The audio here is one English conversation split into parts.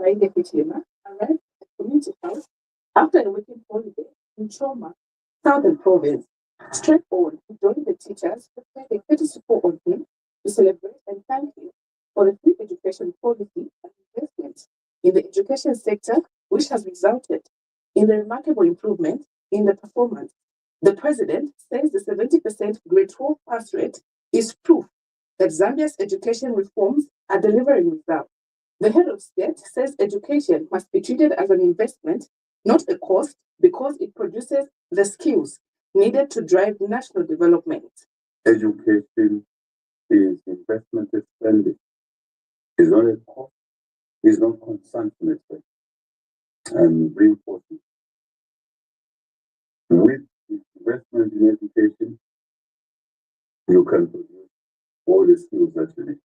Hakainde Hichilema arrived at the community house after a weekend holiday in Choma, Southern Province. Straight on, he joined the teachers who paid a courtesy call on him to celebrate and thank him for the free education policy and investment in the education sector, which has resulted in the remarkable improvement in the performance. The president says the 70% grade 12 pass rate is proof that Zambia's education reforms are delivering results. The head of state says education must be treated as an investment, not a cost, because it produces the skills needed to drive national development. Education is investment spending. It's not a cost, it's not consumption expense. And reinforcing. With investment in education, you can produce all the skills that you need.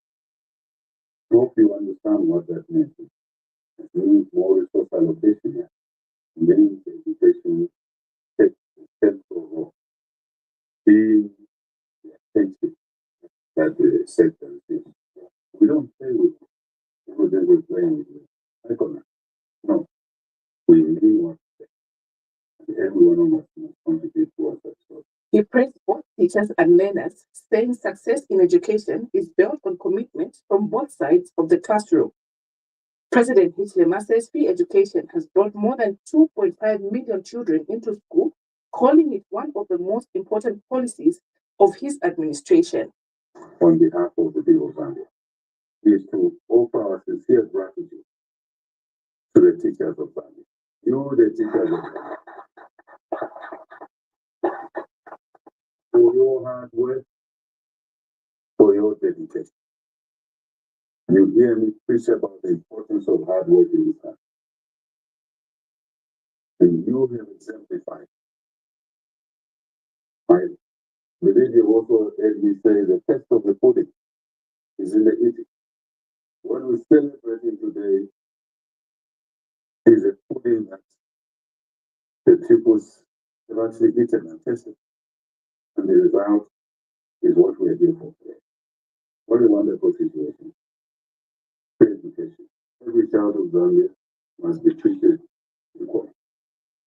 Hope you understand what that means. It means more resource allocation here. It means education takes the central role. Being the attention that the sector is. We don't play with people that we're playing with economics. No. We mean what we say. And everyone of us must contribute towards that. He praised both teachers and learners, saying success in education is built on commitment from both sides of the classroom. President Hichilema says free education has brought more than 2.5 million children into school, calling it one of the most important policies of his administration. On behalf of the people of Zambia, is to offer our sincere gratitude to the teachers of Zambia. You, the teachers of Zambia, for your hard work, for your dedication. You hear me preach about the importance of hard work in this country. And you have exemplified. I believe you also heard me say the test of the pudding is in the eating. What we're celebrating today is a pudding that the pupils have actually eaten and tasted. And the result is what we are here for today. What a wonderful situation. Free education. Every child of Zambia must be treated equally.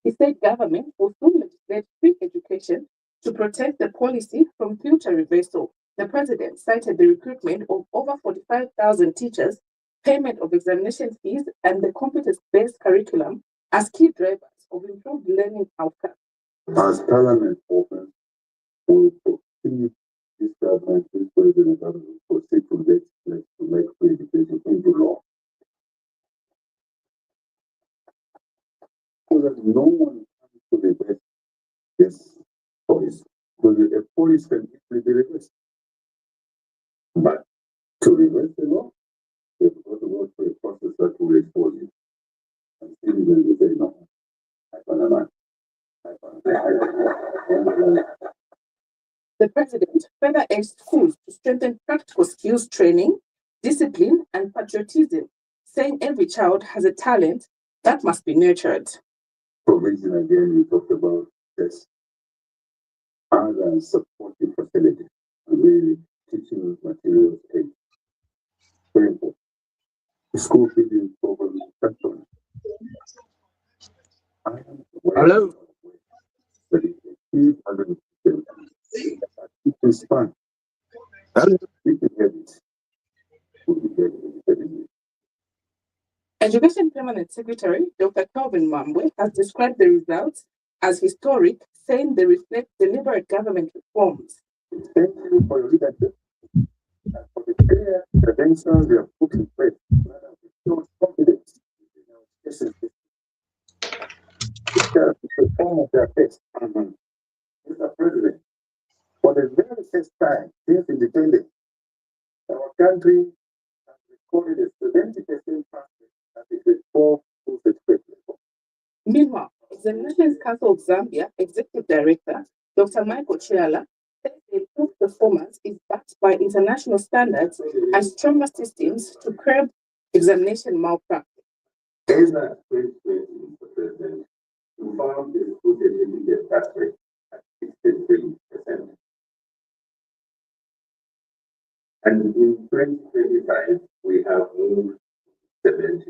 The state government will soon legislate free education to protect the policy from future reversal. The president cited the recruitment of over 45,000 teachers, payment of examination fees, and the competence-based curriculum as key drivers of improved learning outcomes. As Parliament opens, we will proceed this government, this president, will proceed to legislate to make free education into law. So that no one comes to reverse this policy. Because a policy can easily be reversed. But to reverse the law, they've got to go through a process that will expose you. And citizens will say, no, I can't. The president further urged schools to strengthen practical skills training, discipline, and patriotism, saying every child has a talent that must be nurtured. Provision again, we talked about this. Other supportive facilities, and really teaching materials aid. Very important. The school feeding program is excellent. Hello. It's fun. Hello. Education Permanent Secretary Dr. Calvin Mufumbwe has described the results as historic, saying they reflect deliberate government reforms. Thank you for your leadership and for the clear credentials you have put in place. Shows confidence in our education system. Teachers perform of their best. Mr. President, for the very first time since independence, our country has recorded a 70% pass rate that is a 4 post-education. Meanwhile, the National Council of Zambia Executive Director Dr. Michael Chiala says the improved performance is backed by international standards and stronger systems to curb examination malpractice. As a Mr. President, we found the school certificate pass rate at 63%. And in 2025, we have moved 70%.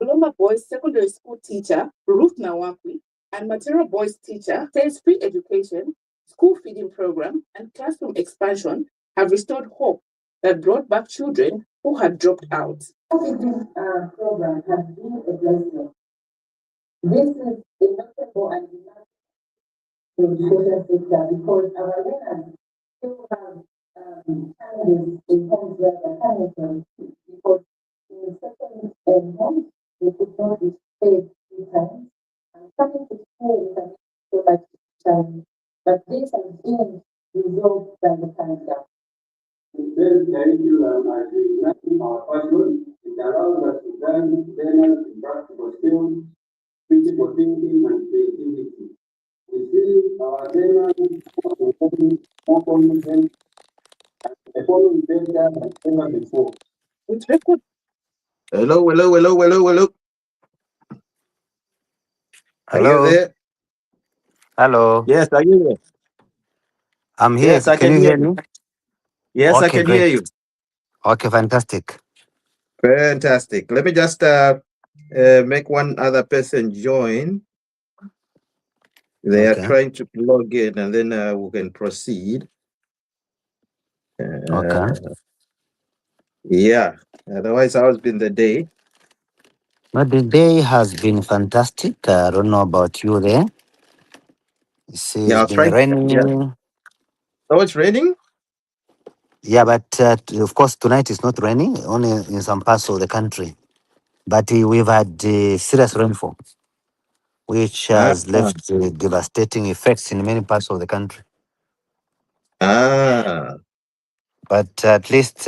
Paloma Boys Secondary School teacher Ruth Nawakwi and Matera Boys teacher says free education, school feeding program, and classroom expansion have restored hope that brought back children who had dropped out. Feeding program has been a blessing. This is a notable and in the social sector because our learners still have challenges in homes where they're coming from because in certain homes they could not be fed 3 times and coming to school can so much challenge. But this has been resolved by the pandemic. This curriculum has been nothing our passion. It allows us to learn learners in practical skills, critical thinking, and creativity. We see our learners more confident and performing better than ever before. With record. Hello. Are you Hello. there? Hello. Yes, are you there? I'm here. Yes, I Can can you hear hear you. me? Yes, I Okay, can hear great. you. Okay, fantastic. Fantastic. Let me just make one other person join. They are Okay. trying to log in, and then we can proceed. Okay. Yeah. Otherwise, how's been the day? But the day has been fantastic. I don't know about you there. You see, Yeah, I it's was been trying. Yeah. raining. Oh, it's raining. Yeah, but of course, tonight it's not raining, only in some parts of the country. But we've had serious rainfall, which Ah, has left devastating effects in many parts of the country. ah. But at least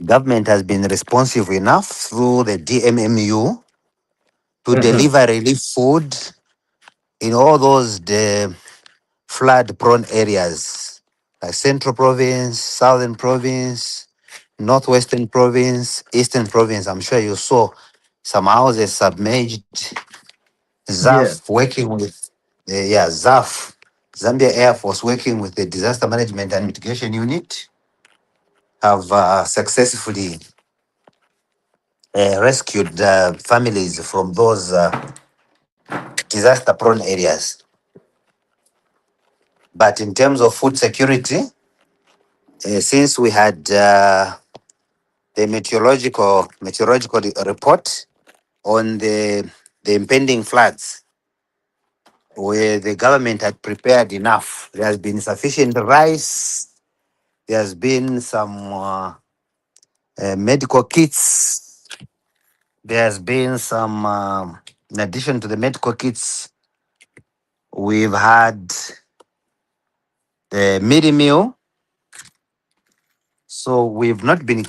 government has been responsive enough through the DMMU to Mhm. deliver relief food in all those the flood-prone areas, like Central Province, Southern Province, Northwestern Province, Eastern Province. I'm sure you saw some houses submerged. Yeah. ZAF working with, ZAF, Zambia Air Force working with the Disaster Management and Mitigation Unit have successfully rescued families from those disaster-prone areas. But in terms of food security, since we had the meteorological report on the impending floods, where the government had prepared enough, there has been sufficient rice. There has been some medical kits. There has been some, in addition to the medical kits, we've had the midday meal. So we've not been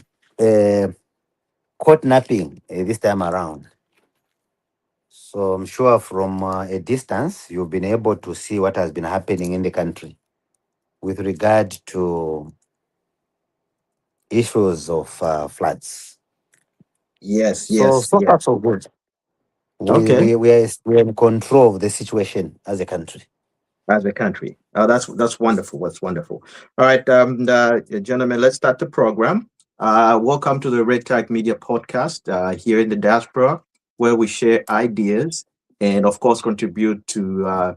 caught napping this time around. So I'm sure from a distance, you've been able to see what has been happening in the country with regard to issues of floods. Yes, So, yes, so yes. far, so good. We, Okay. we, we, are, we are in control of the situation as a country. As a country. Oh, that's wonderful. That's wonderful. All right, gentlemen, let's start the program. Welcome to the Redtagmedia Podcast here in the diaspora, where we share ideas and, of course, contribute to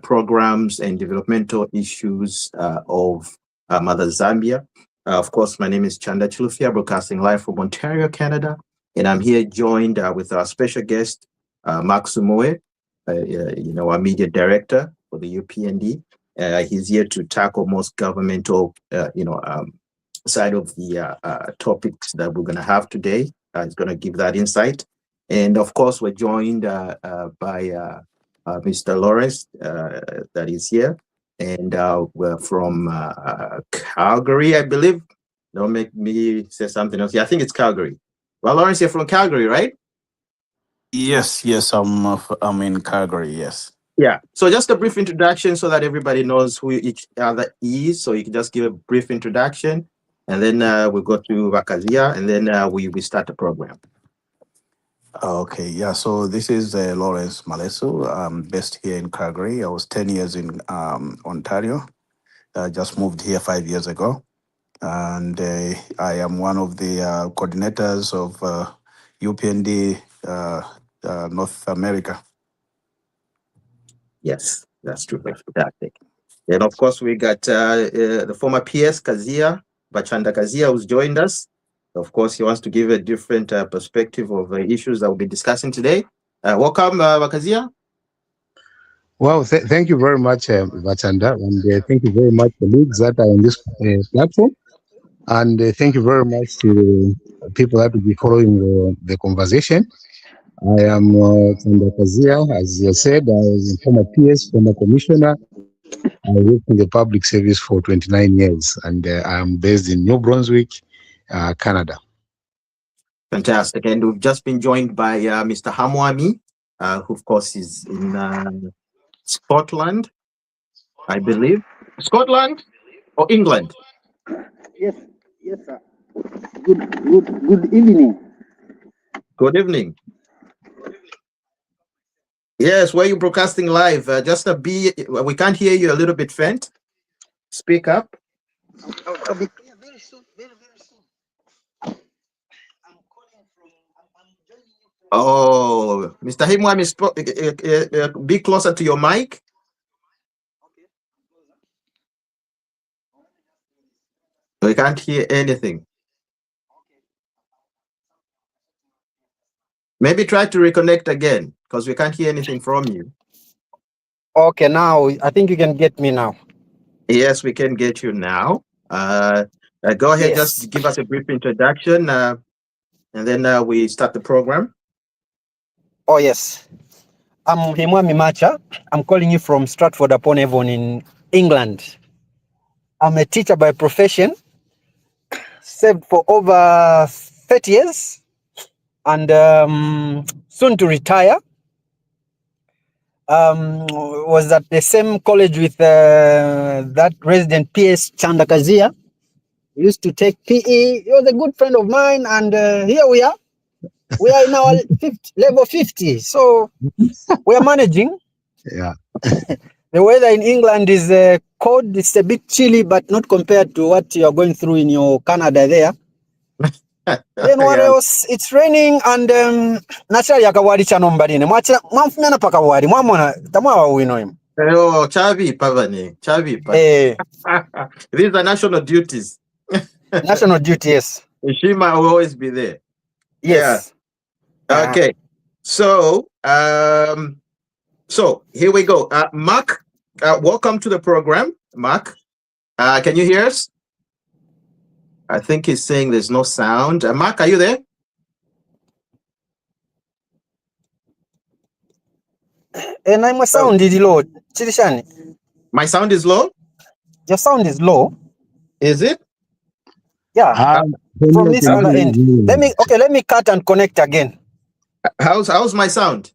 programs and developmental issues of Mother Zambia. Of course, my name is Chanda Chilufia, broadcasting live from Ontario, Canada, and I'm here joined with our special guest, Mark Sumoe, our media director for the UPND. He's here to tackle most governmental, side of the topics that we're going to have today. He's going to give that insight. And of course, we're joined by Mr. Lawrence that is here. And we're from Calgary, I believe. Don't make me say something else. Yeah, I think it's Calgary. Well, Lawrence, you're from Calgary, right? Yes, I'm in Calgary. Yes. Yeah. So just a brief introduction so that everybody knows who each other is. So you can just give a brief introduction, and then we go to Vakazia, and then we start the program. Okay. Yeah. So this is Lawrence Malesu. I'm based here in Calgary. I was 10 years in Ontario. just moved here 5 years ago, and I am one of the coordinators of UPND North America. Yes, that's true. Fantastic. And of course, we got the former PS Kazia, Bachanda Kazia, who's joined us. Of course, he wants to give a different perspective of issues that we'll be discussing today. Welcome, Bakazia. Well, thank you very much, Bachanda, and thank you very much, colleagues that are on this platform. And thank you very much to the people that will be following the conversation. I am Chanda Kazia, as you said, I was a former PS, former commissioner. I worked in the public service for 29 years, and I am based in New Brunswick, Canada. Fantastic. And we've just been joined by Mr. Hamwami, who, of course, is in Scotland, I believe. Scotland or England? Yes, sir. Good evening. Good evening. Yes, where are you broadcasting live? Just a B. We can't hear you, a little bit faint. Speak up. I'll be clear very soon. Very soon. I'm calling from. I'm joining you from. Oh, Mr. Himwami, be closer to your mic. Okay. We can't hear anything. Maybe try to reconnect again, because we can't hear anything from you. Okay, now I think you can get me now. Yes, we can get you now. Go ahead, Yes. just give us a brief introduction, and then we start the program. Oh yes, I'm Himwami Macha. I'm calling you from Stratford-upon-Avon in England. I'm a teacher by profession. Served for over 30 years, and soon to retire. Was at the same college with that resident PS Chanda Kazia. We used to take PE. He was a good friend of mine, and here we are. We are in our level 50, so we are managing. Yeah. The weather in England is cold. It's a bit chilly, but not compared to what you are going through in your Canada there. Then what else? It's raining, and naturally akawari chano mbaline. Mwamfumana pakawari. Mwamona tamwa wino him. Oh, Chavi Pavane. Chavi. These are national duties. National duty, yes. Ishima will always be there. Yes. Yeah. Okay. So here we go. Mark, welcome to the program. Mark, can you hear us? I think he's saying there's no sound. Mark, are you there? And my sound is low. Chirishani, My sound is low? your sound is low. Is it? Yeah. From this other end. Let me cut and connect again. How's my sound?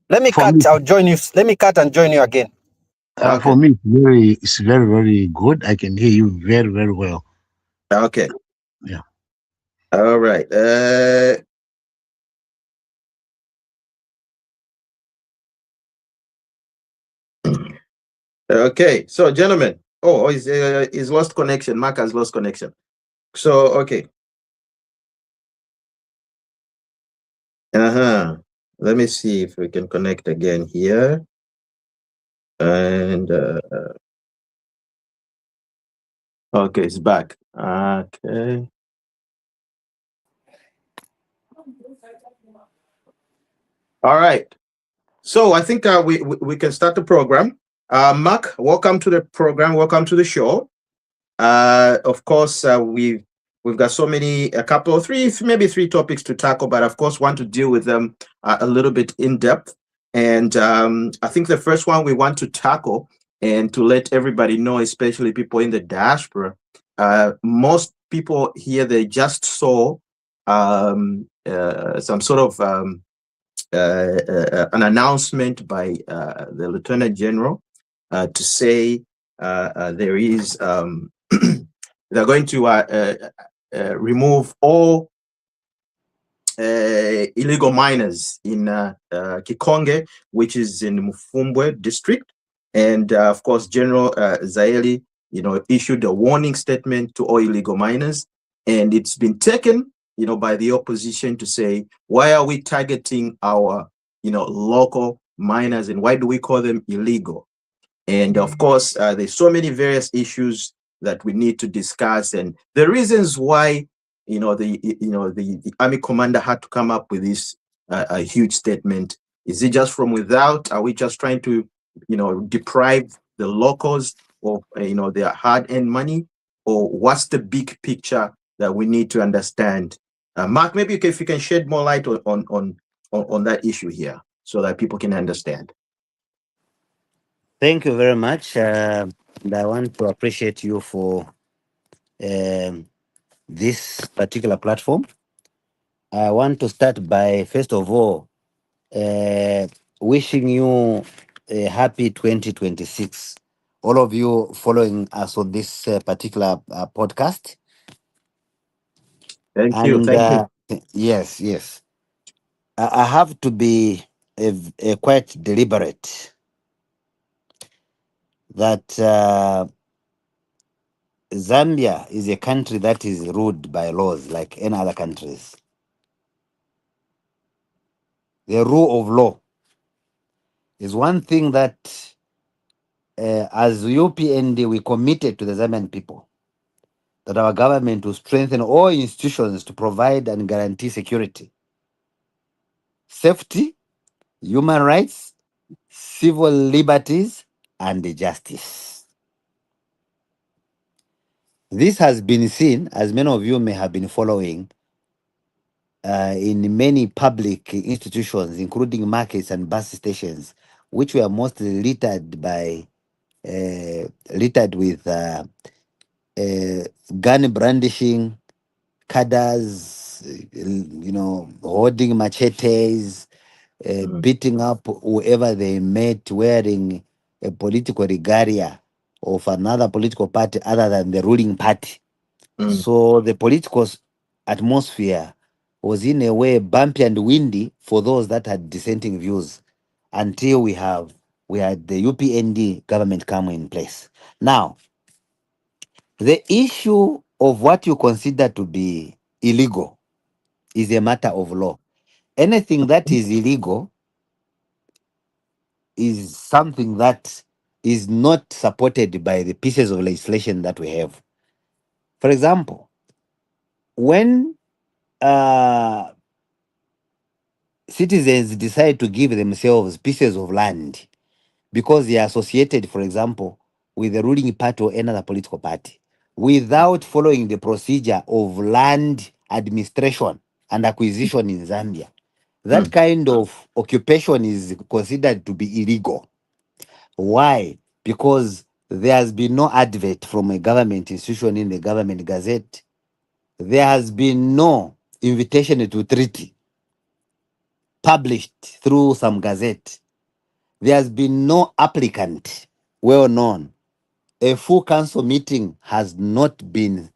Let me cut. I'll join you. Let me cut and join you again. Okay. For me, it's very, very good. I can hear you very, very well. Okay. Yeah. All right. Okay. So, gentlemen. Oh, he's lost connection. Mark has lost connection. So, okay. Let me see if we can connect again here. And okay, it's back. Okay. All right. So I think we can start the program. Mark, welcome to the program. Welcome to the show. Of course, we've got maybe three topics to tackle, but of course, want to deal with them a little bit in depth. And I think the first one we want to tackle, and to let everybody know, especially people in the diaspora, most people here, they just saw some sort of an announcement by the Lieutenant General to say there is they're going to remove all illegal miners in Kikonge, which is in Mufumbwe District. And of course, General Zyeele issued a warning statement to all illegal miners, and it's been taken, by the opposition to say, why are we targeting our, local miners, and why do we call them illegal? And of course, there's so many various issues that we need to discuss, and the reasons why, the army commander had to come up with this a huge statement. Is it just from without? Are we just trying to, deprive the locals of, their hard-earned money, or what's the big picture that we need to understand? Mark, maybe if you can shed more light on that issue here, so that people can understand. Thank you very much. And I want to appreciate you for this particular platform. I want to start by, first of all, wishing you a happy 2026. All of you following us on this particular podcast. Thank you. And Thank you. yes, yes. I have to be quite deliberate that Zambia is a country that is ruled by laws like any other countries. The rule of law is one thing that, as UPND, we committed to the Zambian people that our government will strengthen all institutions to provide and guarantee security, safety, human rights, civil liberties, and justice. This has been seen, as many of you may have been following, in many public institutions, including markets and bus stations, which were mostly littered with gun brandishing, cadres, holding machetes, beating up whoever they met wearing a political regalia of another political party other than the ruling party. So the political atmosphere was in a way bumpy and windy for those that had dissenting views until we had the UPND government come in place. Now, the issue of what you consider to be illegal is a matter of law. Anything that is illegal is something that is not supported by the pieces of legislation that we have. For example, when citizens decide to give themselves pieces of land because they are associated, for example, with the ruling party or another political party, without following the procedure of land administration and acquisition in Zambia, that kind of occupation is considered to be illegal. Why? Because there has been no advert from a government institution in the government gazette. There has been no invitation to treaty published through some gazette. There has been no applicant well known. A full council meeting has not been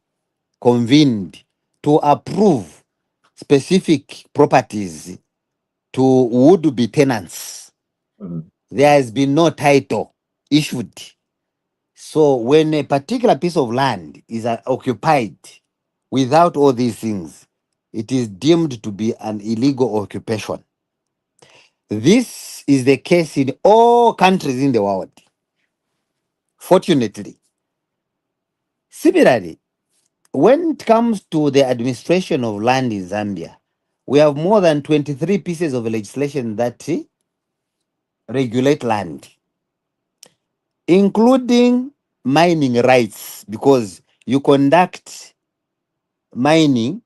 convened to approve specific properties to would-be tenants. There has been no title issued. So when a particular piece of land is occupied without all these things, it is deemed to be an illegal occupation. This is the case in all countries in the world, fortunately. Similarly, when it comes to the administration of land in Zambia, we have more than 23 pieces of legislation that regulate land, including mining rights, because you conduct mining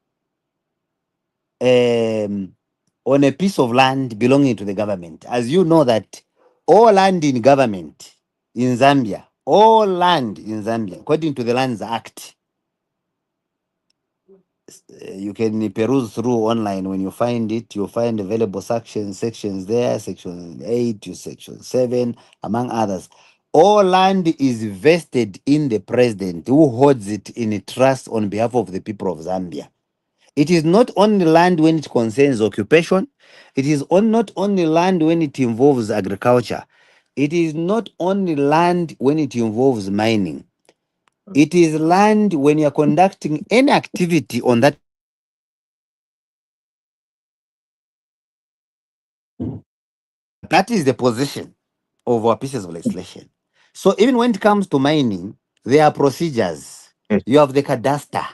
on a piece of land belonging to the government. As you know that all land in government in Zambia, all land in Zambia, according to the Lands Act, you can peruse through online. When you find it, you'll find available sections there, section 8 to section 7, among others. All land is vested in the president, who holds it in a trust on behalf of the people of Zambia. It is not only land when it concerns occupation. It is not only land when it involves agriculture. It is not only land when it involves mining. It is land when you're conducting any activity on that. That is the position of our pieces of legislation. So even when it comes to mining, there are procedures. Yes. You have the cadastre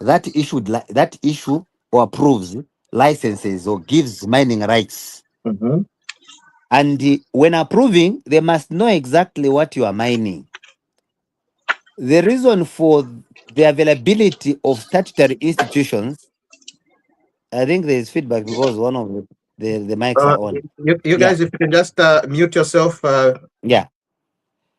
that issue or approves licenses or gives mining rights. Mm-hmm. And when approving, they must know exactly what you are mining. The reason for the availability of statutory institutions, I think there is feedback because one of the mics are on. You Yeah, guys, if you can just mute yourself, yeah.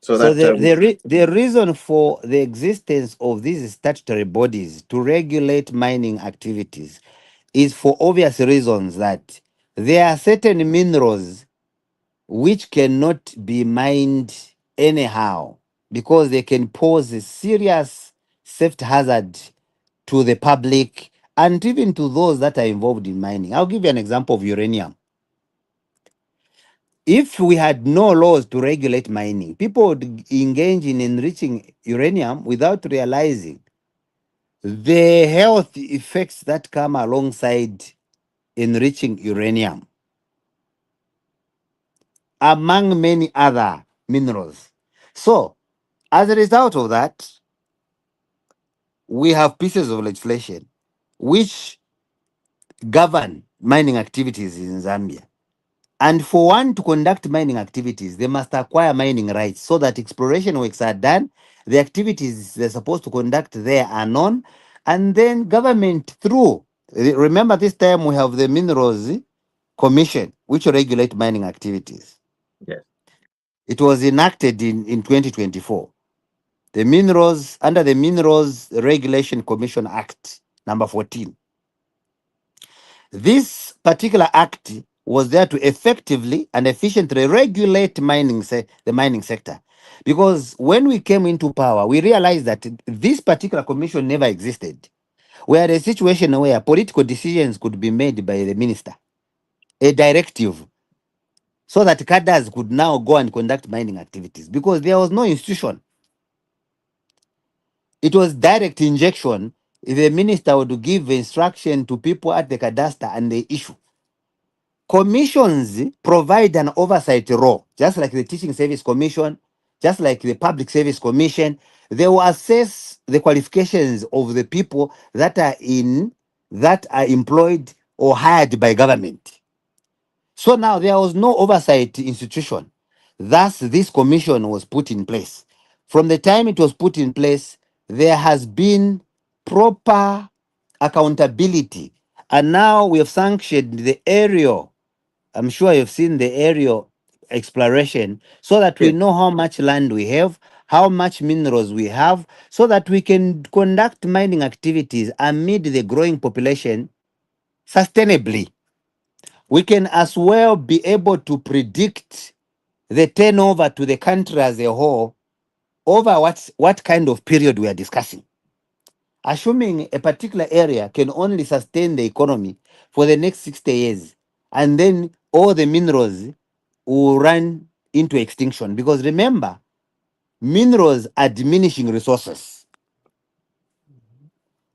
so So that the reason for the existence of these statutory bodies to regulate mining activities is for obvious reasons that there are certain minerals which cannot be mined anyhow because they can pose a serious safety hazard to the public and even to those that are involved in mining. I'll give you an example of uranium. If we had no laws to regulate mining, people would engage in enriching uranium without realizing the health effects that come alongside enriching uranium, among many other minerals. So, as a result of that, we have pieces of legislation which govern mining activities in Zambia. And for one to conduct mining activities, they must acquire mining rights so that exploration works are done. The activities they're supposed to conduct there are known. And then government through, remember this time we have the Minerals Commission, which regulate mining activities. yes, It was enacted in 2024. Under the Minerals Regulation Commission Act, number 14. This particular act was there to effectively and efficiently regulate the mining sector. Because when we came into power, we realized that this particular commission never existed. We had a situation where political decisions could be made by the minister, a directive, so that cadres could now go and conduct mining activities because there was no institution. It was direct injection. The minister would give instruction to people at the cadastre and they issue. Commissions provide an oversight role, just like the Teaching Service Commission, just like the Public Service Commission. They will assess the qualifications of the people that are employed or hired by government. So now there was no oversight institution. Thus, this commission was put in place. From the time it was put in place, there has been proper accountability. And now we have sanctioned the aerial. I'm sure you've seen the aerial exploration so that we yes. know how much land we have, how much minerals we have, so that we can conduct mining activities amid the growing population sustainably. We can as well be able to predict the turnover to the country as a whole over what kind of period we are discussing. Assuming a particular area can only sustain the economy for the next 60 years, and then all the minerals will run into extinction. Because remember, minerals are diminishing resources.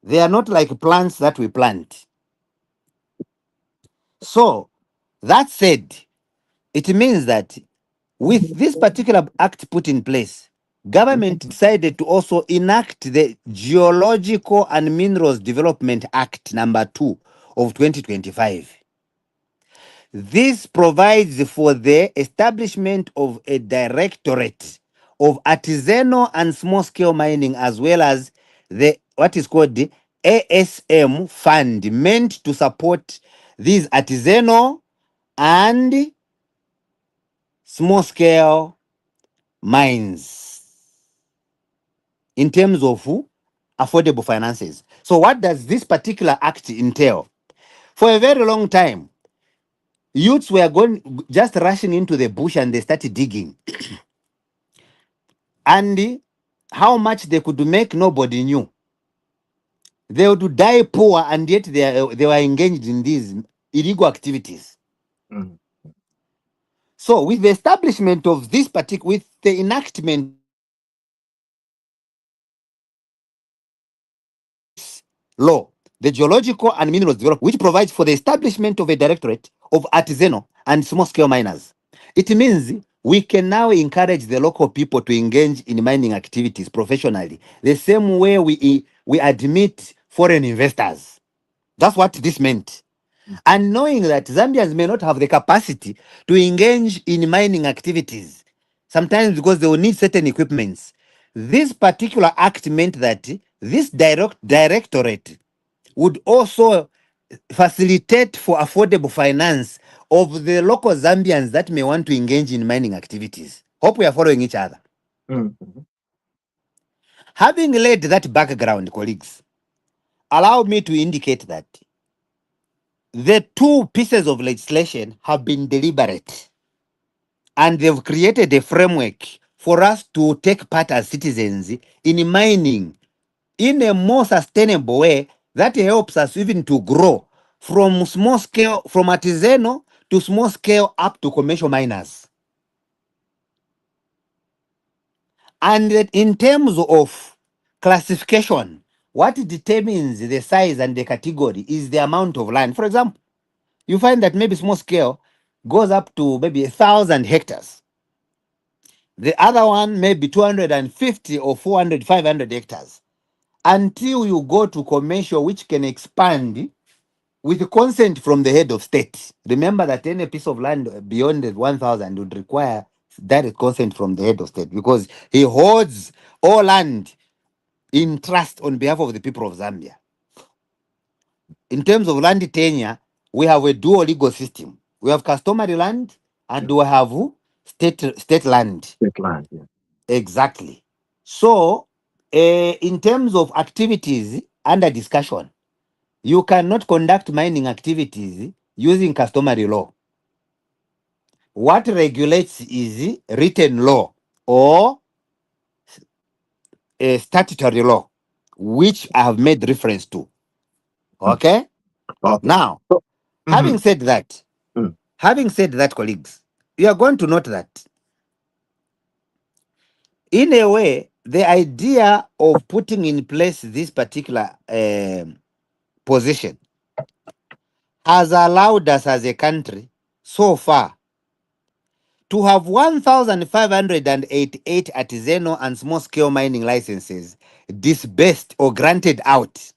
They are not like plants that we plant. So, that said, it means that with this particular act put in place, government decided to also enact the Geological and Minerals Development Act number 2 of 2025. This provides for the establishment of a directorate of artisanal and small scale mining, as well as the what is called the ASM fund, meant to support these artisanal and small scale mines in terms of affordable finances. So, what does this particular act entail? For a very long time, youths were going just rushing into the bush and they started digging. And how much they could make, nobody knew. They would die poor, and yet they were engaged in these illegal activities. Mm. So, with the establishment of this particular, with the enactment law, the Geological and Minerals Development, which provides for the establishment of a directorate of artisanal and small-scale miners. It means we can now encourage the local people to engage in mining activities professionally, the same way we admit foreign investors. That's what this meant. And knowing that Zambians may not have the capacity to engage in mining activities, sometimes because they will need certain equipments, this particular act meant that this directorate would also facilitate for affordable finance of the local Zambians that may want to engage in mining activities. Hope we are following each other. Mhm. Having laid that background, colleagues, allow me to indicate that the two pieces of legislation have been deliberate and they've created a framework for us to take part as citizens in mining in a more sustainable way that helps us even to grow from small scale, from artisanal to small scale up to commercial miners. And that in terms of classification, what determines the size and the category is the amount of land. For example, you find that maybe small scale goes up to maybe 1,000 hectares. The other one may be 250 or 400, 500 hectares. Until you go to commercial, which can expand with consent from the head of state. Remember that any piece of land beyond the 1,000 would require direct consent from the head of state because he holds all land in trust on behalf of the people of Zambia. In terms of land tenure, we have a dual legal system. We have customary land and we have state land. State land, yeah. Exactly. So, in terms of activities under discussion, you cannot conduct mining activities using customary law. What regulates is written law or a statutory law, which I have made reference to. Okay? Okay. Now, So, having mhm. said that, colleagues, you are going to note that in a way, the idea of putting in place this particular position has allowed us as a country so far to have 1,588 artisanal and small-scale mining licenses disbursed or granted out.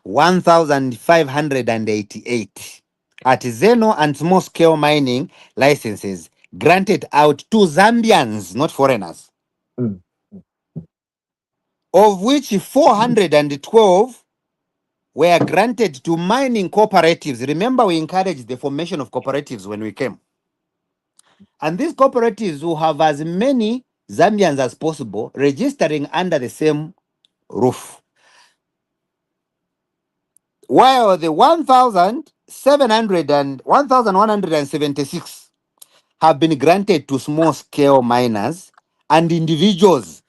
1,588 artisanal and small-scale mining licenses granted out to Zambians, not foreigners, Mm. of which 412 were granted to mining cooperatives. Remember, we encouraged the formation of cooperatives when we came. And these cooperatives will have as many Zambians as possible registering under the same roof. While the 1,176 have been granted to small-scale miners and individuals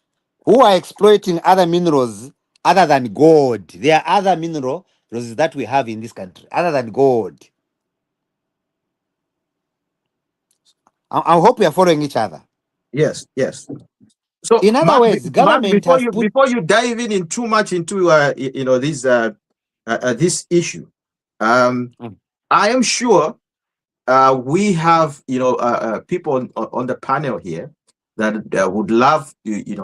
who are exploiting other minerals other than gold. There are other minerals that we have in this country other than gold. I hope we are following each other. Yes, yes. So, In other words, government before has put... before you dive in too much into this issue, Mm. I am sure we have people on the panel here that would love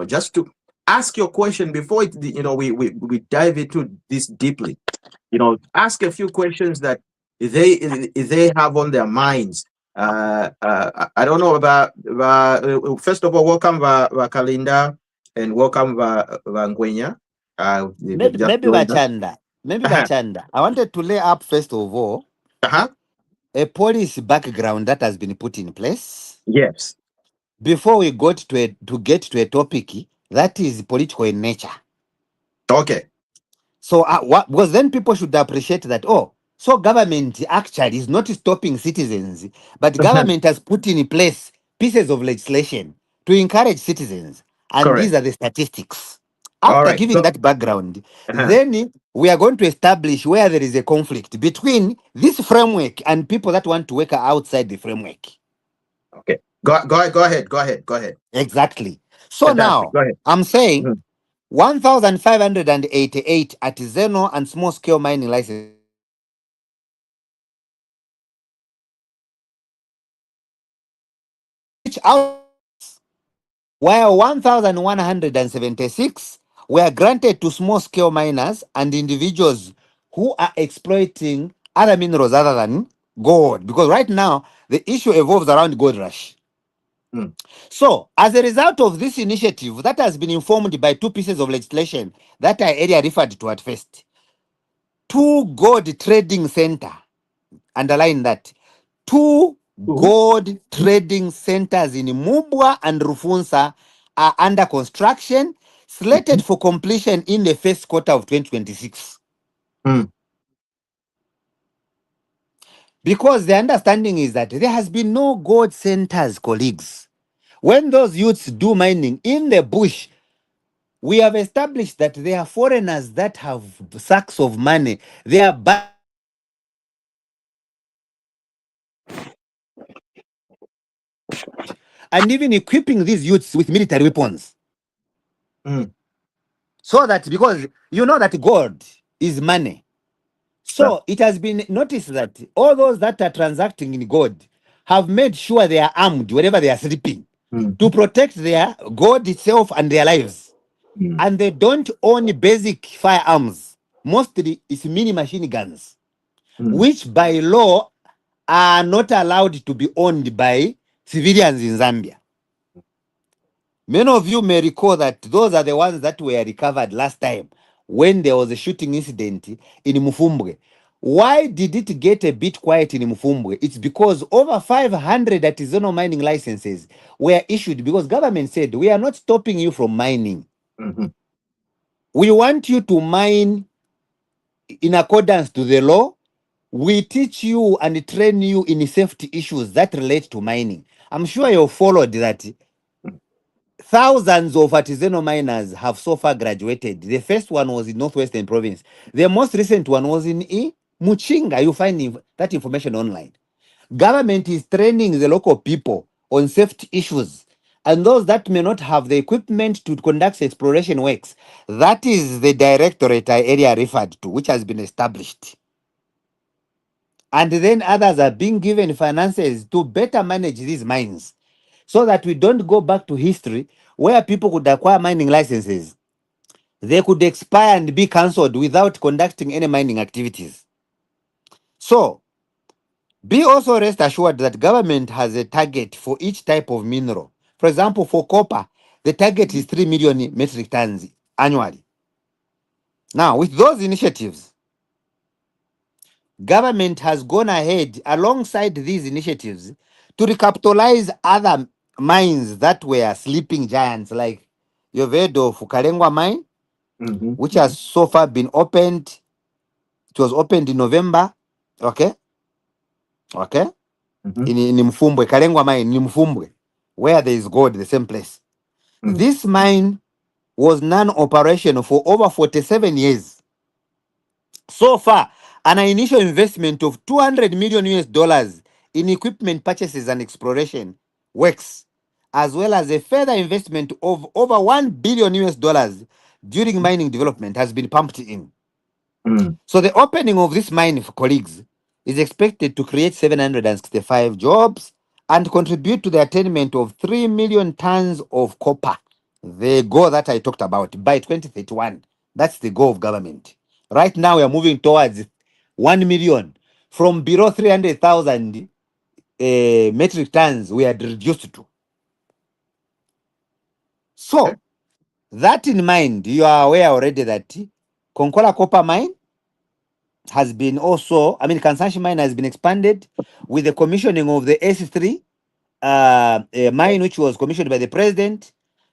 just to ask your question before we dive into this deeply. Ask a few questions that they have on their minds. I don't know about first of all, welcome Kalinda and welcome Ngwenya. Maybe joined us. Bachanda. Maybe Bachanda. I wanted to lay up first of all a policy background that has been put in place Yes. before we got to get to a topic that is political in nature. Okay. So because then people should appreciate that, so government actually is not stopping citizens, but government has put in place pieces of legislation to encourage citizens. And Correct. These are the statistics. All After right. giving So, that background, then we are going to establish where there is a conflict between this framework and people that want to work outside the framework. okay. Go ahead. Exactly. So Fantastic. now Go ahead. I'm saying 1,588 artisanal and small scale mining licenses, which out while 1,176 were granted to small scale miners and individuals who are exploiting other minerals other than gold. Because right now, the issue evolves around gold rush. Mm. So, as a result of this initiative that has been informed by two pieces of legislation that I earlier referred to at first, two gold trading center, underline that, two gold trading centers in Mumbwa and Rufunsa are under construction, slated for completion in the first quarter of 2026. Mm. Because the understanding is that there has been no gold centers, colleagues. When those youths do mining in the bush, we have established that there are foreigners that have sacks of money. They are and even equipping these youths with military weapons. Mm. So that, because you know that gold is money. Yeah. So it has been noticed that all those that are transacting in gold have made sure they are armed wherever they are sleeping Mm. to protect their gold itself and their lives. Mm. And they don't own basic firearms. Mostly it's mini machine guns, Mm. which by law are not allowed to be owned by civilians in Zambia. Many of you may recall that those are the ones that were recovered last time when there was a shooting incident in Mufumbwe. Why did it get a bit quiet in Mufumbwe? It's because over 500 artisanal mining licenses were issued because government said, we are not stopping you from mining. Mhm. We want you to mine in accordance to the law. We teach you and train you in safety issues that relate to mining. I'm sure you followed that. Thousands of artisanal miners have so far graduated. The first one was in Northwestern Province. The most recent one was in Muchinga. You find that information online. Government is training the local people on safety issues. And those that may not have the equipment to conduct exploration works, that is the directorate I earlier referred to, which has been established. And then others are being given finances to better manage these mines so that we don't go back to history where people could acquire mining licenses. They could expire and be cancelled without conducting any mining activities. So, be also rest assured that government has a target for each type of mineral. For example, for copper, the target is 3 million metric tons annually. Now, with those initiatives, government has gone ahead alongside these initiatives to recapitalize other mines that were sleeping giants, like you've heard of Kalengwa mine, Mhm. which has so far been opened. It was opened in November. Okay. Mhm. In Mufumbwe, Kalengwa mine in Mufumbwe, where there is gold, the same place. Mm. This mine was non-operational for over 47 years. So far, an initial investment of 200 million US dollars in equipment purchases and exploration works, as well as a further investment of over 1 billion US dollars during mining development has been pumped in. Mm. So the opening of this mine, for colleagues, is expected to create 765 jobs and contribute to the attainment of 3 million tons of copper. The goal that I talked about by 2031. That's the goal of government. Right now, we are moving towards 1 million. From below 300,000 metric tons, we are reduced to. So, that in mind, you are aware already that Konkola Copper Mine has been also, Kansanshi Mine has been expanded with the commissioning of the S3 mine, which was commissioned by the president,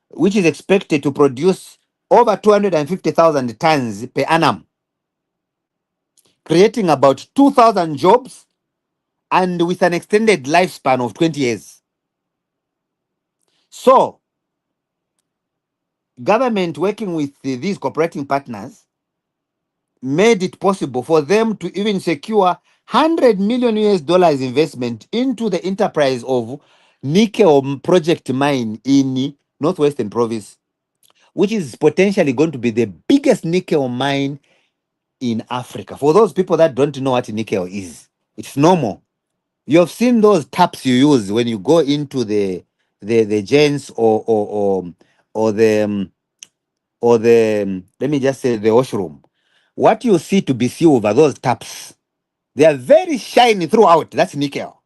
which is expected to produce over 250,000 tons per annum, creating about 2,000 jobs and with an extended lifespan of 20 years. So, government working with these cooperating partners made it possible for them to even secure 100 million US dollars investment into the enterprise of nickel project mine in Northwestern Province, which is potentially going to be the biggest nickel mine in Africa. For those people that don't know what nickel is, it's normal. You have seen those taps you use when you go into the gens or the let me just say the washroom. What you see to be silver, those taps, they are very shiny throughout. That's nickel.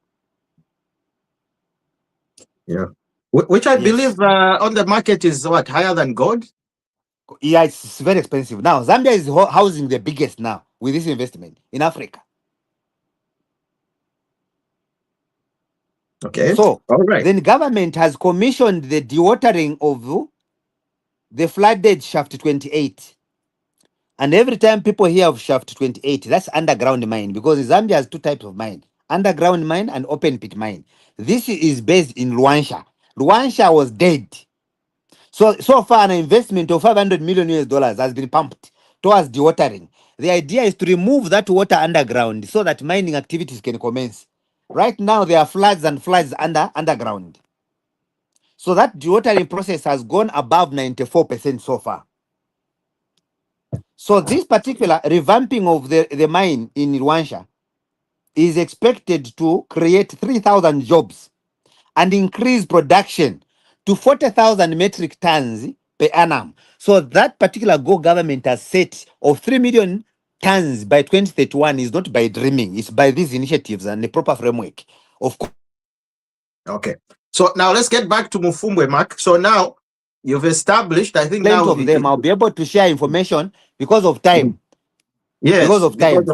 Yeah. Which I Yes. believe on the market is what, higher than gold? Yeah, it's very expensive. Now, Zambia is housing the biggest now with this investment in Africa. Okay. So, All right. then government has commissioned the dewatering of the flooded shaft 28. And every time people hear of shaft 28, that's underground mine, because Zambia has two types of mine: underground mine and open pit mine. This is based in Luansha. Luansha was dead. So far, an investment of $500 million has been pumped towards dewatering. The idea is to remove that water underground so that mining activities can commence. Right now, there are floods and floods underground. So that dewatering process has gone above 94% so far. So this particular revamping of the mine in Rwansha is expected to create 3,000 jobs and increase production to 40,000 metric tons per annum. So that particular goal government has set of 3 million tons by 2031 is not by dreaming, it's by these initiatives and the proper framework. Of course. Okay. So now let's get back to Mufumbwe, Mark. So now you've established, I think Plenty now of them. I'll be able to share information because of time. Yes, Because of time.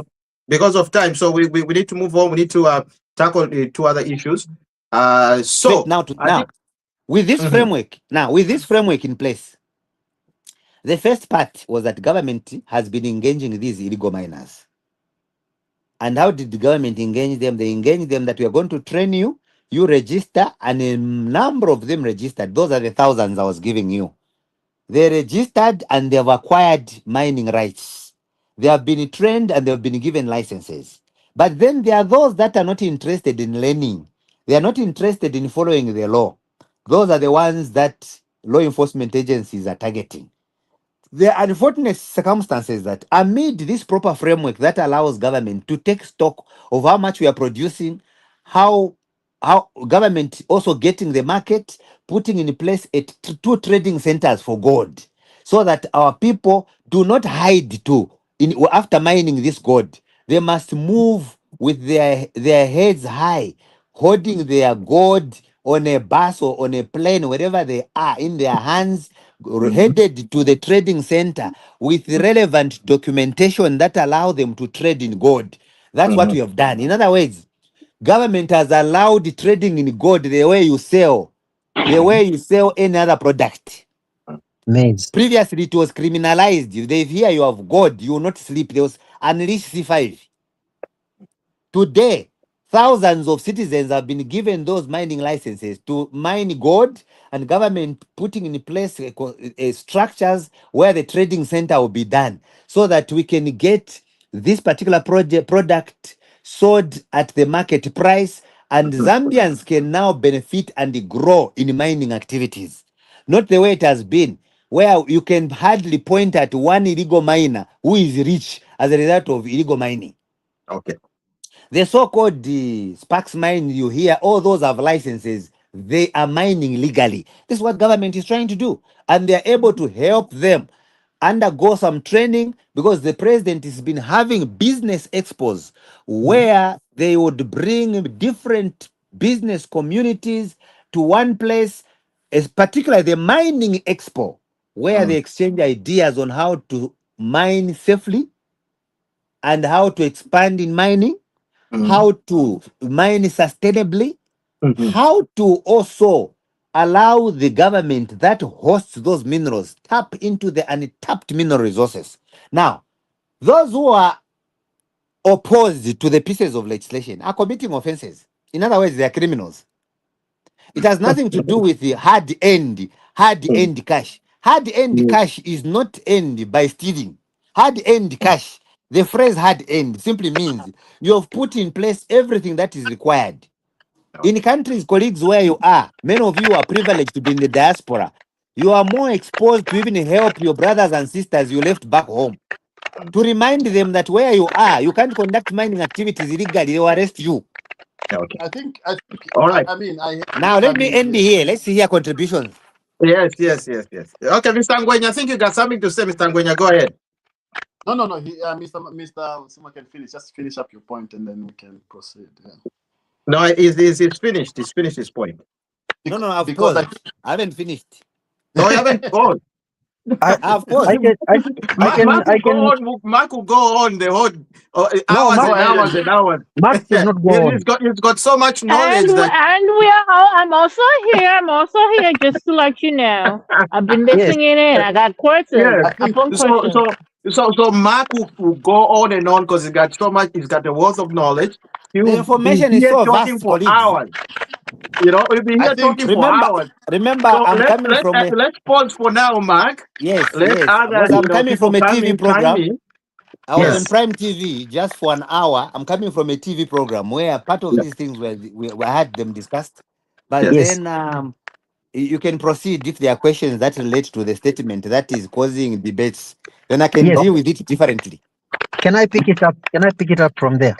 because of time. So we need to move on. We need to tackle the two other issues. So now with this framework, with this framework in place, the first part was that government has been engaging these illegal miners. And how did the government engage them? They engaged them that we are going to train you, you register, and a number of them registered. Those are the thousands I was giving you. They registered and they have acquired mining rights. They have been trained and they have been given licenses. But then there are those that are not interested in learning. They are not interested in following the law. Those are the ones that law enforcement agencies are targeting. The unfortunate circumstances that amid this proper framework that allows government to take stock of how much we are producing, how government also getting the market, putting in place two trading centers for gold, so that our people do not hide after mining this gold. They must move with their heads high, holding their gold on a bus or on a plane, wherever they are, in their hands, headed to the trading center with the relevant documentation that allow them to trade in gold. That's what we have done. In other words, government has allowed trading in gold the way you sell any other product. Maize. Previously, it was criminalized. If they hear you have gold, you will not sleep. There was unleash C5. Today, thousands of citizens have been given those mining licenses to mine gold, and government putting in place structures where the trading center will be done, so that we can get this particular product sold at the market price, and Zambians can now benefit and grow in mining activities. Not the way it has been, where you can hardly point at one illegal miner who is rich as a result of illegal mining. Okay. The so-called Sparks mine, you hear, all those have licenses. They are mining legally. This is what government is trying to do. And they're able to help them undergo some training, because the president has been having business expos where they would bring different business communities to one place, particularly the mining expo, where they exchange ideas on how to mine safely and how to expand in mining, how to mine sustainably, how to also allow the government that hosts those minerals tap into the untapped mineral resources. Now, those who are opposed to the pieces of legislation are committing offenses. In other words, they are criminals. It has nothing to do with the hard-earned cash. Hard-earned cash is not earned by stealing. Hard-earned cash, the phrase hard-earned simply means you have put in place everything that is required. In countries, colleagues, where you are, many of you are privileged to be in the diaspora. you are more exposed to even help your brothers and sisters you left back home. To remind them that where you are, you can't conduct mining activities illegally, they will arrest you. Okay. I think, All right. I mean, Now, let me end here. Let's see here contributions. Yes. Okay, Mr. Ngwenya, I think you got something to say, Mr. Ngwenya. Go ahead. No. Mr. Sima can finish. Just finish up your point, and then we can proceed. Yeah. No, it's finished. He's finished his point. No, I've Because paused. I haven't finished. No, you haven't gone. I've paused. Mark will go on the whole No, hours Mark, and hours and hours. Mark should not go on. He's got so much knowledge that I'm also here just to let you know. I've been listening in. I got questions. yes. Upon questions. So Mark will go on and on because he's got so much. He's got a wealth of knowledge. He The will information be is here so talking vast, for colleagues. hours. We'll be here talking for hours. Remember, So I'm coming from a... let's pause for now, Mark. Yes, Let other because I'm coming people from a come TV in, program. chime in. I was Yes. on Prime TV just for an hour. I'm coming from a TV program where part of Yeah. these things we had them discussed. But Yes. then you can proceed if there are questions that relate to the statement that is causing debates. Then I can Yes. deal with it differently. Can I pick it up? Can I pick it up from there?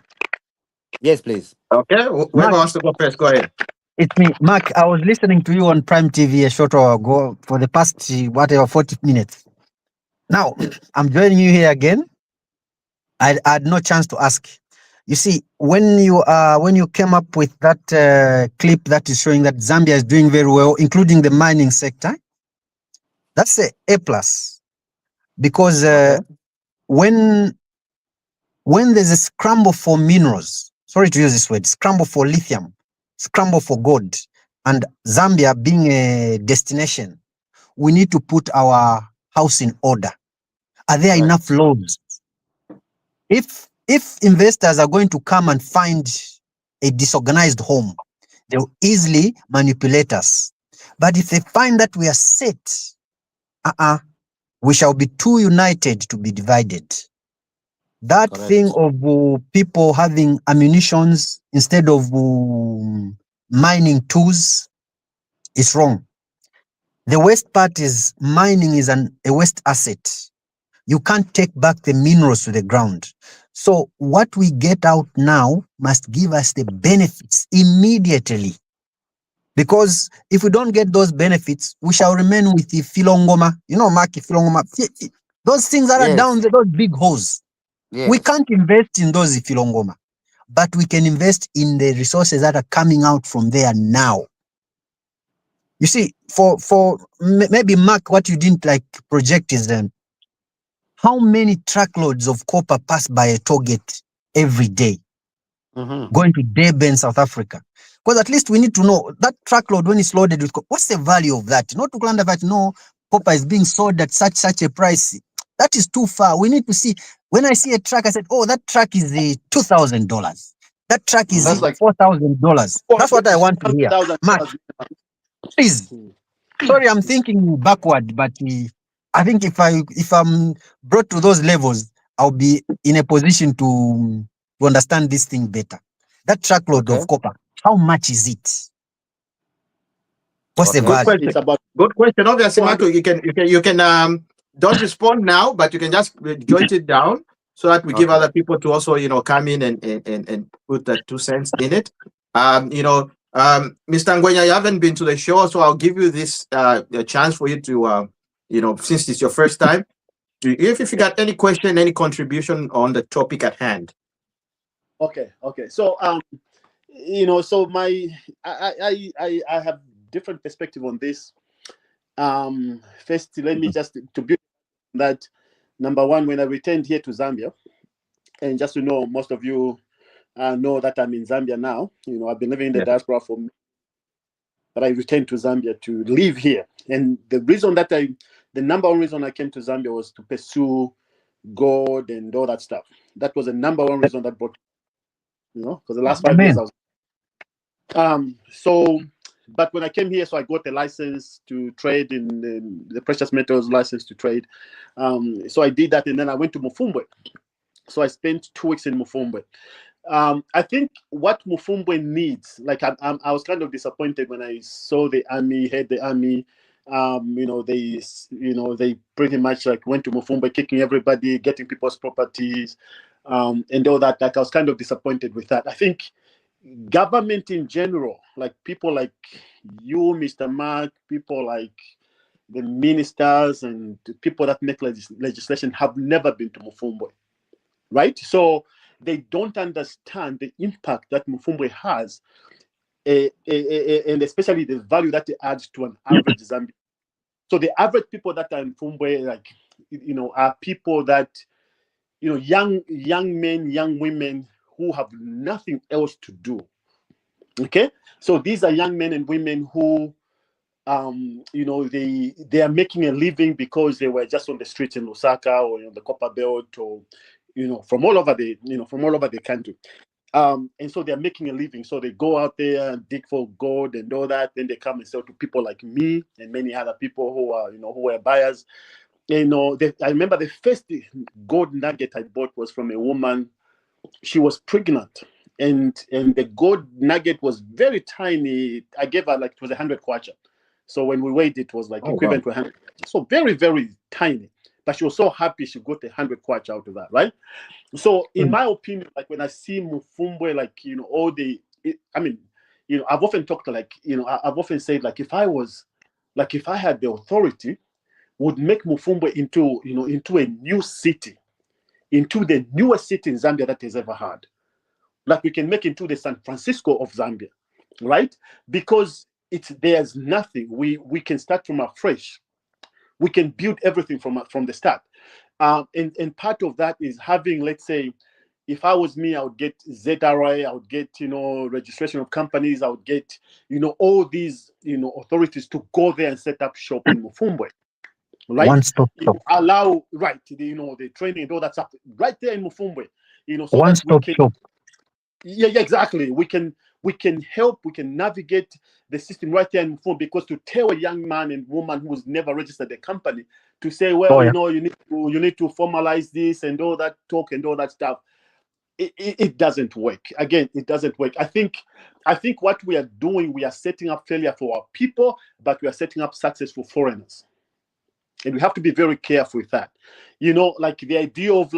Yes, please. Okay. Whoever Mark, wants to go first, go ahead. it's me, Mark. I was listening to you on Prime TV a short while ago for the past 40 minutes. Now I'm joining you here again. I had no chance to ask. You see, when you came up with that clip that is showing that Zambia is doing very well, including the mining sector, that's A plus, because when there's a scramble for minerals, sorry to use this word, scramble for lithium, scramble for gold, and Zambia being a destination, we need to put our house in order. Are there enough loads? If investors are going to come and find a disorganized home, they'll easily manipulate us. But if they find that we are set, we shall be too united to be divided. That Correct. thing of people having ammunitions instead of mining tools is wrong. The worst part is mining is a waste asset. You can't take back the minerals to the ground. So what we get out now must give us the benefits immediately. Because if we don't get those benefits, we shall remain with the filongoma. You know, Mark, filongoma. Those things that are down there, those big holes. Yes. We can't invest in those filongoma, but we can invest in the resources that are coming out from there now. You see, for maybe Mark, what you didn't project is how many truckloads of copper pass by a toll gate every day going to Durban, South Africa? Because at least we need to know that truckload, when it's loaded with copper, what's the value of that? Not to claim that no copper is being sold at such a price. That is too far. We need to see. When I see a truck, I said, "Oh, that truck is $2,000. That truck is $4,000." That's what I want to hear. Mark, please. Sorry, I'm thinking backward, but I think if I'm brought to those levels, I'll be in a position to understand this thing better. That truckload of copper, how much is it? What's the value? It's about Good question. Obviously, Marco, you can don't respond now, but you can just jot it down so that we give other people to also come in and put that 2 cents in it. Mr. Ngwenya, you haven't been to the show, so I'll give you this a chance for you to since it's your first time, if you got any question, any contribution on the topic at hand. Okay. So so I have different perspective on this. First, let me just to build that. Number one, when I returned here to Zambia, and just to know, most of you know that I'm in Zambia now. I've been living in the diaspora but I returned to Zambia to live here. And the reason the number one reason I came to Zambia was to pursue God and all that stuff. That was the number one reason that brought, because the last 5 years I was. But when I came here, so I got a license to trade in the precious metals license to trade. So I did that, and then I went to Mufumbwe. So I spent 2 weeks in Mufumbwe. I think what Mufumbwe needs, I was kind of disappointed when I saw the army, heard the army They pretty much like went to Mufumbwe, kicking everybody, getting people's properties, and all that. Like I was kind of disappointed with that. I think government in general, like people like you, Mr. Mark, people like the ministers and the people that make legislation have never been to Mufumbwe, right? So they don't understand the impact that Mufumbwe has, and especially the value that it adds to an average Zambian. So the average people that are in Mufumbwe, like, are people that, young men, young women who have nothing else to do. Okay, so these are young men and women who, they are making a living because they were just on the streets in Lusaka or on the Copper Belt, or from all over the country. And so they're making a living. So they go out there and dig for gold and all that. Then they come and sell to people like me and many other people who are, who were buyers. I remember the first gold nugget I bought was from a woman. She was pregnant, and the gold nugget was very tiny. I gave her it was 100 kwacha. So when we weighed it was equivalent to 100. So very, very tiny. But she was so happy she got 100 kwacha out of that, right? So in my opinion, when I see Mufumbwe, I've often talked I've often said if I had the authority, would make Mufumbwe into a new city, into the newest city in Zambia that has ever had. Like we can make into the San Francisco of Zambia, right? Because there's nothing. We can start from afresh. We can build everything from the start. And part of that is having, let's say, if I was me, I would get ZRI, I would get, registration of companies, I would get, all these, authorities to go there and set up shop in Mufumbwe. Right? One-stop shop. Allow, right, the training and all that stuff right there in Mufumbwe. So one-stop shop. Yeah, exactly. We can help, we can navigate the system right there in Mufumbwe, because to tell a young man and woman who's never registered a company to say, well, you need to formalize this and all that talk and all that stuff, it doesn't work. Again, it doesn't work. I think what we are doing, we are setting up failure for our people, but we are setting up success for foreigners. And we have to be very careful with that. The idea of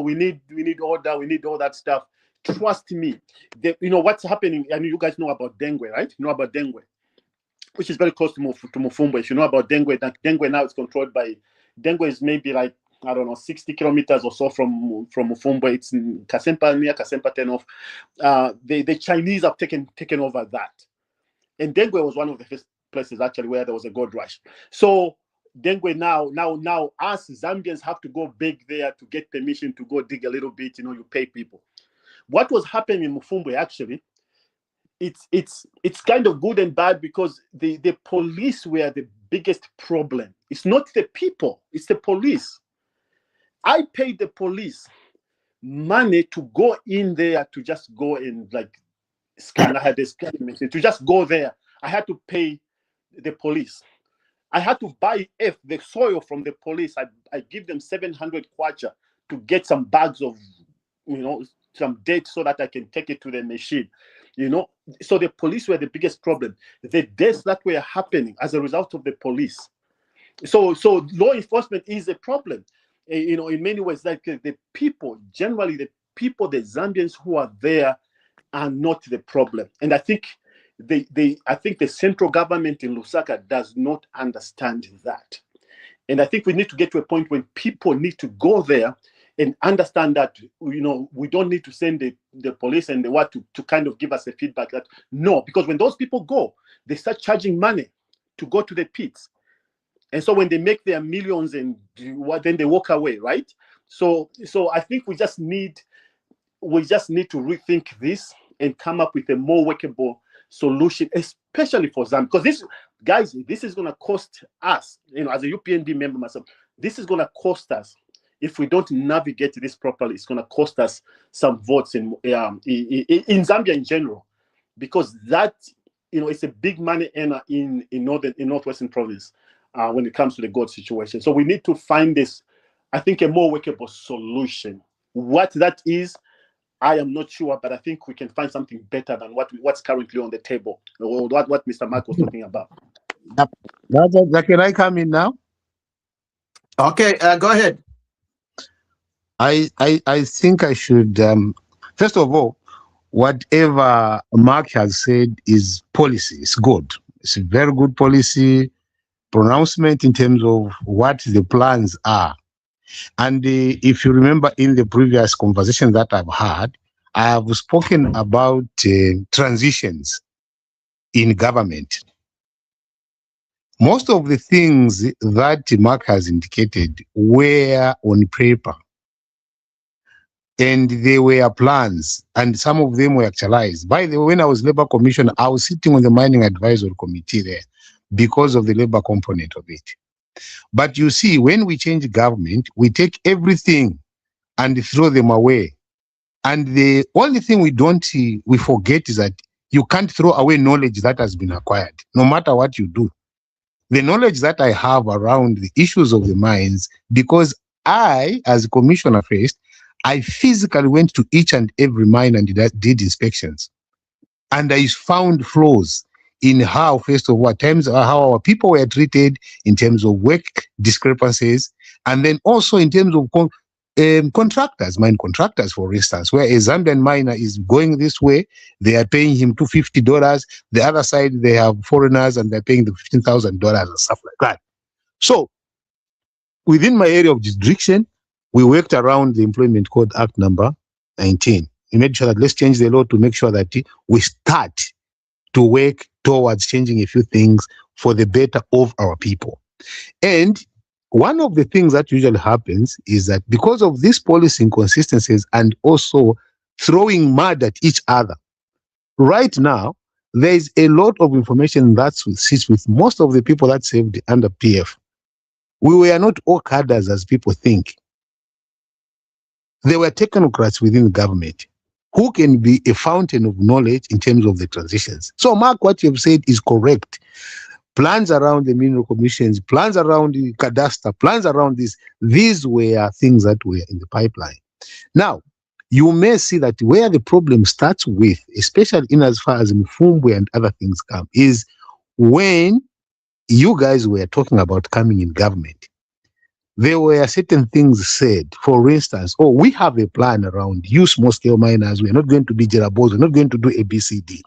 we need order, we need all that stuff. Trust me, what's happening. I mean, you guys know about dengue, right? You know about dengue, which is very close to Mufumbwe. If you know about dengue, dengue now is controlled by, dengue is maybe 60 kilometers or so from Mufumbwe. It's in Kasempa, near Kasempa Tenof. The Chinese have taken over that. And dengue was one of the first places actually where there was a gold rush. So dengue now us Zambians have to go beg there to get permission to go dig a little bit. You pay people. What was happening in Mufumbwe actually, it's kind of good and bad, because the police were the biggest problem. It's not the people, it's the police. I paid the police money to go in there to just go and scan. I had a scanning machine to just go there. I had to pay the police. I had to buy the soil from the police. I give them 700 kwacha to get some bags of, some dirt so that I can take it to the machine. So the police were the biggest problem. The deaths that were happening as a result of the police. So law enforcement is a problem. In many ways, the people, generally the Zambians who are there are not the problem. And I think the central government in Lusaka does not understand that. And I think we need to get to a point when people need to go there and understand that, we don't need to send the police and the what to kind of give us a feedback that no, because when those people go, they start charging money to go to the pits. And so when they make their millions and then they walk away, right? So I think we just need to rethink this and come up with a more workable solution, especially for Zambia. Because this is going to cost us, as a UPND member myself, this is going to cost us. If we don't navigate this properly, it's going to cost us some votes in Zambia in general, because that, it's a big money earner in northwestern province when it comes to the gold situation. So we need to find this, I think, a more workable solution. What that is, I am not sure, but I think we can find something better than what's currently on the table, or what Mr. Mark was talking about. Can I come in now? Okay, go ahead. I think I should, first of all, whatever Mark has said is policy. It's good. It's a very good policy pronouncement in terms of what the plans are. And if you remember in the previous conversation that I've had, I have spoken about transitions in government. Most of the things that Mark has indicated were on paper. And they were plans, and some of them were actualized. By the way, when I was Labour Commissioner, I was sitting on the Mining Advisory Committee there because of the Labour component of it. But you see, when we change government, we take everything and throw them away. And the only thing we forget is that you can't throw away knowledge that has been acquired, no matter what you do. The knowledge that I have around the issues of the mines, because I, as a commissioner first, I physically went to each and every mine and did inspections. And I found flaws in how, first of all, how our people were treated in terms of work discrepancies, and then also in terms of contractors, mine contractors, for instance, where a Zambian miner is going this way, they are paying him $250. The other side, they have foreigners and they're paying the $15,000 and stuff like that. So within my area of jurisdiction, we worked around the Employment Code Act number 19. We made sure that let's change the law to make sure that we start to work towards changing a few things for the better of our people. And one of the things that usually happens is that because of these policy inconsistencies and also throwing mud at each other, right now, there is a lot of information that sits with most of the people that served under PF. We were not all cadres as people think. There were technocrats within the government who can be a fountain of knowledge in terms of the transitions. So, Mark, what you've said is correct. Plans around the mineral commissions, plans around the cadastre, plans around this, these were things that were in the pipeline. Now, you may see that where the problem starts with, especially in as far as Mufumbwe and other things come, is when you guys were talking about coming in government. There were certain things said. For instance, we have a plan around you small-scale miners. We're not going to be Jerabos. We're not going to do ABCD.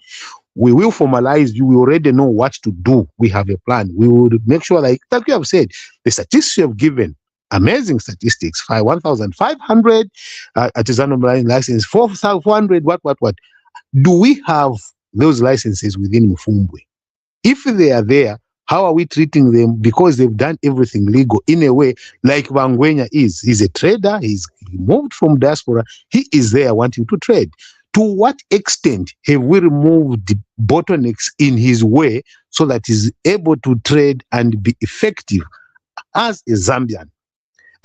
We will formalize you. We already know what to do. We have a plan. We will make sure, like you have said, the statistics you have given, amazing statistics, 1,500 artisanal mining license, 4,400, what. Do we have those licenses within Mufumbwe? If they are there, how are we treating them? Because they've done everything legal in a way like Bangwenya is. He's a trader. He moved from diaspora. He is there wanting to trade. To what extent have we removed the bottlenecks in his way so that he's able to trade and be effective as a Zambian?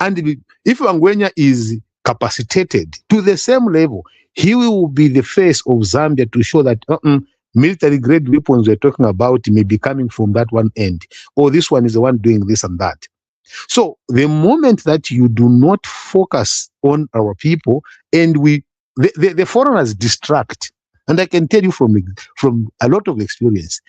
And if Bangwenya is capacitated to the same level, he will be the face of Zambia to show that military grade weapons we're talking about may be coming from that one end, or this one is the one doing this and that. So the moment that you do not focus on our people, and the foreigners distract, and I can tell you from a lot of experience,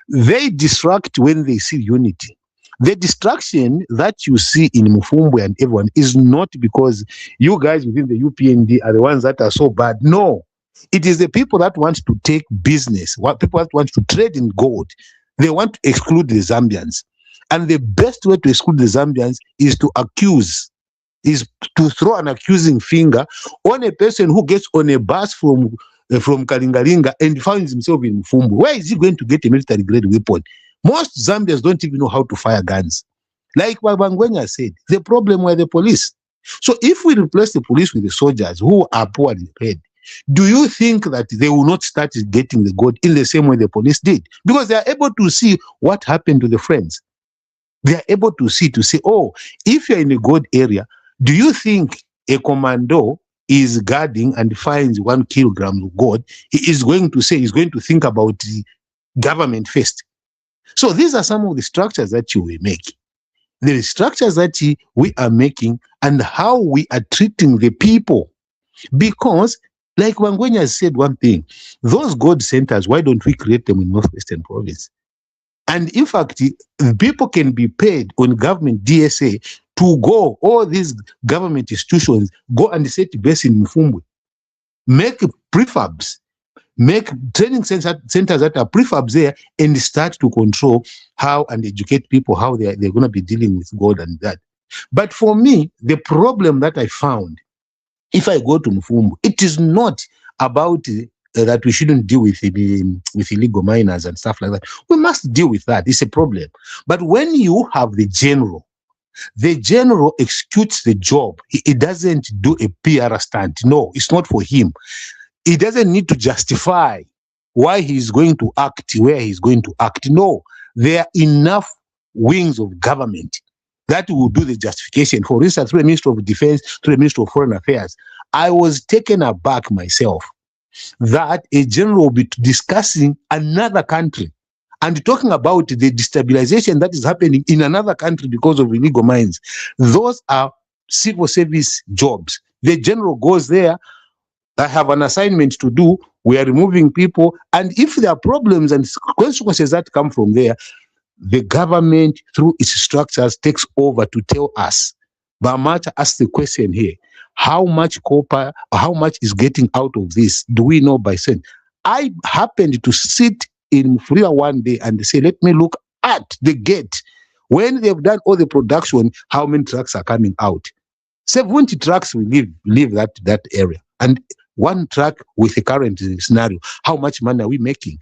they distract when they see unity. The distraction that you see in Mufumbwe and everyone is not because you guys within the UPND are the ones that are so bad. No. It is the people that want to take business, people that want to trade in gold. They want to exclude the Zambians. And the best way to exclude the Zambians is to throw an accusing finger on a person who gets on a bus from Kalingalinga and finds himself in Mufumbwe. Where is he going to get a military grade weapon? Most Zambians don't even know how to fire guns. Like Bangwenya said, the problem were the police. So if we replace the police with the soldiers who are poorly paid, do you think that they will not start getting the gold in the same way the police did? Because they are able to see what happened to the friends. They are able to say, if you're in a gold area, do you think a commando is guarding and finds 1 kilogram of gold? He is going to say, he's going to think about the government first. So these are some of the structures that you will make. The structures that we are making and how we are treating the people. Because like Wangwenya said one thing, those gold centers, why don't we create them in Northwestern Province? And in fact, people can be paid on government DSA to go, all these government institutions, go and set base in Mufumbwe, make prefabs, make training centers that are prefabs there, and start to control how and educate people how they're going to be dealing with gold and that. But for me, the problem that I found, if I go to Mufumbwe, it is not about that we shouldn't deal with illegal miners and stuff like that. We must deal with that. It's a problem. But when you have the general executes the job. He doesn't do a PR stunt. No, it's not for him. He doesn't need to justify why he's going to act where he's going to act. No, there are enough wings of government that will do the justification. For instance, through the Ministry of Defense, through the Ministry of Foreign Affairs, I was taken aback myself that a general will be discussing another country and talking about the destabilization that is happening in another country because of illegal mines. Those are civil service jobs. The general goes there, I have an assignment to do, we are removing people, and if there are problems and consequences that come from there, the government, through its structures, takes over to tell us. Bamacha asked the question here, how much copper, how much is getting out of this? Do we know by cent? I happened to sit in Mufulira one day and say, let me look at the gate. When they've done all the production, how many trucks are coming out? 70 trucks will leave that area. And one truck with the current scenario, how much money are we making?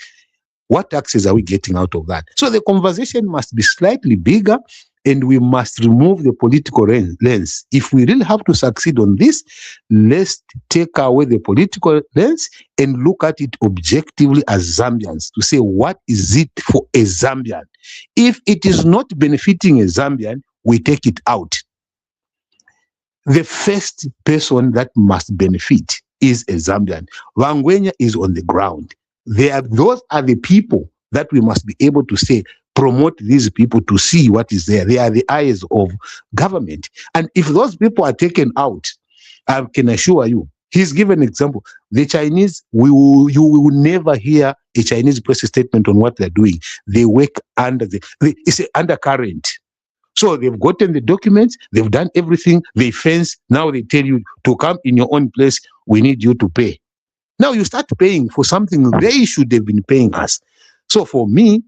What taxes are we getting out of that? So the conversation must be slightly bigger, and we must remove the political lens. If we really have to succeed on this, let's take away the political lens and look at it objectively as Zambians to say, what is it for a Zambian? If it is not benefiting a Zambian, we take it out. The first person that must benefit is a Zambian. Wangwenya is on the ground. Those are the people that we must be able to say, promote these people to see what is there. They are the eyes of government. And if those people are taken out, I can assure you, he's given an example. The Chinese, you will never hear a Chinese press statement on what they're doing. They work under it's an undercurrent. So they've gotten the documents, they've done everything, they fence, now they tell you to come in your own place, we need you to pay. Now you start paying for something they should have been paying us. So for me,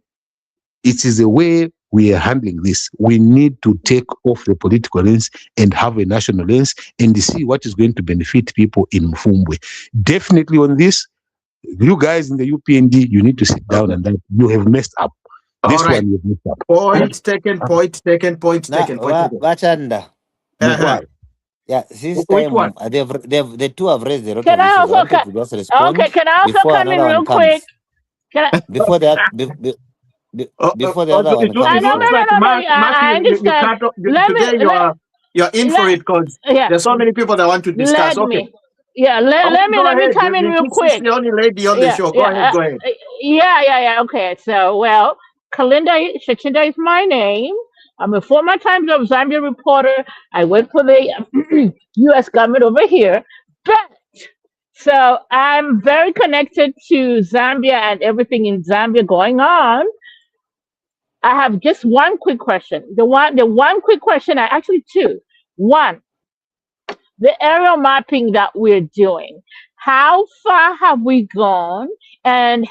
it is the way we are handling this. We need to take off the political lens and have a national lens and see what is going to benefit people in Mufumbwe. Definitely on this, you guys in the UPND, you need to sit down and then you have messed up. This All right. one you've messed up. Point taken. Vachanda. Yeah, this Which time one? the two have raised the lot Can of I issues. also I wanted to just respond okay? Can I also before come in another real one comes. quick? Can I? Before that, before the other one It comes. No. looks like Mark, I you understand. can't talk. Let me. Today you're in for it because Yeah. there's so many people that want to discuss. Let Okay. me. Yeah. Let Go me ahead. come in real This is quick. the only lady on the show. Go ahead. Yeah. Okay. So, well, Kalinda Shachinda is my name. I'm a former Times of Zambia reporter. I work for the U.S. government over here. But, so I'm very connected to Zambia and everything in Zambia going on. I have just one quick question. The one quick question, actually two. One, the aerial mapping that we're doing, how far have we gone? And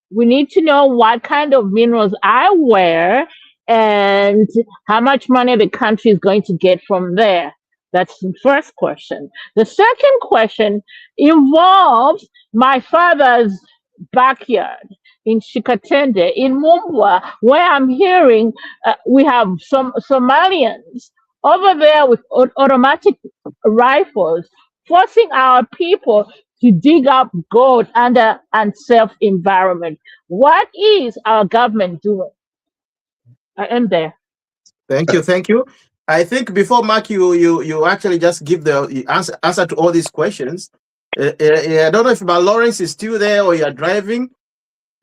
we need to know what kind of minerals are where and how much money the country is going to get from there. That's the first question. The second question involves my father's backyard in Shikatende, in Mumbwa, where I'm hearing we have some Somalians over there with automatic rifles, forcing our people to dig up gold under unsafe environment. What is our government doing? I am there. Thank you. I think before Mark, you actually just give the answer to all these questions. I don't know if Lawrence is still there or you're driving.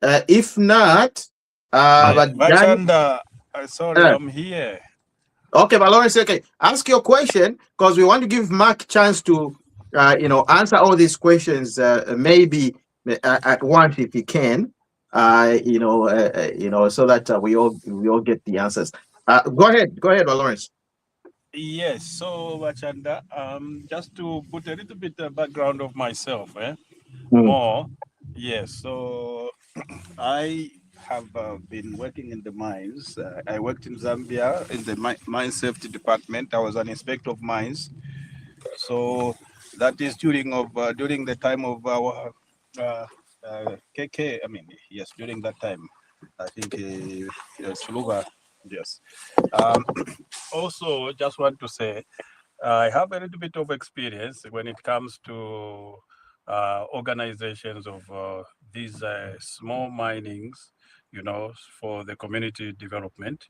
If not, but Vachanda, sorry, I'm here. Okay, but Lawrence, okay, ask your question because we want to give Mark a chance to, answer all these questions maybe at once if he can. So that we all get the answers. Go ahead, Lawrence. Yes, so Wachanda, just to put a little bit background of myself, more. Yes, so I have been working in the mines. I worked in Zambia in the mine safety department. I was an inspector of mines. So that is during the time of our KK. I mean, yes, during that time, I think Chuluba. Yes. Also, just want to say, I have a little bit of experience when it comes to organizations of these small minings, for the community development.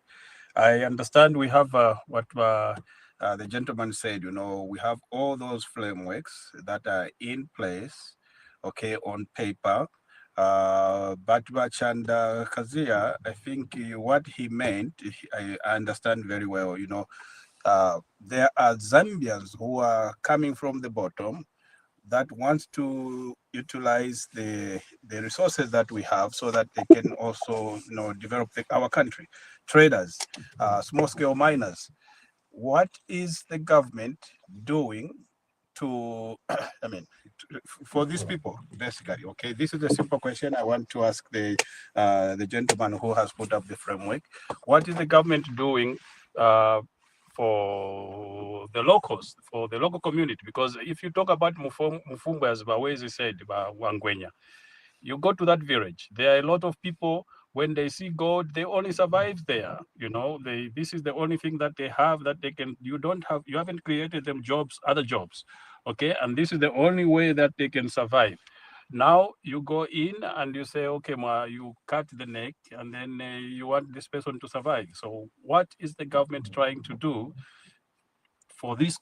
I understand we have what the gentleman said, we have all those frameworks that are in place, okay, on paper. But Chanda Kazia, I think what he meant, I understand very well, there are Zambians who are coming from the bottom that wants to utilize the resources that we have so that they can also develop our country. Traders, small scale miners. What is the government doing to I mean for these people basically? Okay, this is a simple question I want to ask the gentleman who has put up the framework. What is the government doing for the locals, for the local community? Because if you talk about Mufumbwe, as Bawezi said, Wangwenya, you go to that village, there are a lot of people, when they see gold, they only survive there. This is the only thing that they have that they can, you haven't created them jobs, other jobs. Okay. And this is the only way that they can survive. Now you go in and you say, okay, you cut the neck and then you want this person to survive. So what is the government trying to do for these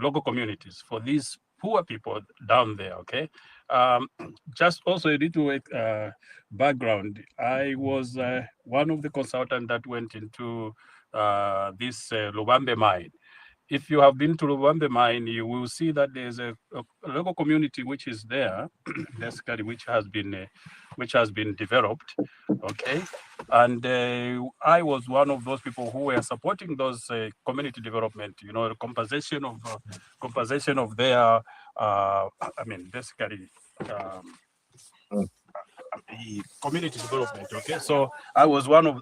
local communities, for these poor people down there? Okay. Just also a little background. I was one of the consultants that went into this Lubambe mine. If you have been to Rumours mine, you will see that there's a local community which is there, basically, which has been developed. Okay, and I was one of those people who were supporting those community development. The compensation of their, basically. Community development. Okay, so I was one of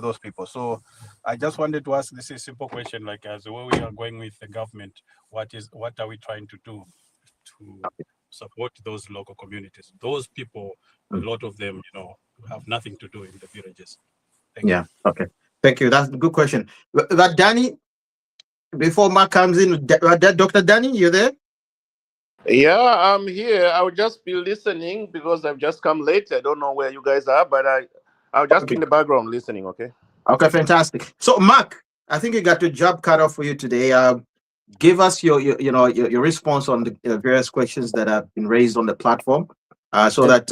those people. So I just wanted to ask this is a simple question, like as where we are going with the government, what are we trying to do to support those local communities? Those people, a lot of them, have nothing to do in the villages. Thank you. Okay. Thank you. That's a good question. But Danny, before Mark comes in, Dr. Danny, you there? Yeah, I'm here. I'll just be listening because I've just come late. I don't know where you guys are, but I'll just be in the background listening, okay? Okay, fantastic. So, Mark, I think you got your job cut off for you today. Give us your response on the various questions that have been raised on the platform, so that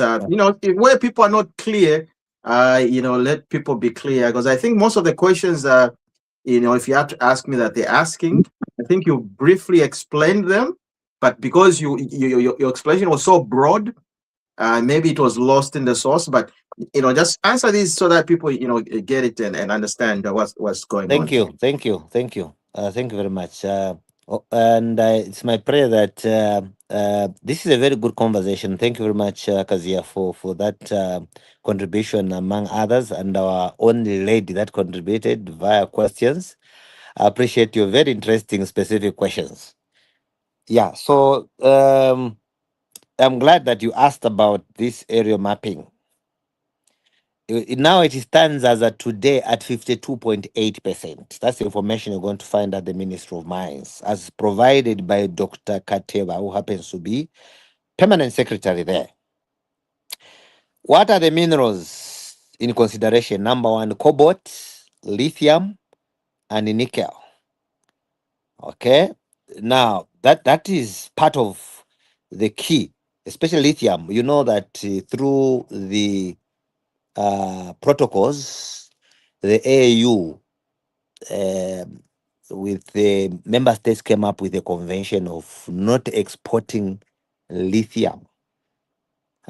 where people are not clear, let people be clear. Because I think most of the questions, if you have to ask me that they're asking, I think you briefly explained them, but because your explanation was so broad, maybe it was lost in the sauce. But just answer these so that people get it and understand what's going on. Thank you very much. And it's my prayer that this is a very good conversation. Thank you very much, Kazia, for that contribution among others, and our only lady that contributed via questions. I appreciate your very interesting, specific questions. Yeah, so I'm glad that you asked about this area mapping. Now it stands as of today at 52.8%. That's the information you're going to find at the Ministry of Mines, as provided by Dr. Kateba, who happens to be permanent secretary there. What are the minerals in consideration? Number one, cobalt, lithium, and nickel. Okay. Now that is part of the key, especially lithium. You know that through the protocols, the AAU with the member states came up with a convention of not exporting lithium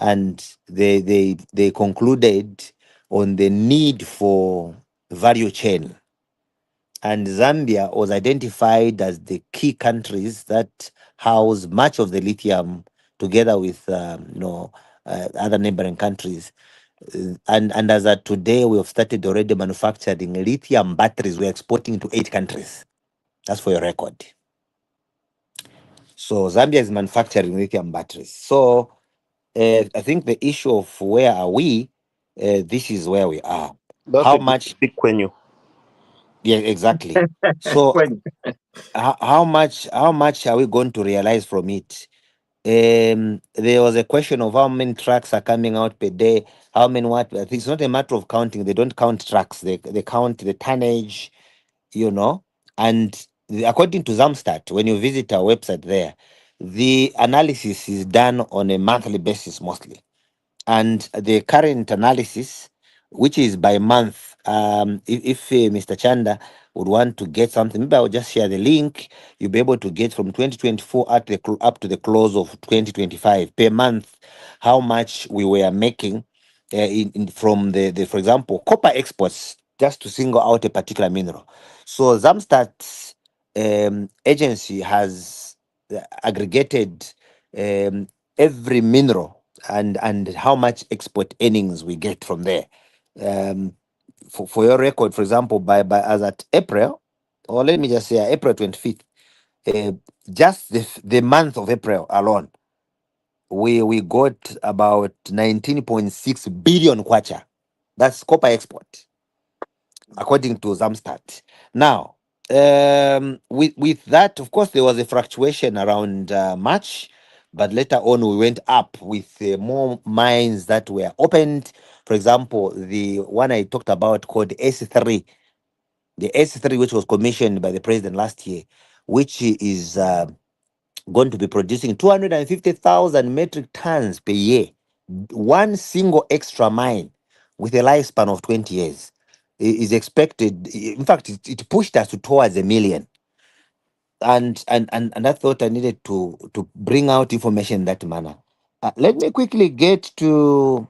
and they concluded on the need for value chain. And Zambia was identified as the key countries that house much of the lithium, together with other neighboring countries. And as of today, we have started already manufacturing lithium batteries. We're exporting to 8 countries. That's for your record. So Zambia is manufacturing lithium batteries. So I think the issue of where are we, this is where we are. That's How a much? big quenu. Yeah, exactly. So how much are we going to realize from it? There was a question of how many trucks are coming out per day, how many what. I think it's not a matter of counting. They don't count trucks. They count the tonnage, and according to Zamstat, when you visit our website there, the analysis is done on a monthly basis mostly. And the current analysis, which is by month, if Mr. Chanda would want to get something, maybe I'll just share the link. You'll be able to get from 2024 up to the close of 2025 per month, how much we were making from the, for example, copper exports, just to single out a particular mineral. So Zamstat's agency has aggregated every mineral and how much export earnings we get from there. For your record, for example, by as at April, or let me just say April 25th, just the month of April alone, we got about 19.6 billion kwacha. That's copper export, according to Zamstat. Now, with that, of course, there was a fluctuation around March, but later on we went up with more mines that were opened. For example, the one I talked about called S3, the S3, which was commissioned by the president last year, which is going to be producing 250,000 metric tons per year. One single extra mine with a lifespan of 20 years is expected. In fact, it pushed us towards 1 million. And I thought I needed to bring out information in that manner. Let me quickly get to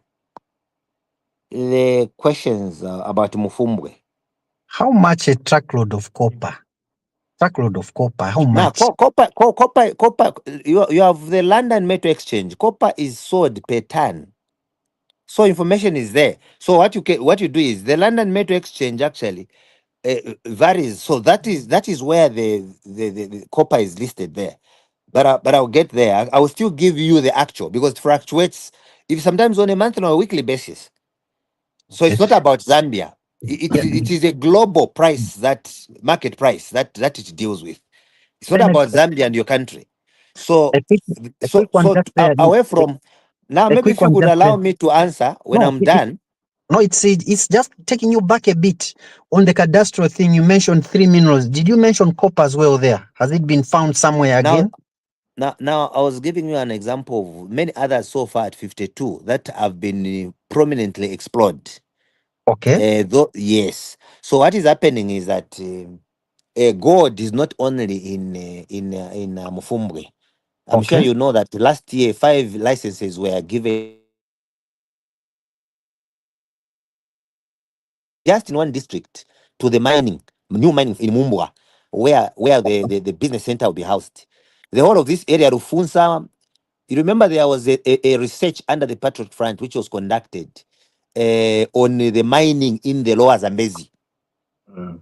the questions about Mufumbwe. How much a truckload of copper? Truckload of copper, how Now, much? copper. You have the London Metal Exchange. Copper is sold per ton. So information is there. So what you do is the London Metal Exchange actually varies. So that is where the copper is listed there. But I'll get there. I will still give you the actual, because it fluctuates. If sometimes on a monthly or a weekly basis. So it's Okay. not about Zambia. It is a global price, that market price that it deals with. It's not Then about Zambia and your country. So a quick one just there. away from now, A maybe quick if you one could just there. allow me to answer when No, I'm done. no, it's just taking you back a bit on the cadastral thing. You mentioned 3 minerals. Did you mention copper as well there? Has it been found somewhere again? Now, I was giving you an example of many others so far at 52 that have been prominently explored. Okay. Yes. So what is happening is that gold is not only in Mufumbwe. I'm sure Okay. you know that last year 5 licenses were given just in one district to the new mining in Mumbwa, where the business center will be housed. The whole of this area, Rufunsa, you remember there was a research under the Patriot Front which was conducted on the mining in the lower Zambezi.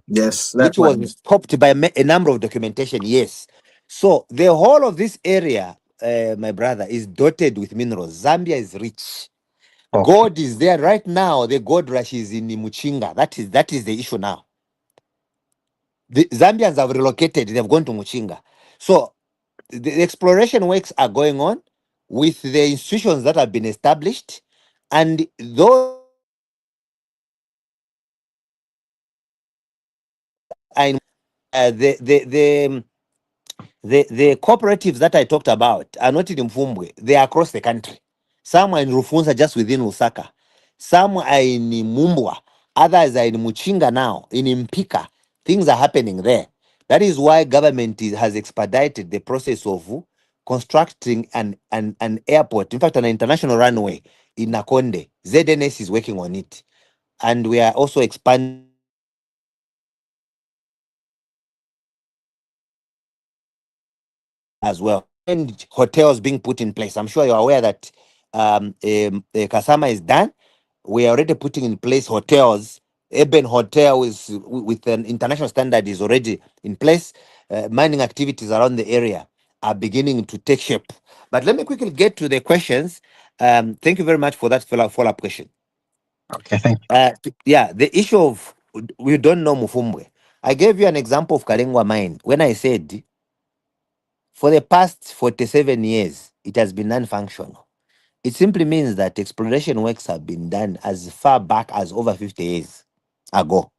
Yes, Which was stopped by a number of documentation. Yes. So the whole of this area, my brother, is dotted with minerals. Zambia is rich. Okay. Gold is there right now. The gold rush is in Muchinga. That is the issue now. The Zambians have relocated. They've gone to Muchinga. So the exploration works are going on with the institutions that have been established, and those are the cooperatives that I talked about are not in Mfumbwe. They are across the country. Some are in Rufunza, just within Lusaka. Some are in Mumbwa. Others are in Muchinga now, in Mpika. Things are happening there. That is why government has expedited the process of constructing an airport, in fact, an international runway in Nakonde. ZNS is working on it. And we are also expanding as well. And hotels being put in place. I'm sure you're aware that Kasama is done. We are already putting in place hotels. Urban hotel is with an international standard is already in place. Mining activities around the area are beginning to take shape. But let me quickly get to the questions. Thank you very much for that follow-up question. Okay, thank you. Yeah, the issue of we don't know Mufumbwe. I gave you an example of Kalengwa mine when I said for the past 47 years it has been non-functional. It simply means that exploration works have been done as far back as over 50 years ago.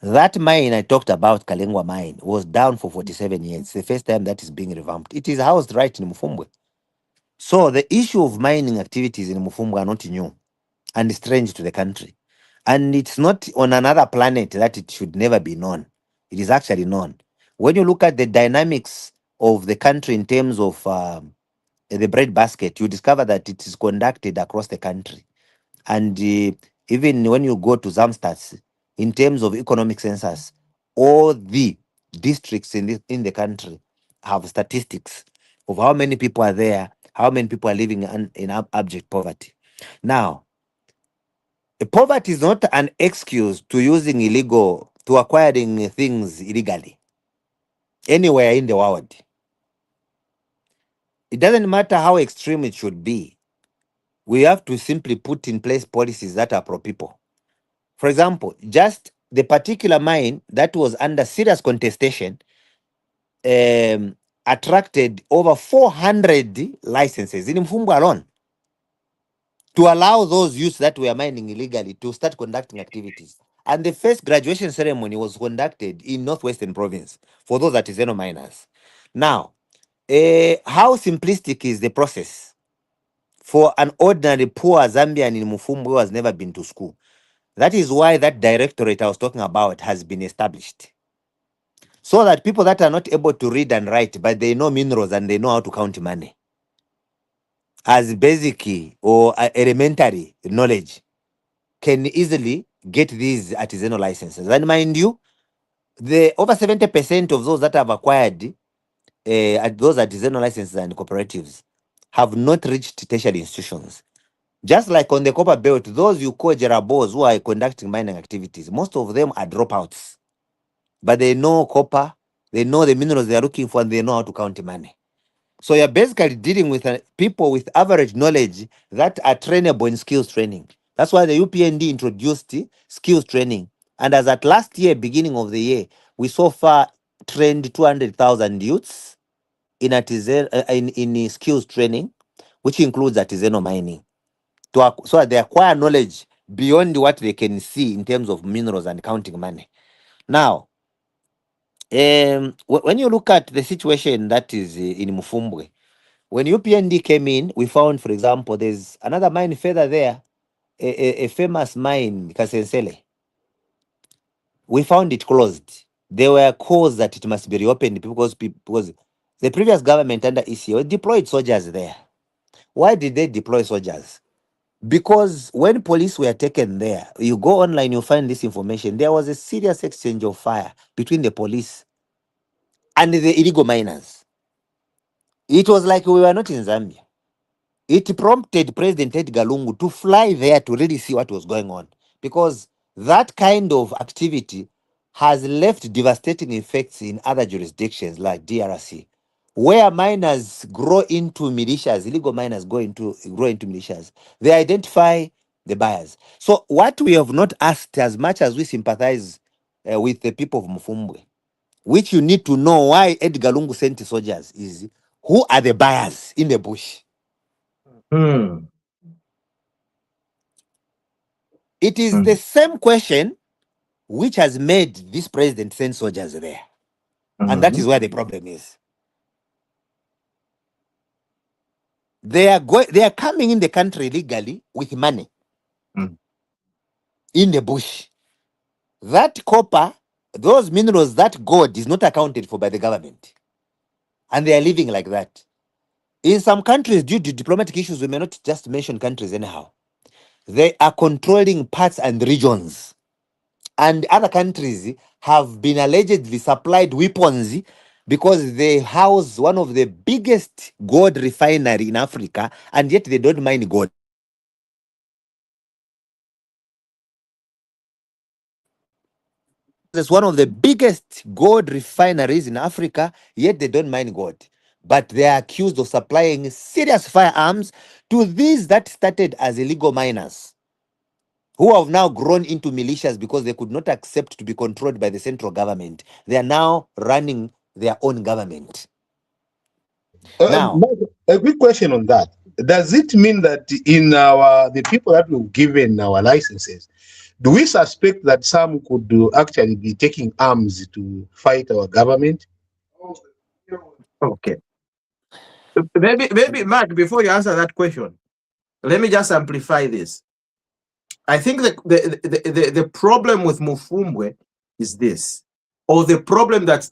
That mine I talked about, Kalengwa mine, was down for 47 years. It's the first time that is being revamped. It is housed right in Mufumbwe. So the issue of mining activities in Mufumbwe are not new and strange to the country. And it's not on another planet that it should never be known. It is actually known. When you look at the dynamics of the country in terms of the bread basket, you discover that it is conducted across the country. And even when you go to Zamstats, in terms of economic census, all the districts in the country have statistics of how many people are there, how many people are living in abject poverty. Now, poverty is not an excuse to using to acquiring things illegally anywhere in the world. It doesn't matter how extreme it should be. We have to simply put in place policies that are pro-people. For example, just the particular mine that was under serious contestation attracted over 400 licenses in Mfumbwe alone to allow those youths that were mining illegally to start conducting activities. And the first graduation ceremony was conducted in Northwestern Province for those artisanal miners. Now, how simplistic is the process for an ordinary poor Zambian in Mufumbwe who has never been to school? That is why that directorate I was talking about has been established. So that people that are not able to read and write, but they know minerals and they know how to count money as basic or elementary knowledge can easily get these artisanal licenses. And mind you, the over 70% of those that have acquired those artisanal licenses and cooperatives have not reached tertiary institutions. Just like on the copper belt, those you call Jerabos who are conducting mining activities, most of them are dropouts. But they know copper, they know the minerals they are looking for, and they know how to count money. So you're basically dealing with people with average knowledge that are trainable in skills training. That's why the UPND introduced skills training. And as at last year, beginning of the year, we so far trained 200,000 youths in in skills training, which includes artisanal mining, so that they acquire knowledge beyond what they can see in terms of minerals and counting money. Now, when you look at the situation that is in Mufumbwe, when UPND came in, we found, for example, there's another mine further there, a famous mine, Kasensele. We found it closed. There were calls that it must be reopened because the previous government under ECO deployed soldiers there. Why did they deploy soldiers? Because when police were taken there, you go online, you find this information. There was a serious exchange of fire between the police and the illegal miners. It was like we were not in Zambia. It prompted President Edgar Lungu to fly there to really see what was going on, because that kind of activity has left devastating effects in other jurisdictions like DRC, where miners grow into militias, illegal miners grow into militias. They identify the buyers. So what we have not asked, as much as we sympathize with the people of Mufumbwe, which you need to know why Edgar Lungu sent soldiers, is who are the buyers in the bush? It is the same question which has made this president send soldiers there. And that is where the problem is. They are coming in the country legally with money in the bush. That copper, those minerals, that gold is not accounted for by the government. and they are living like that. In some countries, due to diplomatic issues, we may not just mention countries anyhow. They are controlling parts and regions. And other countries have been allegedly supplied weapons because they house one of the biggest gold refinery in Africa, and yet they don't mine gold. There's one of the biggest gold refineries in Africa, yet they don't mine gold. But they are accused of supplying serious firearms to these that started as illegal miners, who have now grown into militias because they could not accept to be controlled by the central government. They are now running their own government. Now, A quick question on that. Does it mean that in the people that we've given our licenses, do we suspect that some could actually be taking arms to fight our government? Okay. Maybe, Matt, before you answer that question, let me just amplify this. I think the problem with Mufumbwe is this, or the problem that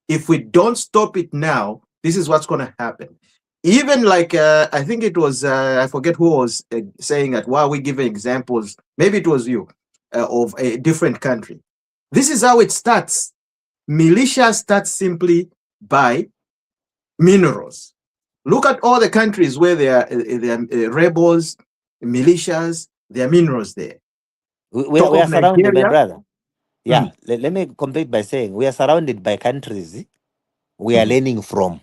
if we don't stop it now, this is what's going to happen. Even like, I think it was, I forget who was saying that, while we giving examples, maybe it was you, of a different country. This is how it starts. Militia starts simply by minerals. Look at all the countries where there are rebels, militias, there are minerals there. We are surrounded, my brother. Yeah, let me complete by saying we are surrounded by countries we are learning from.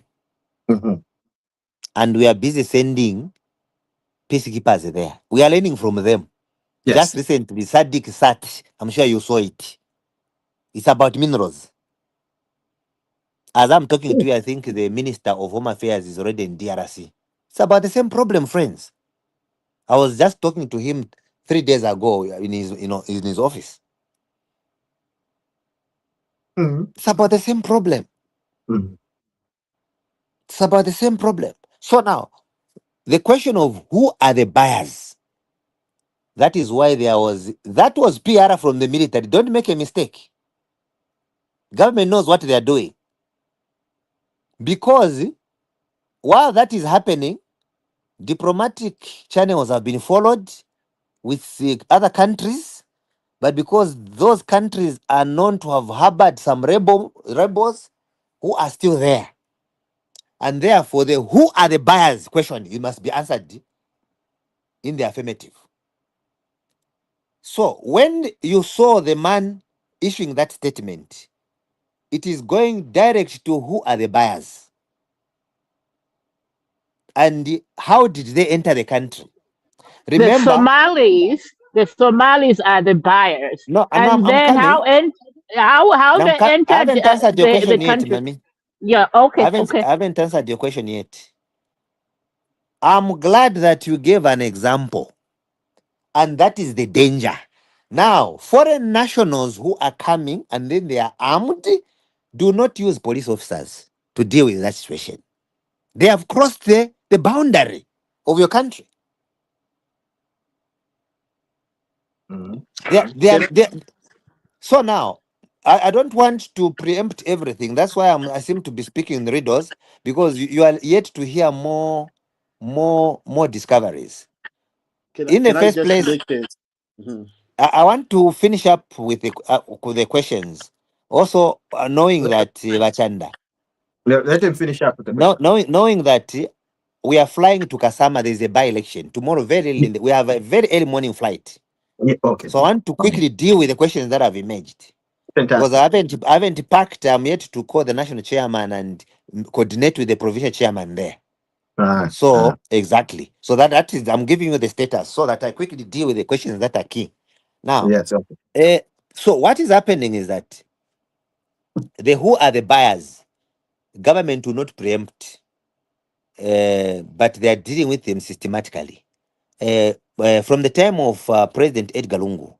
And we are busy sending peacekeepers there. We are learning from them. Yes. Just recently, Sadiq Sat, I'm sure you saw it. It's about minerals. As I'm talking to you, I think the Minister of Home Affairs is already in DRC. It's about the same problem, friends. I was just talking to him 3 days ago in his office. It's about the same problem. It's about the same problem. So now, the question of who are the buyers? That is why that was PR from the military. Don't make a mistake. Government knows what they are doing. Because while that is happening, diplomatic channels have been followed with other countries, but because those countries are known to have harbored some rebels who are still there, and therefore the who are the buyers question, it must be answered in the affirmative. So when you saw the man issuing that statement, it is going direct to who are the buyers and how did they enter the country. Remember, the Somalis are the buyers. No, and I'm then coming. how they I entered haven't answered your the question yet, country. Mami. Yeah, I okay, haven't answered your question yet. I'm glad that you gave an example, and that is the danger. Now, foreign nationals who are coming and then they are armed, do not use police officers to deal with that situation. They have crossed the boundary of your country. So now, I don't want to preempt everything. That's why I seem to be speaking in riddles, because you are yet to hear more discoveries. In the first place, I want to finish up with the questions. Also, knowing that Vachanda. Let him finish up with the question. Knowing that we are flying to Kasama, there is a by-election tomorrow. Very early, we have a very early morning flight. Okay. So I want to quickly deal with the questions that have emerged. Fantastic. Because I haven't packed. I'm yet to call the national chairman and coordinate with the provincial chairman there. Exactly. So that is, I'm giving you the status so that I quickly deal with the questions that are key. Now, yes. Okay. So what is happening is that who are the buyers? Government will not preempt, but they are dealing with them systematically. From the time of President Edgar Lungu,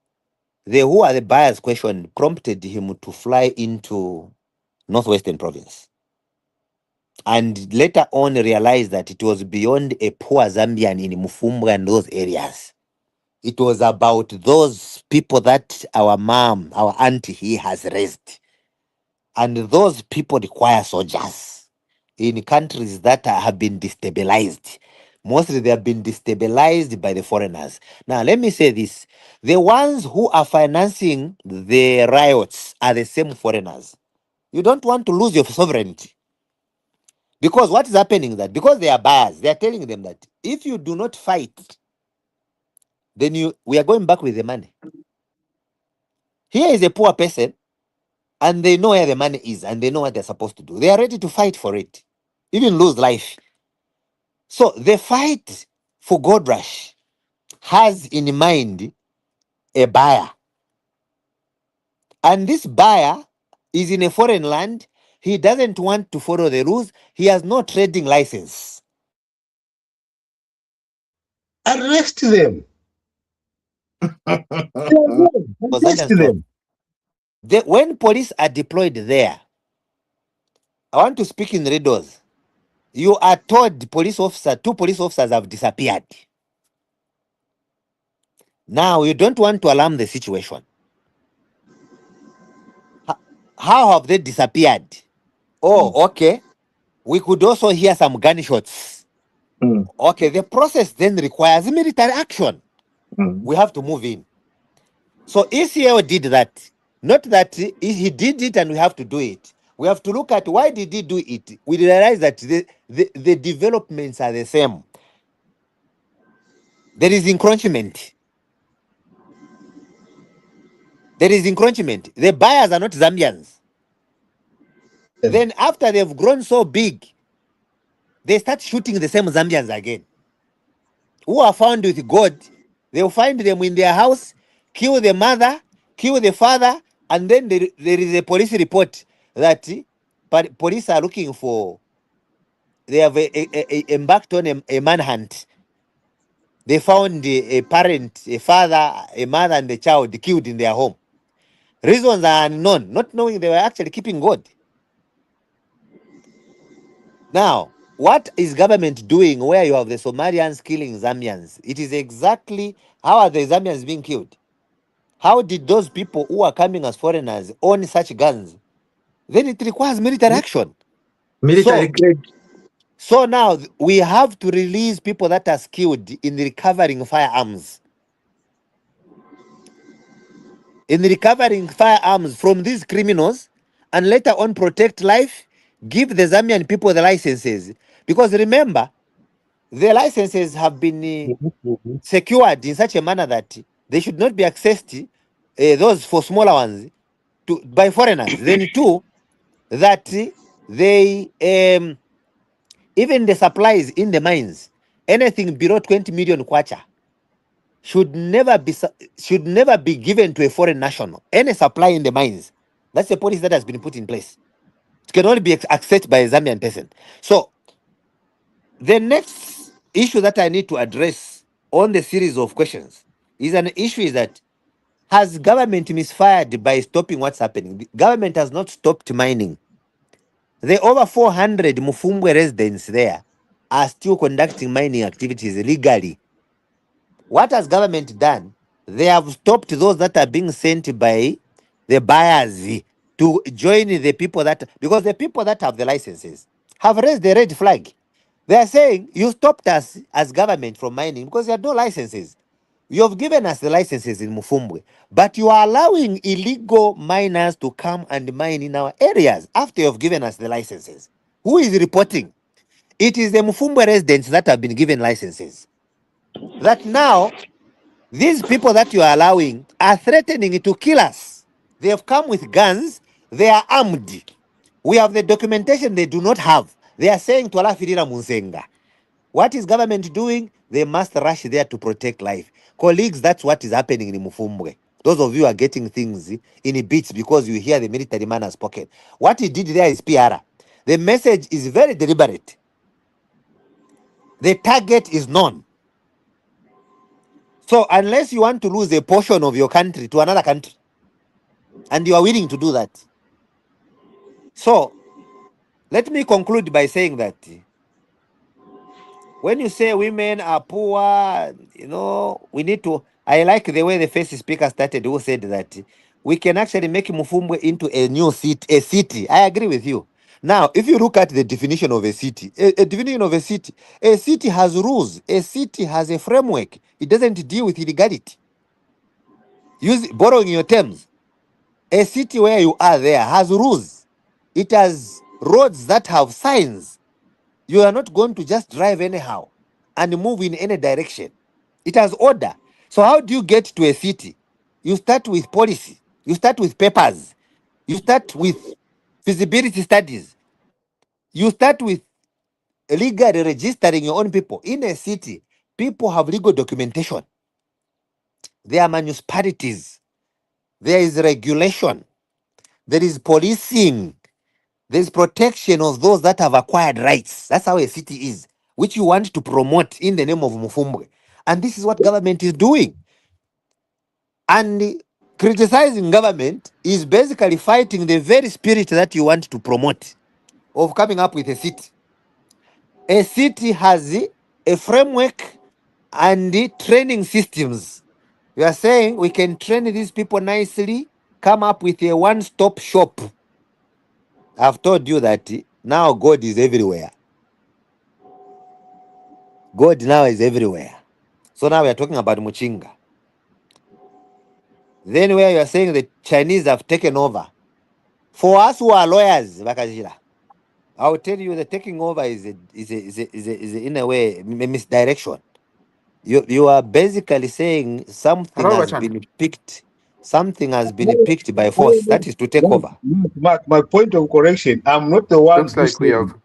the who are the buyers question prompted him to fly into Northwestern Province. And later on realized that it was beyond a poor Zambian in Mufumbwe and those areas. It was about those people that our mom, our auntie, he has raised. And those people require soldiers. in countries that have been destabilized. Mostly they have been destabilized by the foreigners. Now, let me say this. The ones who are financing the riots are the same foreigners. You don't want to lose your sovereignty. Because what is happening is that because they are buyers, they are telling them that if you do not fight, then we are going back with the money. Here is a poor person, and they know where the money is, and they know what they're supposed to do. They are ready to fight for it, even lose life. So the fight for Gold Rush has in mind a buyer. And this buyer is in a foreign land. He doesn't want to follow the rules. He has no trading license. Arrest them. Arrest them. When police are deployed there, I want to speak in riddles. You are told two police officers have disappeared. Now, you don't want to alarm the situation. How have they disappeared? Oh, okay. We could also hear some gunshots. Okay, the process then requires military action. We have to move in. So ECL did that. Not that he did it and we have to do it. We have to look at why did he do it. We realize that the developments are the same. There is encroachment. There is encroachment. The buyers are not Zambians. Then after they've grown so big, they start shooting the same Zambians again. Who are found with God, they'll find them in their house, kill the mother, kill the father, and then there is a police report that police are looking for, they have embarked on a manhunt. They found a parent, a father, a mother, and a child killed in their home. Reasons are unknown, not knowing they were actually keeping God. Now, what is government doing where you have the Somalians killing Zambians? It is exactly how are the Zambians being killed? How did those people who are coming as foreigners own such guns? Then it requires military action. So now we have to release people that are skilled in recovering firearms. In recovering firearms from these criminals, and later on protect life, give the Zambian people the licenses. Because remember, the licenses have been secured in such a manner that they should not be accessed, those for smaller ones, by foreigners. Then two, that they even the supplies in the mines, anything below 20 million kwacha should never be given to a foreign national. Any supply in the mines, that's a policy that has been put in place. It can only be accessed by a Zambian person. So the next issue that I need to address on the series of questions is that has government misfired by stopping what's happening? The government has not stopped mining. The over 400 Mufumbwe residents there are still conducting mining activities legally. What has government done? They have stopped those that are being sent by the buyers to join the people that, because the people that have the licenses have raised the red flag. They are saying, you stopped us as government from mining because you had no licenses. You have given us the licenses in Mufumbwe, but you are allowing illegal miners to come and mine in our areas after you have given us the licenses. Who is reporting? It is the Mufumbwe residents that have been given licenses. That now, these people that you are allowing are threatening to kill us. They have come with guns. They are armed. We have the documentation they do not have. They are saying to Alafirira Munsenga. What is government doing? They must rush there to protect life. Colleagues, that's what is happening in Mufumbwe. Those of you are getting things in bits because you hear the military man has spoken. What he did there is PR. The message is very deliberate. The target is known. So unless you want to lose a portion of your country to another country, and you are willing to do that. So let me conclude by saying that when you say women are poor, we need to, I like the way the first speaker started, who said that we can actually make Mufumbwe into a new city, I agree with you. Now, if you look at the definition of a city, a definition of a city has rules. A city has a framework. It doesn't deal with illegality. Borrowing your terms, a city where you are there has rules. It has roads that have signs. You are not going to just drive anyhow and move in any direction. It has order. So how do you get to a city? You start with policy. You start with papers. You start with feasibility studies. You start with legally registering your own people. In a city, people have legal documentation. There are municipalities. There is regulation. There is policing. There is protection of those that have acquired rights. That's how a city is, which you want to promote in the name of Mufumbwe. And this is what government is doing. And criticizing government is basically fighting the very spirit that you want to promote of coming up with a city. A city has a framework and the training systems. We are saying we can train these people nicely, come up with a one-stop shop. I've told you that now God is everywhere. God now is everywhere. So now we are talking about Muchinga. Then where you are saying the Chinese have taken over. For us who are lawyers, Bakajira, I will tell you the taking over is in a way a misdirection. You are basically saying something Hello, has Bachand. been picked. Something has been picked by force. That is to take over. My point of correction, I'm not the one Looks who like we said have it.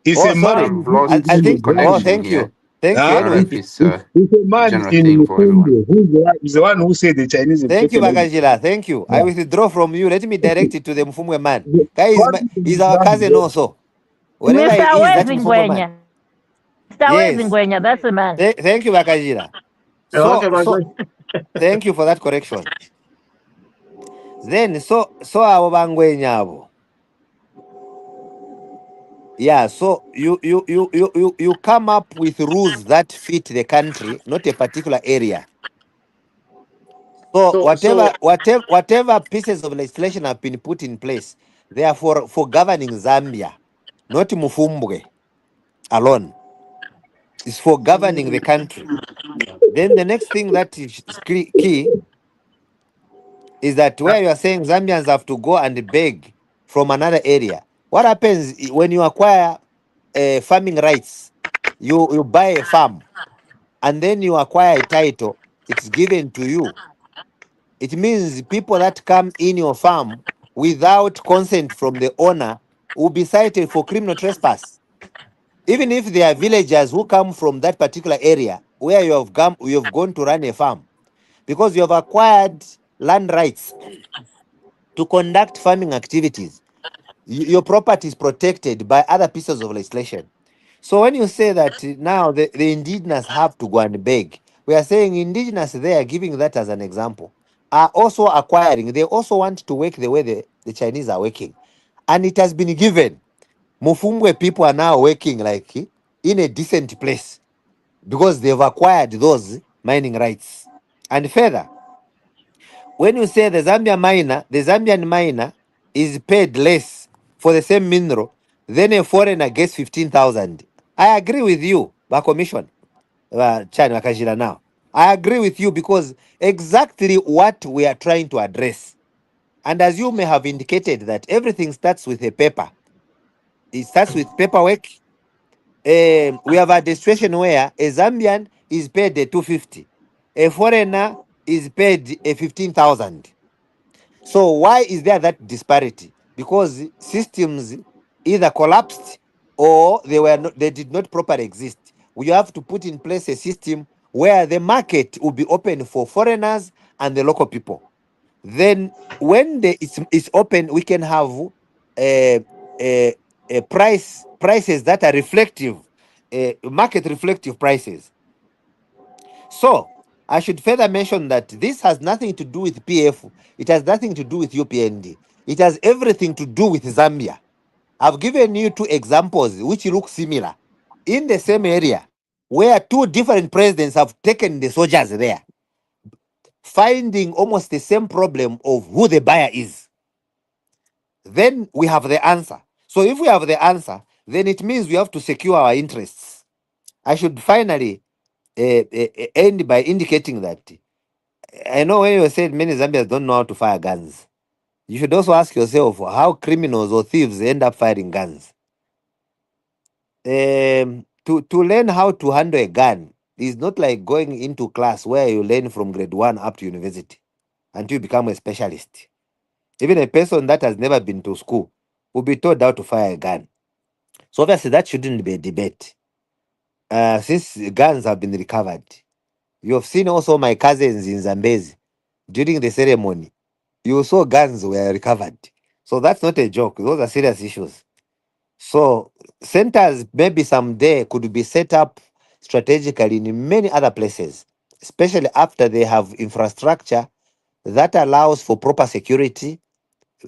It's Oh, a sorry. man who is I in think. Oh, Mufumbwe. connection thank here. you. Thank you. I don't know Anyway, if it's It's a man general in thing for everyone. Mufumbwe who's the one who said the Chinese have thank you, taken over. Bakajila. Thank you. I withdraw from you. Let me direct it to the Mfumwe man. The- Guy is what is he's our cousin the also. Whatever Mr. he is, that Mfumwe man. Wezingwenya. Mr. Yes. Wezingwenya, that's the man. Thank you, Bakajila. So thank you for that correction. Then so abo bangwenyabo. Yeah, so you come up with rules that fit the country, not a particular area. So whatever pieces of legislation have been put in place, they are for governing Zambia, not Mufumbwe alone. It's for governing the country. Then the next thing that is key is that where you are saying Zambians have to go and beg from another area. What happens when you acquire farming rights? You buy a farm and then you acquire a title. It's given to you. It means people that come in your farm without consent from the owner will be cited for criminal trespass. Even if they are villagers who come from that particular area where you have gone to run a farm, because you have acquired land rights to conduct farming activities, your property is protected by other pieces of legislation. So when you say that now the indigenous have to go and beg, we are saying indigenous, they are giving that as an example, are also acquiring. They also want to work the way the Chinese are working. And it has been given. Mufumbwe people are now working like in a decent place because they've acquired those mining rights. And further, when you say the Zambian miner is paid less for the same mineral, then a foreigner gets 15,000. I agree with you, by commission, Chan Wakajira now. I agree with you because exactly what we are trying to address. And as you may have indicated that everything starts with a paper. It starts with paperwork. We have a situation where a Zambian is paid a 250. A foreigner is paid a 15,000. So why is there that disparity? Because systems either collapsed or they did not properly exist. We have to put in place a system where the market will be open for foreigners and the local people. Then when it's open, we can have prices that are reflective, market reflective prices. So I should further mention that this has nothing to do with PF. It has nothing to do with UPND. It has everything to do with Zambia. I've given you two examples which look similar in the same area where two different presidents have taken the soldiers there, finding almost the same problem of who the buyer is. Then we have the answer. So if we have the answer, then it means we have to secure our interests. I should finally end by indicating that I know when you said many Zambians don't know how to fire guns. You should also ask yourself how criminals or thieves end up firing guns. To learn how to handle a gun is not like going into class where you learn from grade 1 up to university until you become a specialist. Even a person that has never been to school will be taught how to fire a gun. So obviously that shouldn't be a debate. Since guns have been recovered, you have seen also my cousins in Zambezi during the ceremony. You saw guns were recovered. So that's not a joke. Those are serious issues. So centers maybe someday could be set up strategically in many other places, especially after they have infrastructure that allows for proper security,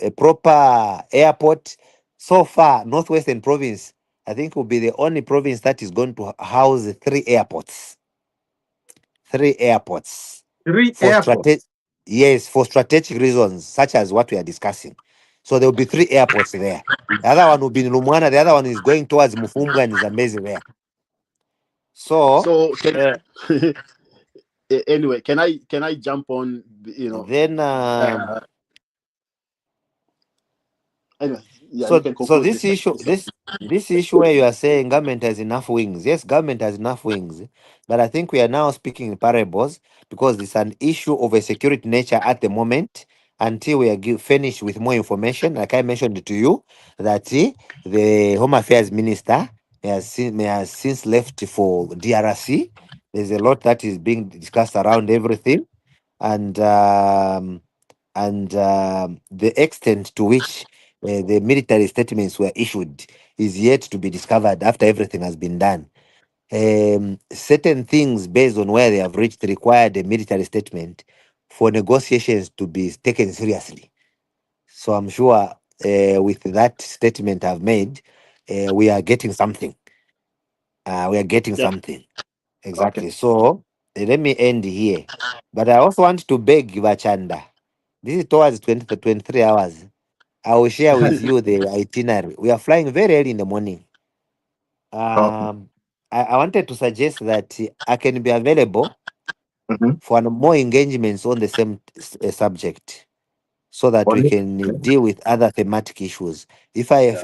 a proper airport. So far, Northwestern Province, I think, will be the only province that is going to house 3 airports. 3 airports Three for airports. yes, for strategic reasons, such as what we are discussing. So there will be 3 airports there. The other one will be in Lumwana, the other one is going towards Mufumbwe and Zambezi there. So So uh, anyway, can I jump on? then Anyway, yeah, you so can so conclude this this. issue this issue where you are saying government has enough wings. Yes, government has enough wings, but I think we are now speaking in parables because it's an issue of a security nature at the moment until we are finished with more information. Like I mentioned to you, that the Home Affairs Minister may has since left for DRC. There's a lot that is being discussed around everything, and the extent to which the military statements were issued is yet to be discovered after everything has been done. Certain things based on where they have reached required a military statement for negotiations to be taken seriously. So I'm sure with that statement I've made, we are getting something. We are getting Yeah. something. Okay. Exactly. So let me end here. But I also want to beg Vachanda. This is towards 20 to 23 hours. I will share with you the itinerary. We are flying very early in the morning. Okay. I wanted to suggest that I can be available Mhm. for more engagements on the same subject so that we Only. can deal with other thematic issues. If I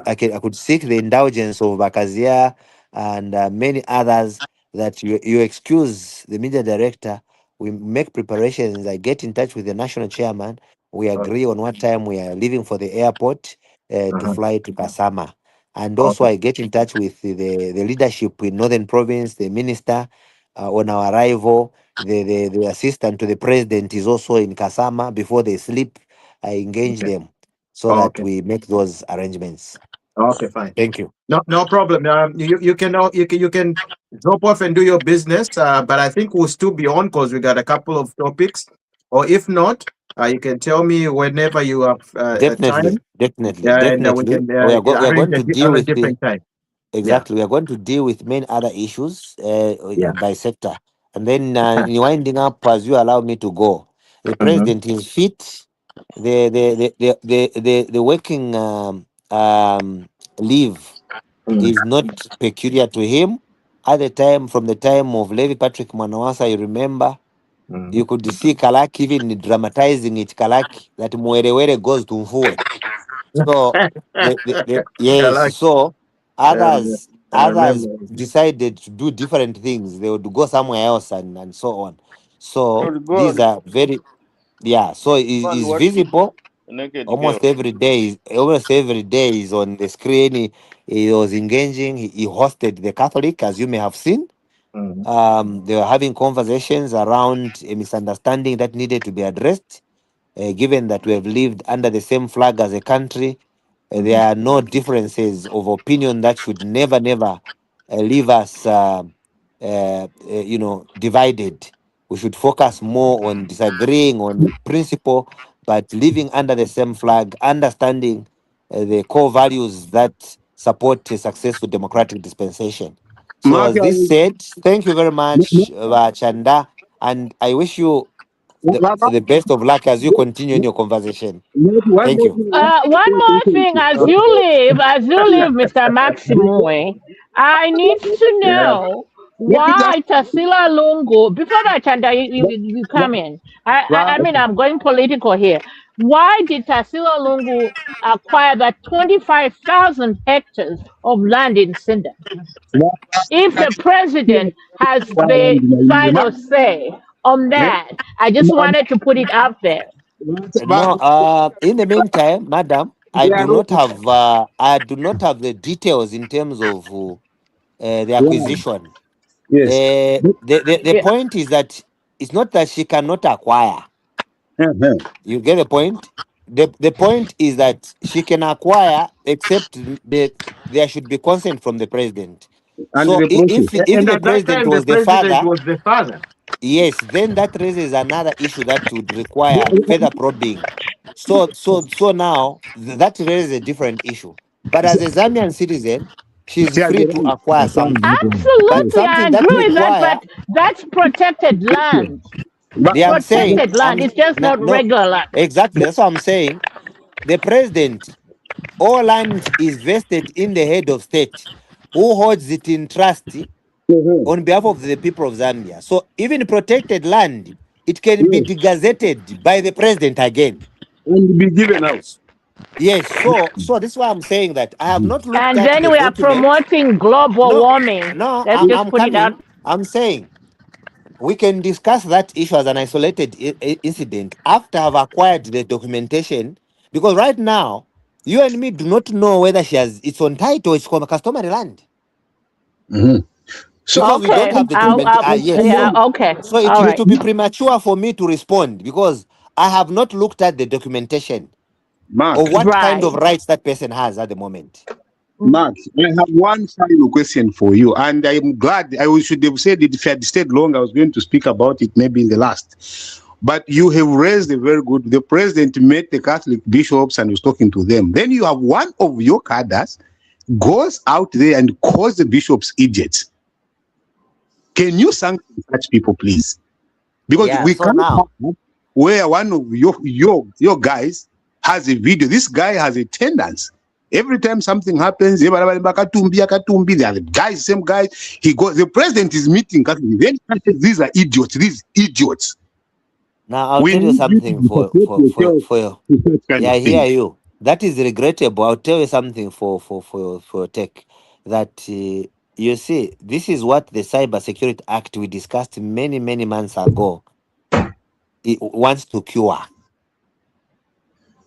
could seek the indulgence of Bakazia and many others, that you excuse the media director, we make preparations. I get in touch with the national chairman. We Okay. agree on what time we are leaving for the airport to Mhm. fly to Kasama. And also, Okay. I get in touch with the leadership in Northern Province, the minister on our arrival. The assistant to the president is also in Kasama before they sleep. I engage Okay. them so that Okay. we make those arrangements. Okay. Fine. Thank you. No problem. You can drop off and do your business. But I think we'll still be on because we got a couple of topics. Or if not, you can tell me whenever you have a Definitely, time. definitely, Yeah, and we definitely. can We are arrange going to deal on a with the different time. Yeah. exactly. We are going to deal with many other issues Yeah. by sector, and then in winding up, as you allow me to go, the Mhm. president is fit. The working leave Mhm. is not peculiar to him. At the time, from the time of Levi Patrick Manawasa, you remember, you Mhm. could see Kalaki even dramatizing it, Kalaki, that Mwerewere goes to Mvue. So yes, Like, so I remember. others decided to do different things. They would go somewhere else and so on. So Good, these good. are very so it And is what? visible Naked almost girl. every day. Almost every day is on the screen. He was engaging. He hosted the Catholic, as you may have seen. Mhm. They were having conversations around a misunderstanding that needed to be addressed. Given that we have lived under the same flag as a country, there Mhm. are no differences of opinion that should never leave us, divided. We should focus more on disagreeing on principle, but living under the same flag, understanding the core values that support a successful democratic dispensation. So, as Mafia this is said, thank you very much, Chanda, and I wish you the best of luck as you continue in your conversation. One Thank more you. thing. One more thing, as you leave, Mr. Maximue, I need to know Let me just why Tarsila Lungu, before that, Chanda, you come in. I mean, I'm going political here. Why did Tarsila Lungu acquire that 25,000 hectares of land in Sinda? If the president has the final say on that, I just wanted to put it out there. No, in the meantime, madam, I do not have the details in terms of the acquisition. Yes. The Yeah. point is that it's not that she cannot acquire. You get the point? The point is that she can acquire, except there should be consent from the president. And So the process. if And the at that president time, the was the president father, was the father. yes, then that raises another issue that would require further probing. So now that raises a different issue. But as a Zambian citizen, she's She has free the to right. acquire That's all something. But Absolutely, I something that agree with that, require, but that's protected land. I'm saying, Protected land. It's just not no, regular land. exactly. That's what I'm saying. The president, all land is vested in the head of state, who holds it in trust on behalf of the people of Zambia. So even protected land, it can be degazetted by the president again. And be given out. Yes, so this is why I'm saying that I have not looked And at then the we are document. promoting global No, warming. no, Let's just I'm put it out. coming. I'm saying we can discuss that issue as an isolated incident after I've acquired the documentation, because right now you and me do not know whether it's on title, it's customary land. So, Because we don't Okay. have the document. Yes. Yeah, okay. So All right. it will be premature for me to respond because I have not looked at the documentation Mark, of what kind of Right. rights that person has at the moment. Mark, I have one final question for you, and I'm glad should have said it if I had stayed long. I was going to speak about it maybe in the last. But you have raised a very good. The president met the Catholic bishops and was talking to them. Then you have one of your cadres goes out there and calls the bishops idiots. Can you sanction such people, please? Because Yeah, we so can't now- have where one of your guys has a video. This guy has a tendency. Every time something happens, they are the guys, same guys. He goes. The president is meeting. Then these are idiots. These idiots. Now I'll We tell you need something to support yourself to such kind yeah, I of hear thing. you. That is regrettable. I'll tell you something for your tech that you see. This is what the Cyber Security Act we discussed many months ago. It wants to cure.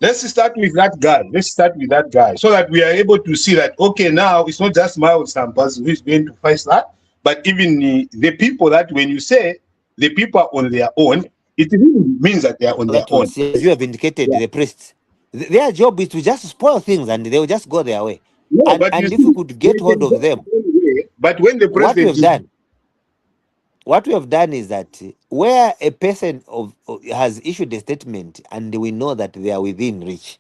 Let's start with that guy. So that we are able to see that, okay, now it's not just Miles Sampers who is going to face that, but even the people that when you say the people are on their own, it really means that they are on their That will own. see, as you have indicated, the priests. Their job is to just spoil things and they will just go their way. No, And but you if see, we could get they hold can of go them, their own way, but when the what we president have done is that where a person has issued a statement and we know that they are within reach,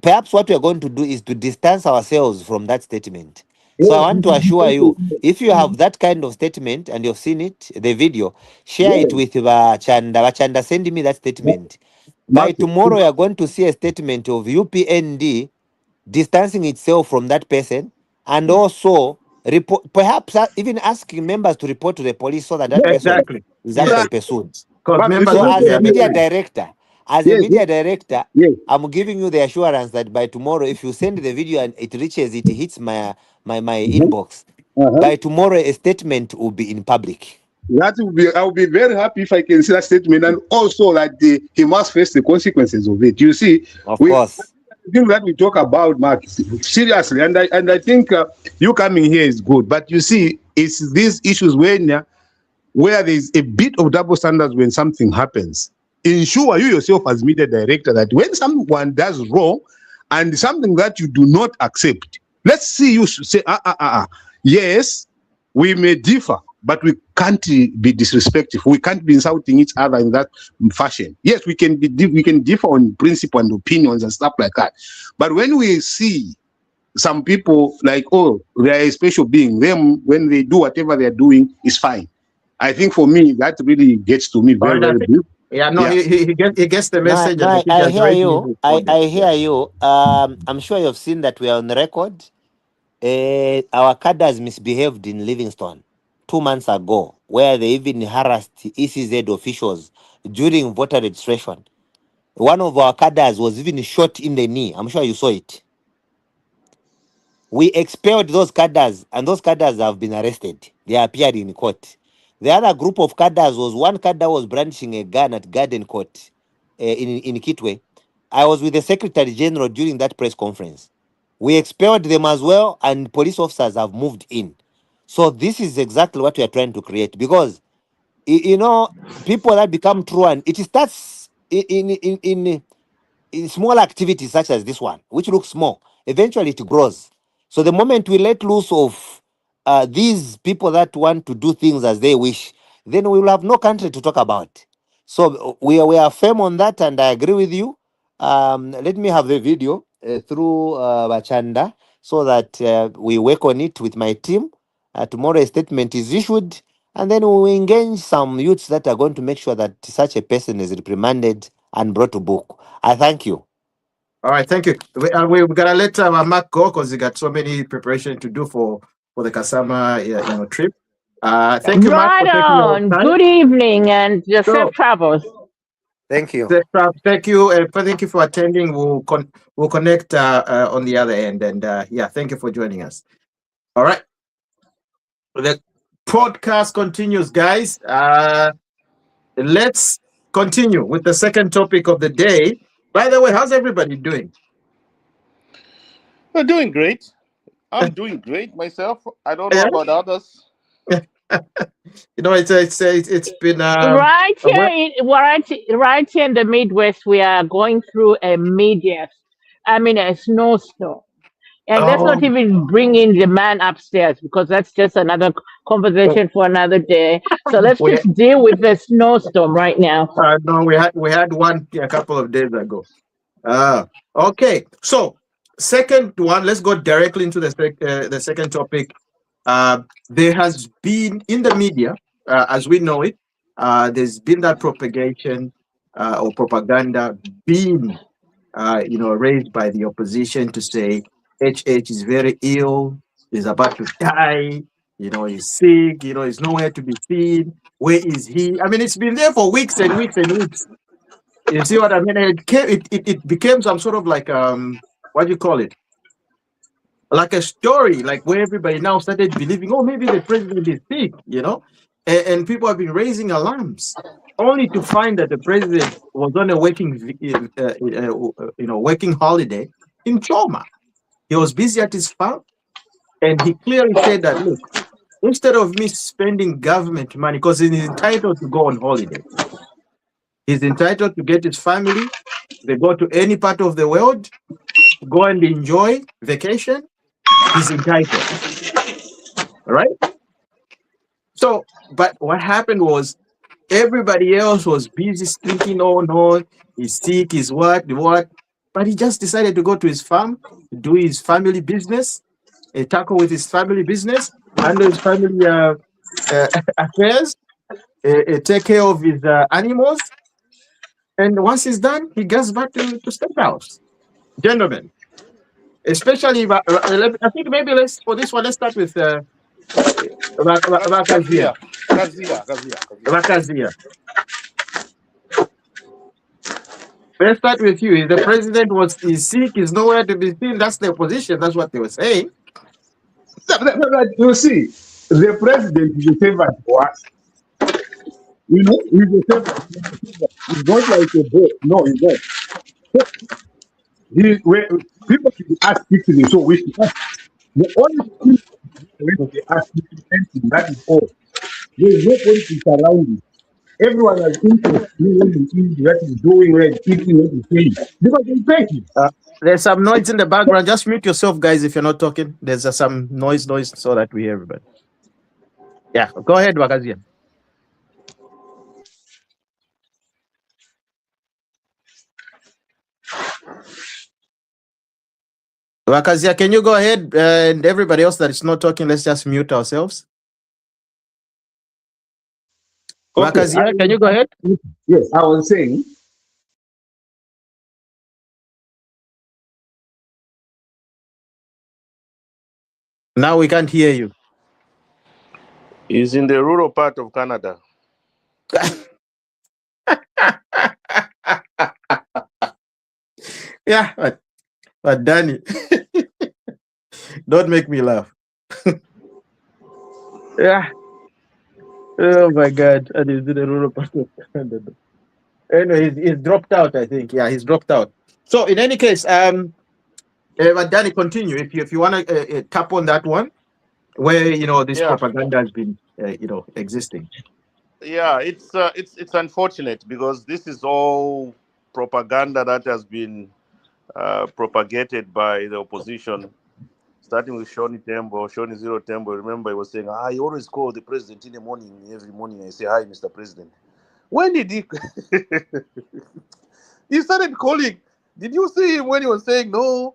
perhaps what we are going to do is to distance ourselves from that statement. So I want to assure you, if you have that kind of statement and you've seen it, the video, share it with Chanda. Chanda, send me that statement. By tomorrow, you are going to see a statement of UPND distancing itself from that person, and also perhaps even asking members to report to the police so that that person Exactly. is actually pursued. Because members So will as be a media director, yes. I'm giving you the assurance that by tomorrow, if you send the video and it hits my inbox, by tomorrow a statement will be in public. That will be. I will be very happy if I can see that statement, and also that he must face the consequences of it. You see, Of course. The thing that we talk about, Mark, seriously, and I think you coming here is good. But you see, it's these issues where there is a bit of double standards when something happens. Ensure you yourself as media director that when someone does wrong and something that you do not accept, let's see you say, yes, we may differ, but we can't be disrespectful. We can't be insulting each other in that fashion. Yes, we can differ on principle and opinions and stuff like that. But when we see some people like, oh, they are a special being, them when they do whatever they are doing is fine. I think for me that really gets to me very, very big. Yeah, no, Yeah. he gets the No, message, no, and the I teacher is hear ready to you. respond. I hear you. I'm sure you've seen that we are on the record. Our cadres misbehaved in Livingstone 2 months ago, where they even harassed ECZ officials during voter registration. One of our cadres was even shot in the knee. I'm sure you saw it. We expelled those cadres, and those cadres have been arrested. They appeared in court. The other group of cadres was one cadre was brandishing a gun at Garden Court in Kitwe. I was with the Secretary General during that press conference. We expelled them as well, and police officers have moved in. So this is exactly what we are trying to create, because you know, people that become truant, it starts in small activities such as this one, which looks small. Eventually it grows. So the moment we let loose of these people that want to do things as they wish, then we will have no country to talk about. So we are firm on that, and I agree with you. Let me have the video through Bachanda, so that we work on it with my team. Tomorrow a statement is issued, and then we will engage some youths that are going to make sure that such a person is reprimanded and brought to book. I thank you. All right, thank you. We're gonna let Mark go because he got so many preparation to do for the Kasama trip. Thank you, Mark, Right for taking your on. time. Good evening and your safe So, travels. Thank you. thank you, and thank you for attending. We'll connect on the other end, and yeah, thank you for joining us. All right, the podcast continues, guys. Let's continue with the second topic of the day. By the way, how's everybody doing? We're doing great. I'm doing great myself. I don't know Yeah. about others. It's been Right a here, right here in the Midwest, we are going through a snowstorm. And let's oh not even bring in the man upstairs, because that's just another conversation for another day. So let's we just deal with the snowstorm right now. no we had one a couple of days ago. Okay, so second one, let's go directly into the second topic. There has been in the media, as we know it, there's been that propagation or propaganda being raised by the opposition to say HH is very ill, is about to die, he's sick, he's nowhere to be seen. Where is he? I mean, it's been there for weeks and weeks and weeks. You see what I mean? It became some sort of like what do you call it? Like a story, like where everybody now started believing, oh, maybe the president is sick, and people have been raising alarms, only to find that the president was on a working holiday in Choma. He was busy at his farm, and he clearly said that, look, instead of me spending government money, because he's entitled to go on holiday, he's entitled to get his family, they go to any part of the world, go and enjoy vacation, he's entitled. All right? So, but what happened was everybody else was busy thinking, oh no, he's sick, he's what. But he just decided to go to his farm, do his family business, tackle with his family business, handle his family affairs, take care of his animals. And once he's done, he gets back to State House. Gentlemen, especially, I think maybe let's start with Rakazia. Gazia. Let's start with you. If the president is sick, is nowhere to be seen, that's their position. That's what they were saying. You see, the president is a servant for us. He's a servant. He's not like a boss. No, he's not. People should ask quickly, so we should ask. The only thing when they ask anything, that is all. There is no politics around it. Everyone has interest in what he's doing, where he's eating, what he's saying. Because he's paying. There's some noise in the background. Just mute yourself, guys, if you're not talking. There's some noise, so that we hear everybody. Yeah, go ahead, Wakazia. Wakazia, can you go ahead? And everybody else that is not talking, let's just mute ourselves. Okay. Zyeele, can you go ahead? Yes, I was saying. Now we can't hear you. He's in the rural part of Canada. Yeah, but Danny, don't make me laugh. Yeah. Oh my God. And he's in the rural part of Canada. Anyway, he's dropped out, I think. Yeah, he's dropped out. So in any case, but Danny, continue if you want to tap on that one where this Yeah. propaganda has been existing. Yeah, it's unfortunate because this is all propaganda that has been propagated by the opposition, starting with Shoni Zero Tembo. Remember, he was saying, he always call the president in the morning, every morning. I say, hi, Mr. President. When did he? He started calling. Did you see him when he was saying, no,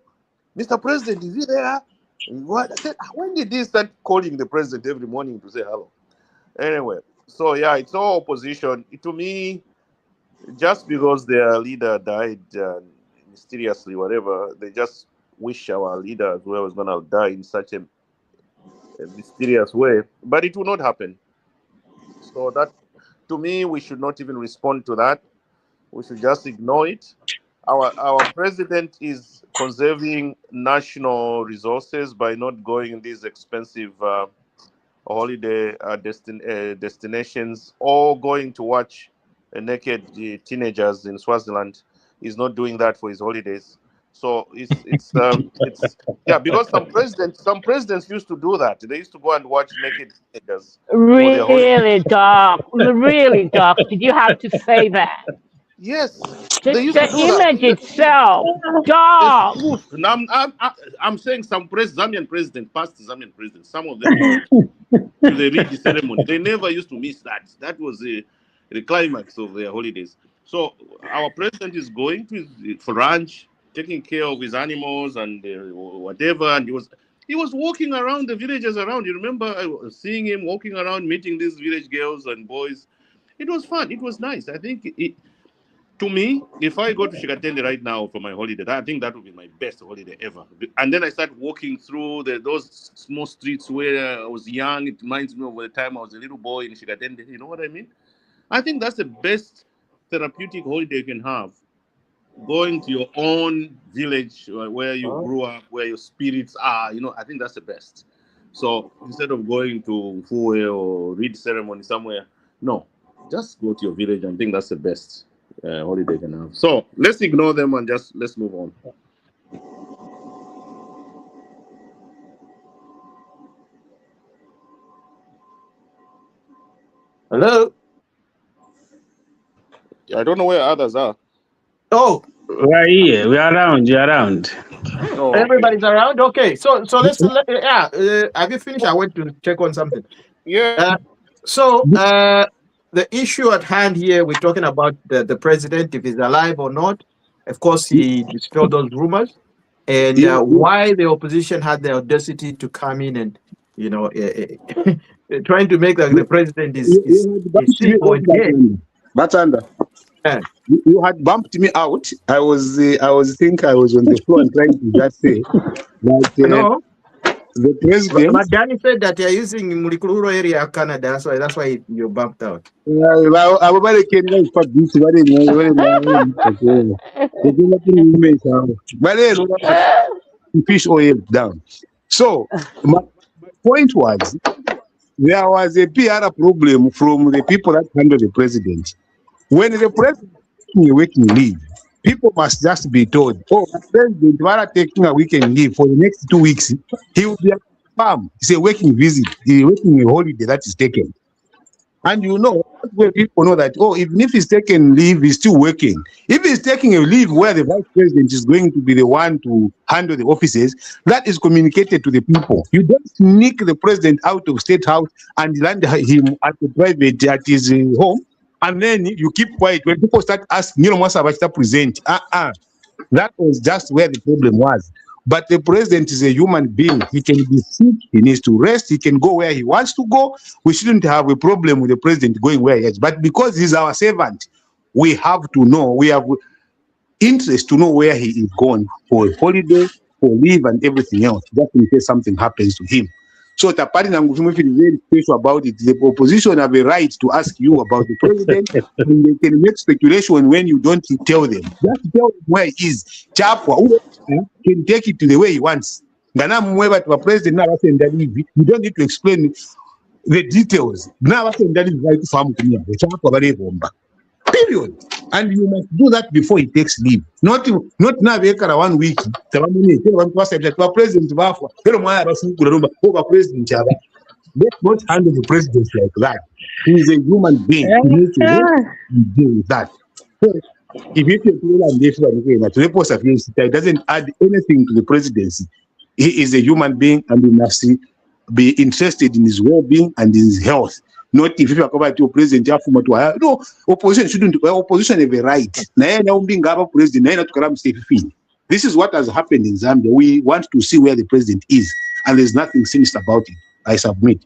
Mr. President, is he there? What? I said, when did he start calling the president every morning to say hello? Anyway, so yeah, it's all opposition. To me, just because their leader died mysteriously, whatever, they just wish our leader as well was going to die in such a mysterious way. But it will not happen. So that, to me, we should not even respond to that. We should just ignore it. Our president is conserving national resources by not going in these expensive holiday destinations or going to watch naked teenagers in Swaziland. He's not doing that for his holidays. So it's yeah, because some presidents used to do that. They used to go and watch naked teenagers for their holidays. Really, Doc. Really, Doc. Did you have to say that? Yes, Just they used to the do that. image itself, Doc. Now, I'm saying some Zambian president, past Zambian president, some of them to the read the ceremony. They never used to miss that. That was the climax of their holidays. So our president is going for ranch, taking care of his animals and whatever. And he was walking around the villages around. You remember I was seeing him walking around, meeting these village girls and boys. It was fun. It was nice. I think to me, if I go to Shikatende right now for my holiday, I think that would be my best holiday ever. And then I start walking through those small streets where I was young. It reminds me of the time I was a little boy in Shikatende. You know what I mean? I think that's the best therapeutic holiday you can have. Going to your own village where you grew up, where your spirits are. I think that's the best. So instead of going to Mufumbwe or read ceremony somewhere, no, just go to your village. I think that's the best holiday you can have. So let's ignore them and let's move on. Hello? I don't know where others are. Oh, We are here. We are around. You are around. Oh, everybody's around? Okay. So let's, have you finished? I went to check on something. Yeah. So the issue at hand here, we're talking about the president, if he's alive or not. Of course, he dispelled those rumors. And why the opposition had the audacity to come in and, trying to make the president is sick or dead. Batanda, you had bumped me out. I was think I was on the floor and trying to just say that No. the president. But Danny said that you're using Mulikururo area of Canada. That's why you bumped out. Fish oil down. So my point was, there was a PR problem from the people that handle the president. When the president is taking a weekend leave, people must just be told, the president, while taking a weekend leave for the next 2 weeks, he will be at the farm. It's a working visit, a working holiday that is taken. And that's where people know that, even if he's taking leave, he's still working. If he's taking a leave where the vice president is going to be the one to handle the offices, that is communicated to the people. You don't sneak the president out of State House and land him at the private, at his home, and then you keep quiet. When people start asking, present. That was just where the problem was. But the president is a human being. He can be sick. He needs to rest. He can go where he wants to go. We shouldn't have a problem with the president going where he is. But because he's our servant, we have to know. We have interest to know where he is going for a holiday, for leave, and everything else, just in case something happens to him. So Tapari Nangufimu is very special about it. The opposition have a right to ask you about the president, and they can make speculation when you don't tell them. Just tell them where he is. Chapwa can take it to the way he wants. Ngana mwewa to a president now you don't need to explain the details. Now right farm Chapwa period. And you must do that before he takes leave. Not now 1 week. President let's not handle the president like that. He is a human being. He needs to deal with that. So if it doesn't add anything to the presidency, he is a human being and we must be interested in his well-being and in his health. Not if you are covered to a president, no, opposition shouldn't. Opposition have a right. This is what has happened in Zambia. We want to see where the president is, and there's nothing sinister about it. I submit.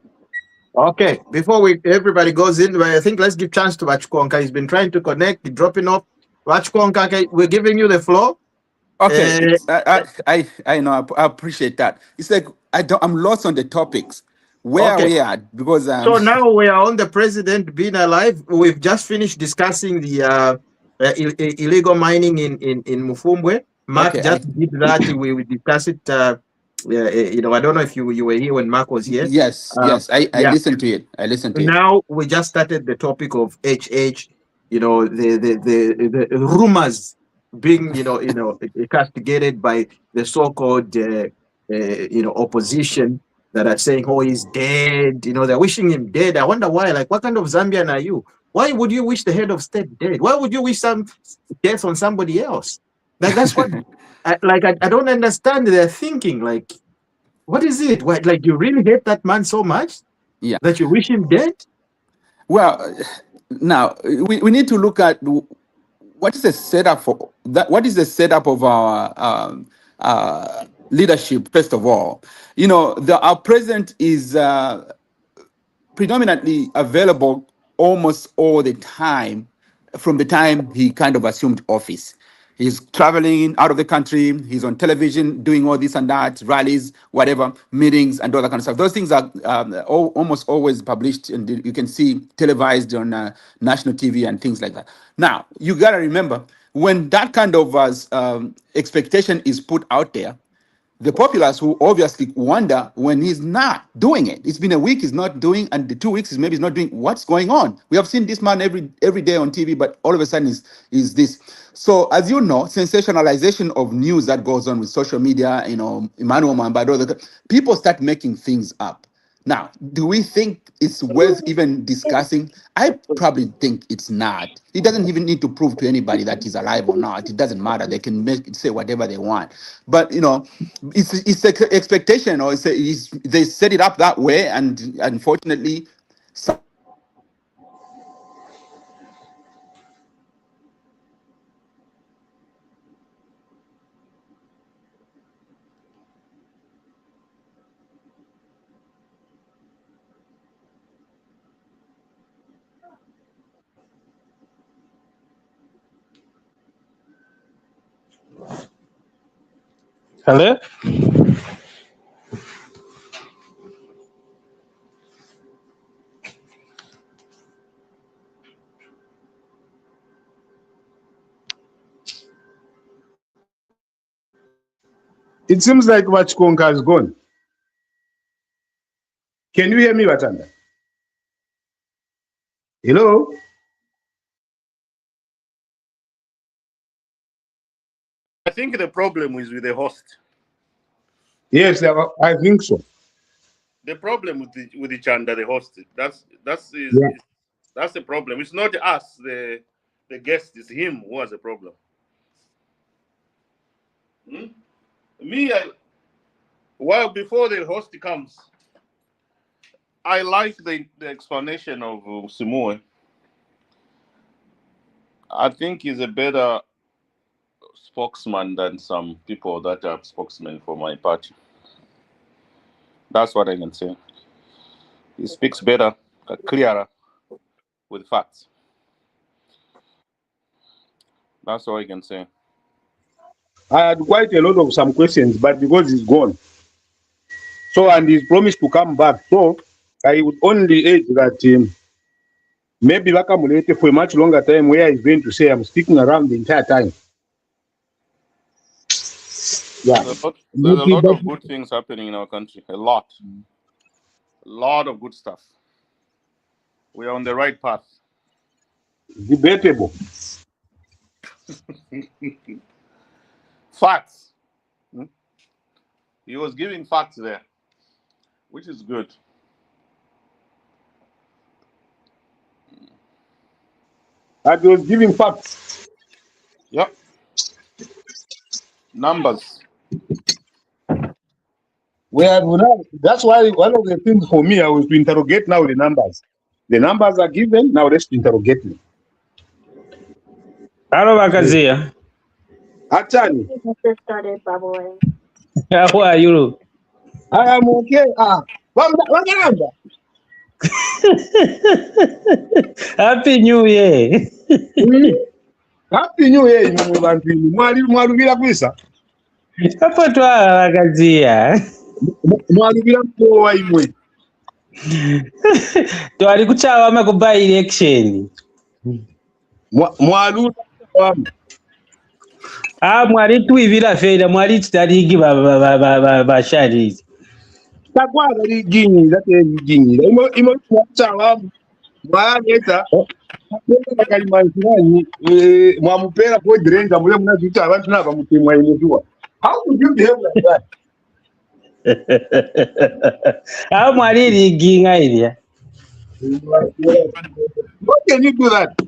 Okay, before everybody goes in, I think let's give chance to Wachukonka. He's been trying to connect, dropping off. Wachukonka, we're giving you the floor. Okay, I know. I appreciate that. It's like I'm lost on the topics. Where we are, because so now we are on the president being alive. We've just finished discussing the illegal mining in Mufumbwe. Mark just did that. We discussed it. I don't know if you were here when Mark was here. Yes, I listened to it. Now we just started the topic of HH. The rumors being castigated by the so-called opposition that are saying, oh, he's dead. They're wishing him dead. I wonder why. Like, what kind of Zambian are you? Why would you wish the head of state dead? Why would you wish some death on somebody else? Like, that's what. I don't understand their thinking. Like, what is it? What, like, you really hate that man so much? Yeah. That you wish him dead? Well, now we need to look at what is the setup for that. What is the setup of our leadership? First of all, our president is predominantly available almost all the time from the time he kind of assumed office. He's traveling out of the country. He's on television doing all this and that, rallies, whatever, meetings and all that kind of stuff. Those things are almost always published, and you can see televised on national TV and things like that. Now, you got to remember, when that kind of expectation is put out there, the populace will obviously wonder when he's not doing it. It's been a week he's not doing, and the 2 weeks maybe he's not doing. What's going on? We have seen this man every day on TV, but all of a sudden is this. So as you know, sensationalization of news that goes on with social media, Emmanuel Mambado, people start making things up. Now, do we think it's worth even discussing? I probably think it's not. It doesn't even need to prove to anybody that he's alive or not. It doesn't matter. They can say whatever they want. But it's an expectation, or they set it up that way, and unfortunately, Hello? It seems like Wachukonka is gone. Can you hear me, Watanda? Hello? I think the problem is with the host. Yes, I think so. The problem with the Chanda, the host, that's the problem. It's not us, the guest. It's him who has a problem. Before the host comes, I like the explanation of Simue. I think he's a better spokesman than some people that are spokesmen for my party. That's what I can say. He speaks better, clearer, with facts. That's all I can say. I had quite a lot of some questions, but because he's gone, so and he's promised to come back, so I would only urge that maybe Bakamulete for a much longer time where he's going to say I'm sticking around the entire time. Yeah. There's a lot of good things happening in our country. A lot of good stuff. We are on the right path. Debatable. Facts. He was giving facts there, which is good. I was giving facts. Yep. Numbers. That's why one of the things for me, I was to interrogate now the numbers. The numbers are given, now let's interrogate them. Hello, Bakazia. Actually, how are you? I am okay. What number? Happy New Year. Happy New Year, mwalubira kwisa. Hapo twala Bakazia. Mwalubira mpowa imwe. Twali kuchawama kuba election. Mwalubira mwali tuivira feda mwali chitarigi basharizi. Takwala liginyi zate liginyi. Imo chawa mwaleta kalimanzirani mwamupera kwa drenga mule mnazuta abantu naba mutemwa imejua. How could you behave like that? Mwali liginga ilia. What can you do that?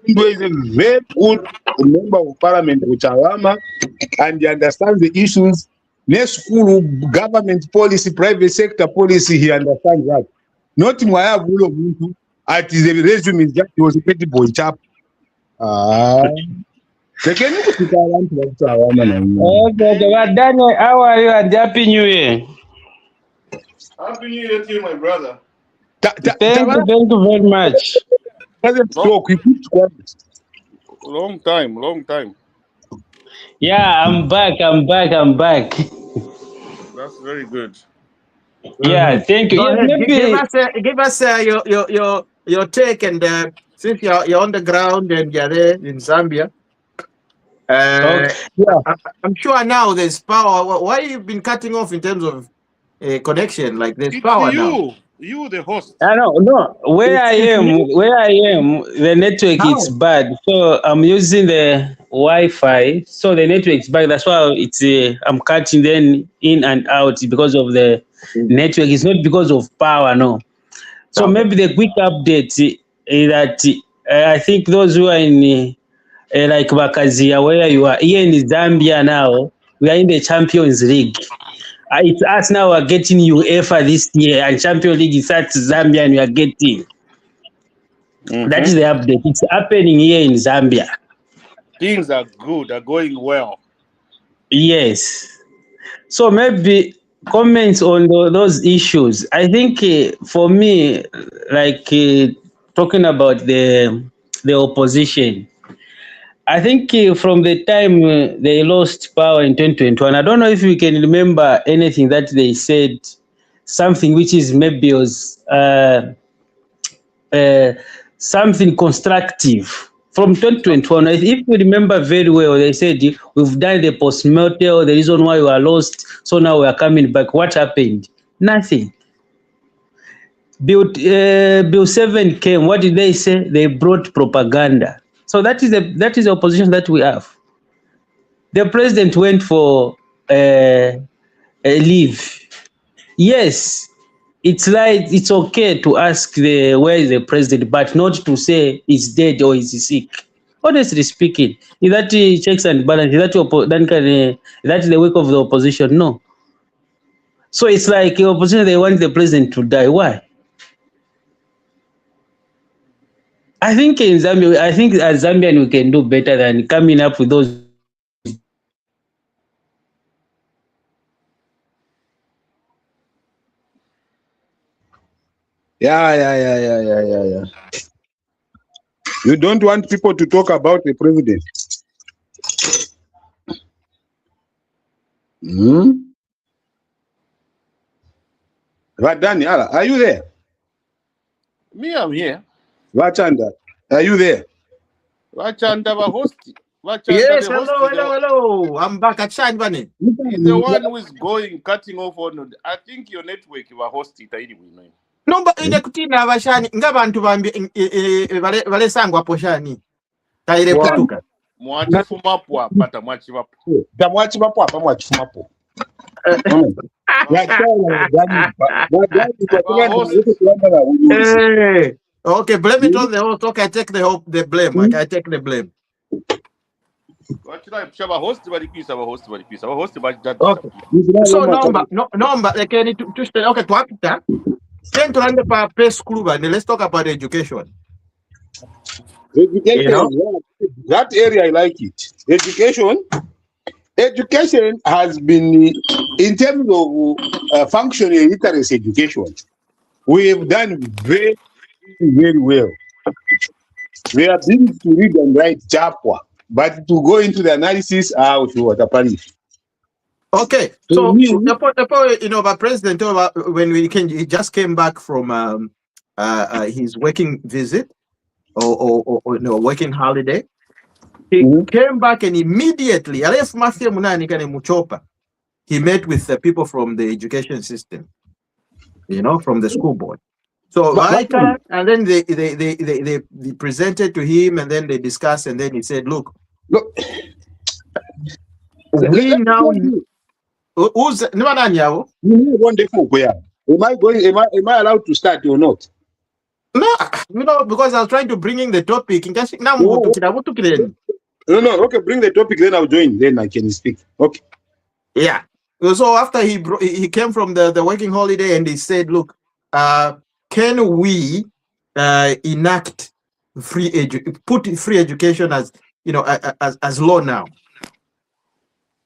He is a very good member of parliament with Chawama, and he understands the issues. Next school, government policy, private sector policy, he understands that. Not Mwaya Bulo Muntu, at his resume is that he was a petty boy chap. Okay, Daniel, how are you and Happy New Year? Happy New Year to you, my brother. Thank you very much. Long time. Yeah, I'm back. That's very good. Yeah, thank you. Yes, give us your take, and since you're on the ground and you're there in Zambia, I'm sure now there's power. Why you've been cutting off in terms of connection? Like there's power now. You, the host. No. Where I am, the network is bad. So I'm using the Wi-Fi. So the network is bad. That's why I'm cutting then in and out because of the network. It's not because of power, no. So maybe the quick update is that I think those who are in like Bakazia, where you are here in Zambia now, we are in the Champions League. It's us now are getting UEFA this year, and Champions League is at Zambia, and we are getting. That is the update. It's happening here in Zambia. Things are good, are going well. Yes. So maybe comments on those issues. I think for me, like talking about the opposition, I think from the time they lost power in 2021, I don't know if we can remember anything that they said, something which is maybe was something constructive. From 2021, if you remember very well, they said, we've done the post-mortem, the reason why we are lost, so now we are coming back. What happened? Nothing. Bill 7 came. What did they say? They brought propaganda. So that is the opposition that we have. The president went for a leave. Yes, it's like it's okay to ask where is the president, but not to say he's dead or he's sick. Honestly speaking, is that checks and balance? Is that that's the work of the opposition? No. So it's like the opposition, they want the president to die. Why? I think in Zambia, I think as Zambian we can do better than coming up with those. Yeah. You don't want people to talk about the president. But Daniela, are you there? Me, I'm here. Vachanda, are you there? Vachanda, Yes, the host, hello. I'm back at Shanbani. is the one who is cutting off on. I think your network you are hosting anyway, man. No, but in the kutina abashani ngabantu bambi vale sangwa poshani. Taire putuka. Mwachifumapo apata mwachivapo. Tamwachivapo apa mwachifumapo. Hey. Okay, blame it on the host. Okay, I take the blame. I take the blame. Okay. So number like any to okay to after. Then to run the press club and let's talk about education. Education, you know? That area I like it. Education has been, in terms of functional literacy education, we have done very, very well. We are able to read and write Japwa, but to go into the analysis, okay, so you know, but President, when he just came back from his working visit or no working holiday, he came back and immediately, he met with the people from the education system, you know, from the school board. So and then they presented to him, and then they discussed, and then he said, "Look, we now." Who's no? Am I allowed to start or not? No, you know, because I was trying to bring in the topic. No. Okay, bring the topic, then I'll join. Then I can speak. Okay. Yeah. So after he came from the working holiday, and he said, "Look, can we enact put free education as, you know, as law now?"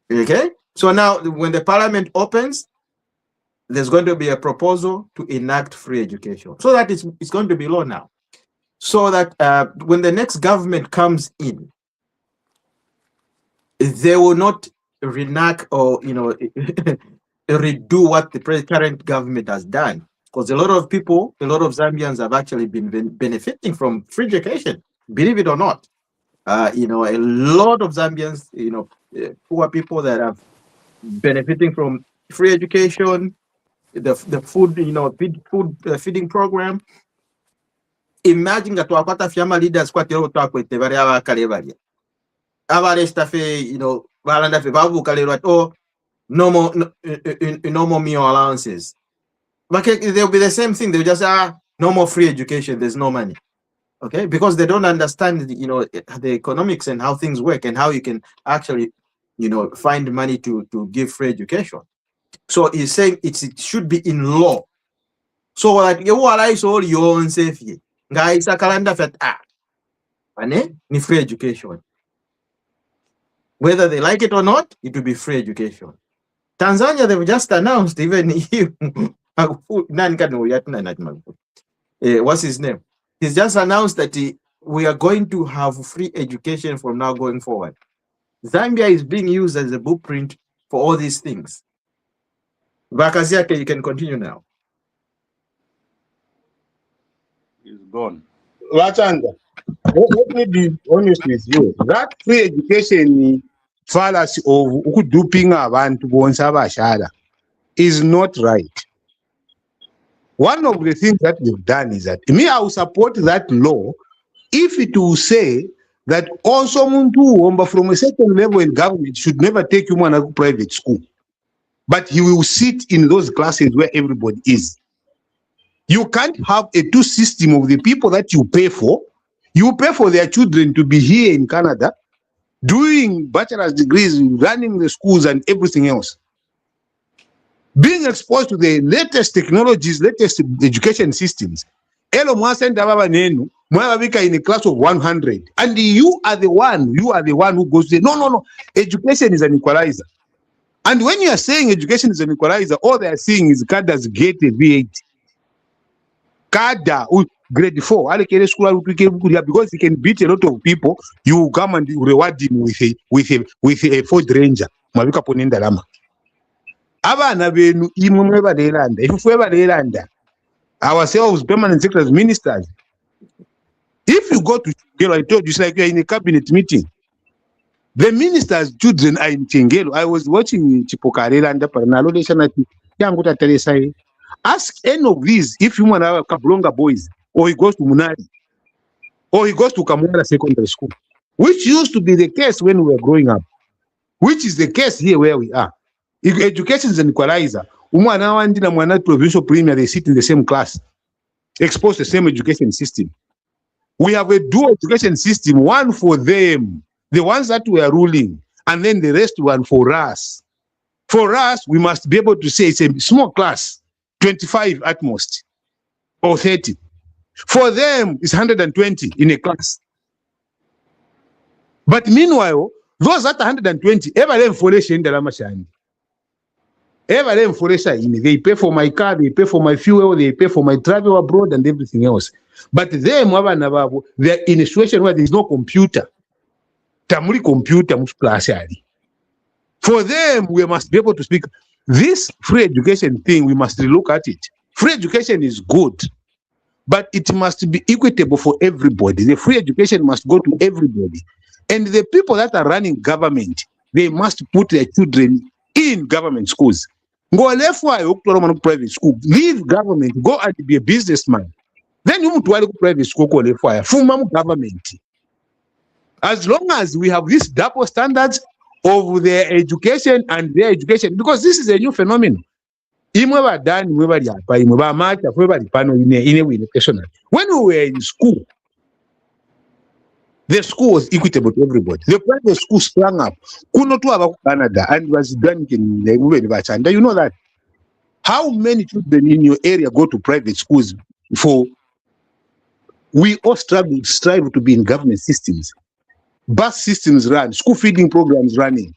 Okay. So now, when the parliament opens, there's going to be a proposal to enact free education, so that it's going to be law now, so that when the next government comes in, they will not reenact or, you know, redo what the current government has done, because a lot of Zambians have actually been benefiting from free education, believe it or not. You know, a lot of Zambians, you know, poor people that have benefiting from free education, the food, you know, feeding program. Imagine that wakwata fiama leaders kwa tero takwete bari abakale bari abare stafe, you know, balanda fe babu kale oh, no more meal allowances, but they'll be the same thing. They'll just say, no more free education, there's no money. Okay, because they don't understand, you know, the economics and how things work and how you can actually, you know, find money to give free education. So he's saying it should be in law. So like you realize all your own safety. Guys, a calendar ni free education. Whether they like it or not, it will be free education. Tanzania, they've just announced, even what's his name? He's just announced that we are going to have free education from now going forward. Zambia is being used as a blueprint for all these things. Bakaziake, you can continue now. He's gone. Lachanda, let me be honest with you. That free education fallacy of duping abantu bonsa bashara is not right. One of the things that we've done is that I will support that law if it will say that also muntu from a certain level in government should never take human to private school, but he will sit in those classes where everybody is. You can't have a two system of the people that you pay for. You pay for their children to be here in Canada, doing bachelor's degrees, running the schools and everything else, being exposed to the latest technologies, latest education systems. Elo mwasenda baba nenu Mwabika in a class of 100, and you are the one who goes to say, no, education is an equalizer. And when you are saying education is an equalizer, all they are saying is cadres get a V8. Kada grade 4, because he can beat a lot of people, you come and reward him with a Ford Ranger. Mwabika ponenda lama. Abana benu imwe baleranda. If we baleranda, ourselves permanent secretaries, ministers. If you go to Chengelo, I told you, it's like you're in a cabinet meeting. The minister's children are in Chengelo. I was watching Chipokarela and Paranalo. Ask any of these if you want to have Kablonga boys, or he goes to Munari, or he goes to Kamwala Secondary School, which used to be the case when we were growing up, which is the case here where we are. If education is an equalizer, Umwana provincial premier, they sit in the same class, expose the same education system. We have a dual education system, one for them, the ones that we are ruling, and then the rest one for us. For us, we must be able to say it's a small class, 25 at most, or 30. For them, it's 120 in a class. But meanwhile, those at 120, they pay for my car, they pay for my fuel, they pay for my travel abroad and everything else. But them, they're in a situation where there's no computer. Tamuri computer class. For them, we must be able to speak. This free education thing, we must look at it. Free education is good, but it must be equitable for everybody. The free education must go to everybody. And the people that are running government, they must put their children in government schools. Go left private school, leave government, go and be a businessman. Then you move to private school, go left fire, government. As long as we have these double standards of their education and their education, because this is a new phenomenon. When we were in school, the school was equitable to everybody. The private school sprang up. Canada and was done in the you know that. How many children in your area go to private schools for? We all strive to be in government systems. Bus systems run, school feeding programs running,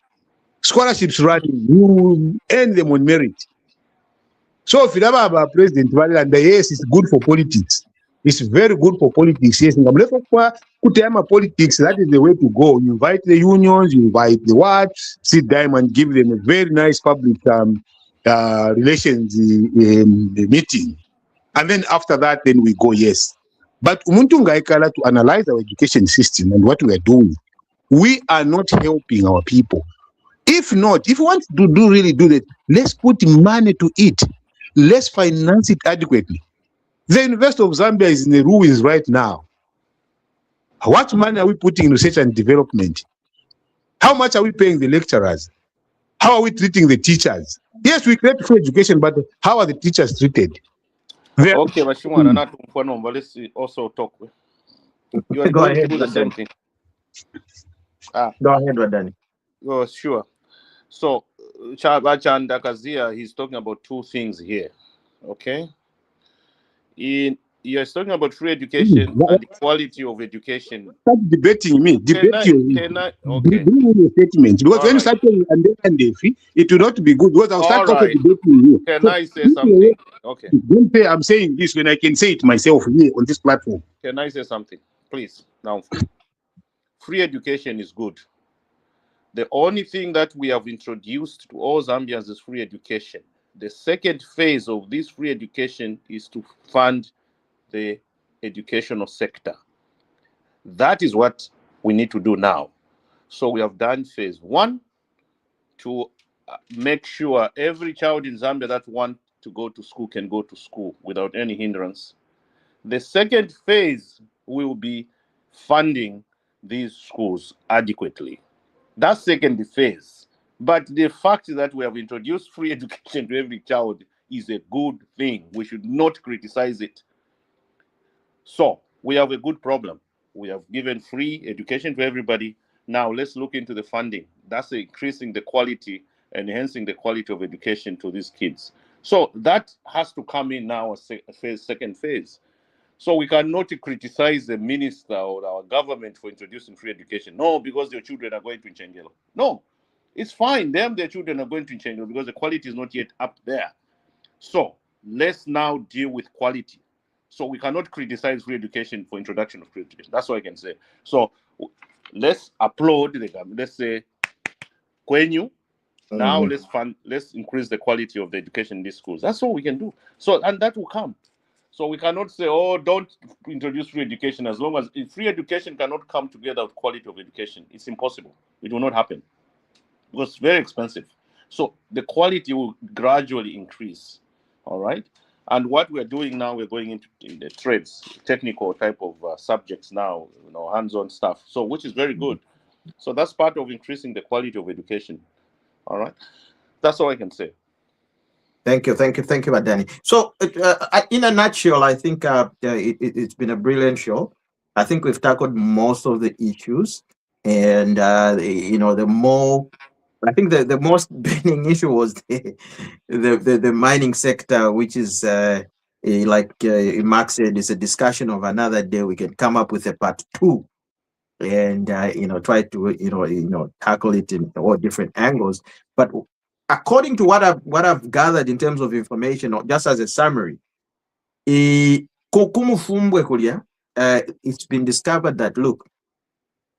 scholarships running, you earn them on merit. So if you have a president, and yes, it's good for politics. It's very good for politics. Yes, politics, that is the way to go. You invite the unions, you invite the what, sit down and give them a very nice public relations meeting. And then after that, then we go, yes. But to analyze our education system and what we are doing, we are not helping our people. If not, if we want to really do that, let's put money to it. Let's finance it adequately. The University of Zambia is in the ruins right now. What money are we putting in research and development? How much are we paying the lecturers? How are we treating the teachers? Yes, we create free education, but how are the teachers treated? Okay, but let's also talk. You are going through the same thing. Go ahead, Danny. Oh, sure. So, Chabachanda Kazia, he's talking about two things here. Okay? You're talking about free education and the quality of education. Start debating me. Can I? Okay. Statement. Because when you start saying it will not be good. Because I'll start debating you. Can I say something? Okay. Don't say I'm saying this when I can say it myself here on this platform. Can I say something? Please. Now, free education is good. The only thing that we have introduced to all Zambians is free education. The second phase of this free education is to fund the educational sector. That is what we need to do now. So we have done phase one to make sure every child in Zambia that wants to go to school can go to school without any hindrance. The second phase will be funding these schools adequately. That's second phase. But the fact that we have introduced free education to every child is a good thing. We should not criticize it. So we have a good problem. We have given free education to everybody. Now let's look into the funding. That's increasing the quality, enhancing the quality of education to these kids. So that has to come in now as a second phase. So we cannot criticize the minister or our government for introducing free education. No, because your children are going to Nchengelo. No, it's fine. Their children are going to Nchengelo because the quality is not yet up there. So let's now deal with quality. So we cannot criticize free education for introduction of free education. That's all I can say. So let's applaud the government. Let's say, Kwenyu, now let's increase the quality of the education in these schools. That's all we can do. So, and that will come. So we cannot say, oh, don't introduce free education, as long as free education cannot come together with quality of education. It's impossible. It will not happen because it's very expensive. So the quality will gradually increase. All right. And what we're doing now, we're going into the trades, technical type of subjects now, hands-on stuff. So which is very good. So that's part of increasing the quality of education. All right. That's all I can say. Thank you, Adani. So, in a nutshell, I think it's been a brilliant show. I think we've tackled most of the issues, and the most burning issue was the mining sector, which is like Mark said, it's a discussion of another day. We can come up with a part 2, and try to tackle it in all different angles, but according to what I've gathered in terms of information, or just as a summary, it's been discovered that, look,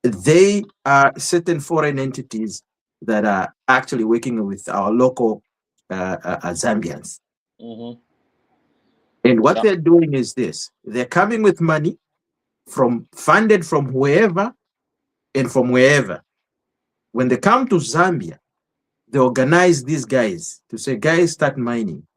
they are certain foreign entities that are actually working with our local Zambians. And what they're doing is this: they're coming with money funded from wherever and from wherever. When they come to Zambia, they organize these guys to say, guys, start mining.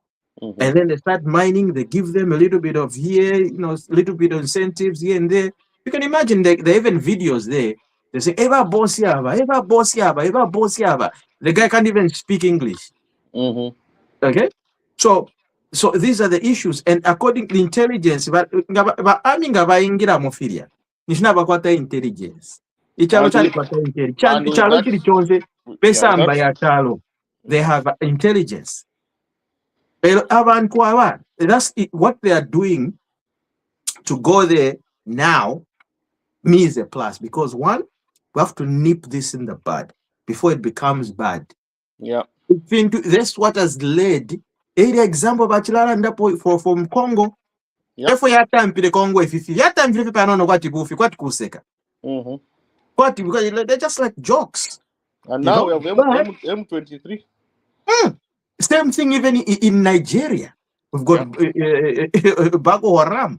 And then they start mining, they give them a little bit of here, a little bit of incentives here and there. You can imagine there are even videos there. They say, Eva boss yaba, Eva boss yaba, Eva boss yaba. The guy can't even speak English. Okay? So these are the issues. And according to intelligence, intelligence. They have intelligence. That's what they are doing to go there now. Me is a plus, because one, we have to nip this in the bud before it becomes bad. That's what has led. Any example from Congo. If we have time to Congo, if you have time to don't know what to go for, what kuseka. What, because they're just like jokes. And now we have M23. Same thing even in Nigeria. We've got Boko Haram.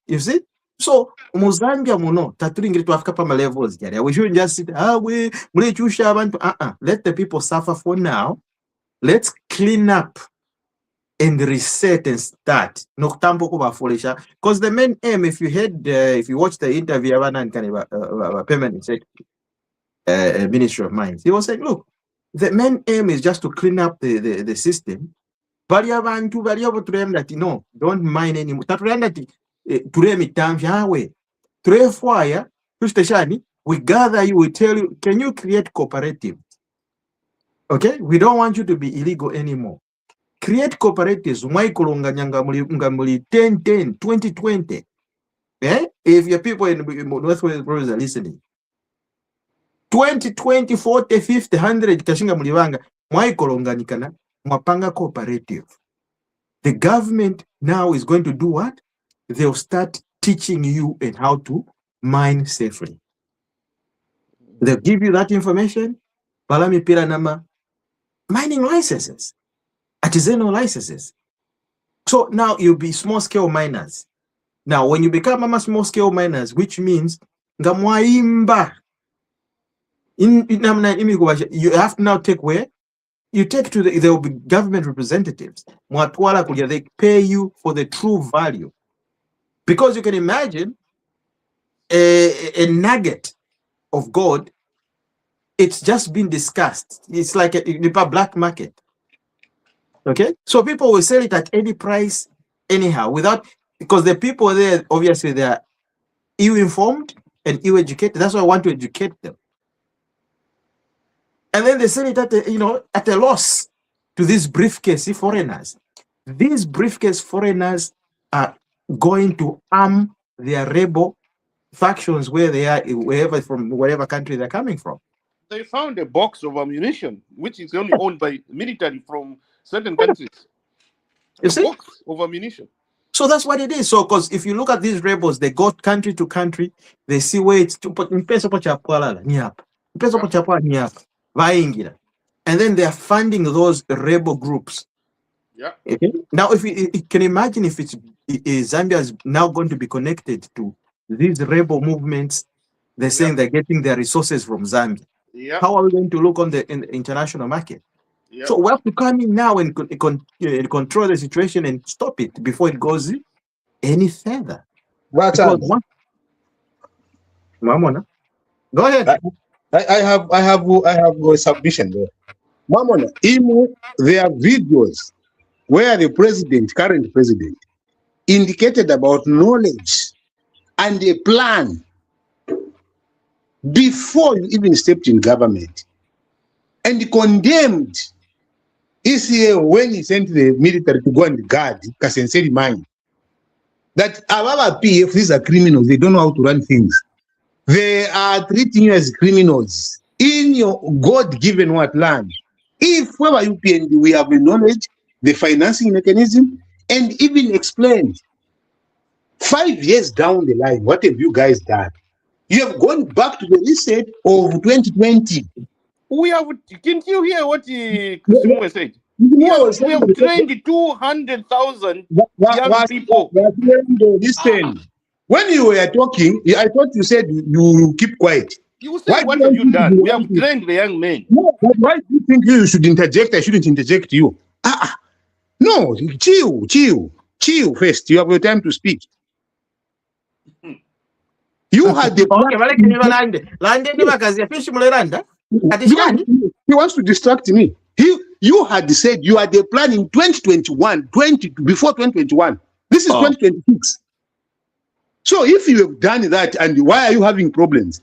You see? So Mozambia muno taturingiri to Africa pama levels. We shouldn't just sit. Let the people suffer for now. Let's clean up and reset and start. Because the main aim, if you watch the interview of permanent secretary, Ministry of Mines, he was saying, look, the main aim is just to clean up the system. Don't mine anymore. We gather you, we tell you, can you create cooperative? Okay, we don't want you to be illegal anymore. Create cooperatives. 10-10, 20-20. If your people in Northwest Province are listening, 20, 40, 50, 100 kashinga mulibanga mwaikolonganikana mwapanga cooperative. The government now is going to do what? They'll start teaching you and how to mine safely. They'll give you that information. Balami pira nama mining licenses, artisanal licenses. So now you'll be small scale miners. Now when you become small scale miners, which means ngamwaimba. You have to now take where? You take to there will be government representatives. They pay you for the true value. Because you can imagine a nugget of gold, it's just been discussed. It's like a black market. Okay? So people will sell it at any price, anyhow, because the people there, obviously, they are ill-informed and ill-educated. That's why I want to educate them. And then they sell it at a loss to these briefcase foreigners. These briefcase foreigners are going to arm their rebel factions where they are, wherever country they're coming from. They found a box of ammunition, which is only owned by military from certain countries. You see? Box of ammunition. So that's what it is. So, because if you look at these rebels, they go country to country, they see where it's to put, and then they are funding those rebel groups. Yeah. Okay? Now, if you can imagine if Zambia is now going to be connected to these rebel movements, they're saying they're getting their resources from Zambia. Yeah. How are we going to look on the international market? Yeah. So we have to come in now and control the situation and stop it before it goes any further. Go ahead. I have a submission there. Mamona, there are videos where the current president, indicated about knowledge and a plan before you even stepped in government, and condemned ECA when he sent the military to go and guard Kasenseri mine. That our PF, these are criminals, they don't know how to run things. They are treating you as criminals in your God-given land. If we are UPND, we have the knowledge, the financing mechanism, and even explained 5 years down the line, what have you guys done? You have gone back to the reset of 2020. We have, didn't you hear what Mufumbwe said? We have trained 200,000 young people. Listen, when you were talking, I thought you said you keep quiet. You said, what have you done? We have trained the young men. No, but why do you think you should interject? I shouldn't interject you. No, chill first. You have your time to speak. You had the he wants to distract me. You had said you had a plan in 2021, before 2021. This is 2026. So if you have done that, and why are you having problems?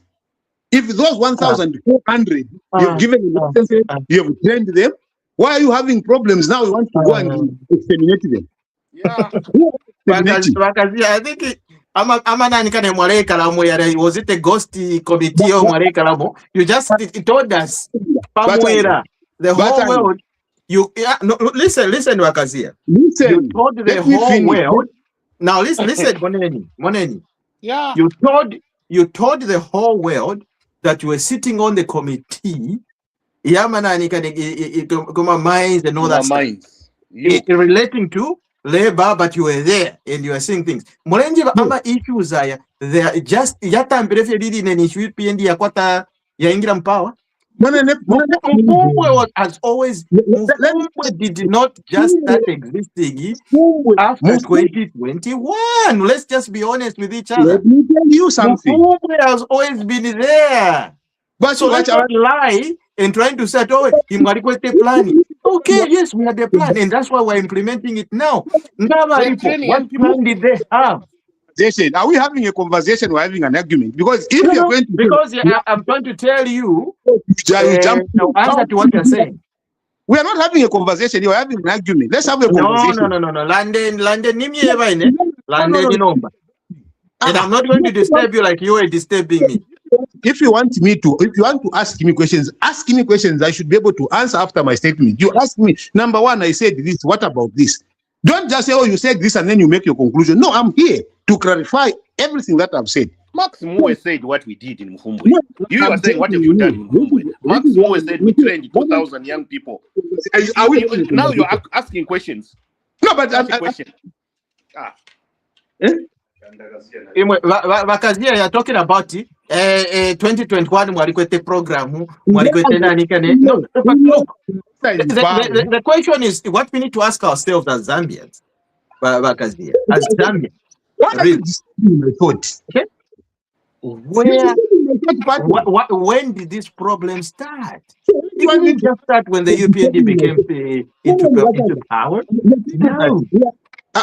If those 1,400 you've given licenses, you have trained them, why are you having problems now? You want to go and exterminate them? Yeah. I think was it a ghosty committee or you just told us the whole world. Listen, Wakazia. Listen, you told the whole world. Now listen, Moneni. Yeah. You told the whole world that you were sitting on the committee. Mines and all that stuff. Relating to labor, but you were there and you were seeing things. Issues are there just power. Mufumbwe has always did not just start existing after 2021. Let's just be honest with each other. Let me tell you something. Mufumbwe has always been there. But so let's not lie and trying to say, plan. Okay, yes, we had a plan, and that's why we're implementing it now. What plan did they have? Are we having a conversation or having an argument? Because if you're going to I'm trying to tell you, answer to what you're saying. We are not having a conversation, you're having an argument. Let's have a conversation. No. London, and I'm not going to disturb you like you were disturbing me. If you want to ask me questions, I should be able to answer after my statement. You ask me, number one, I said this, what about this? Don't just say, oh, you said this and then you make your conclusion. No, I'm here to clarify everything that I've said. Max Mufumbwe said what we did in Mufumbwe. You are saying what have you done in Mufumbwe? Max Mufumbwe said we trained 2,000 young people. Now you're asking questions. No, but question. Wakazia, you're talking about 2021 Mwarikwete program. The question is what we need to ask ourselves as Zambians. Wakazia, as Zambians. Okay? When did this problem start? It didn't just start when the UPND became into power. No.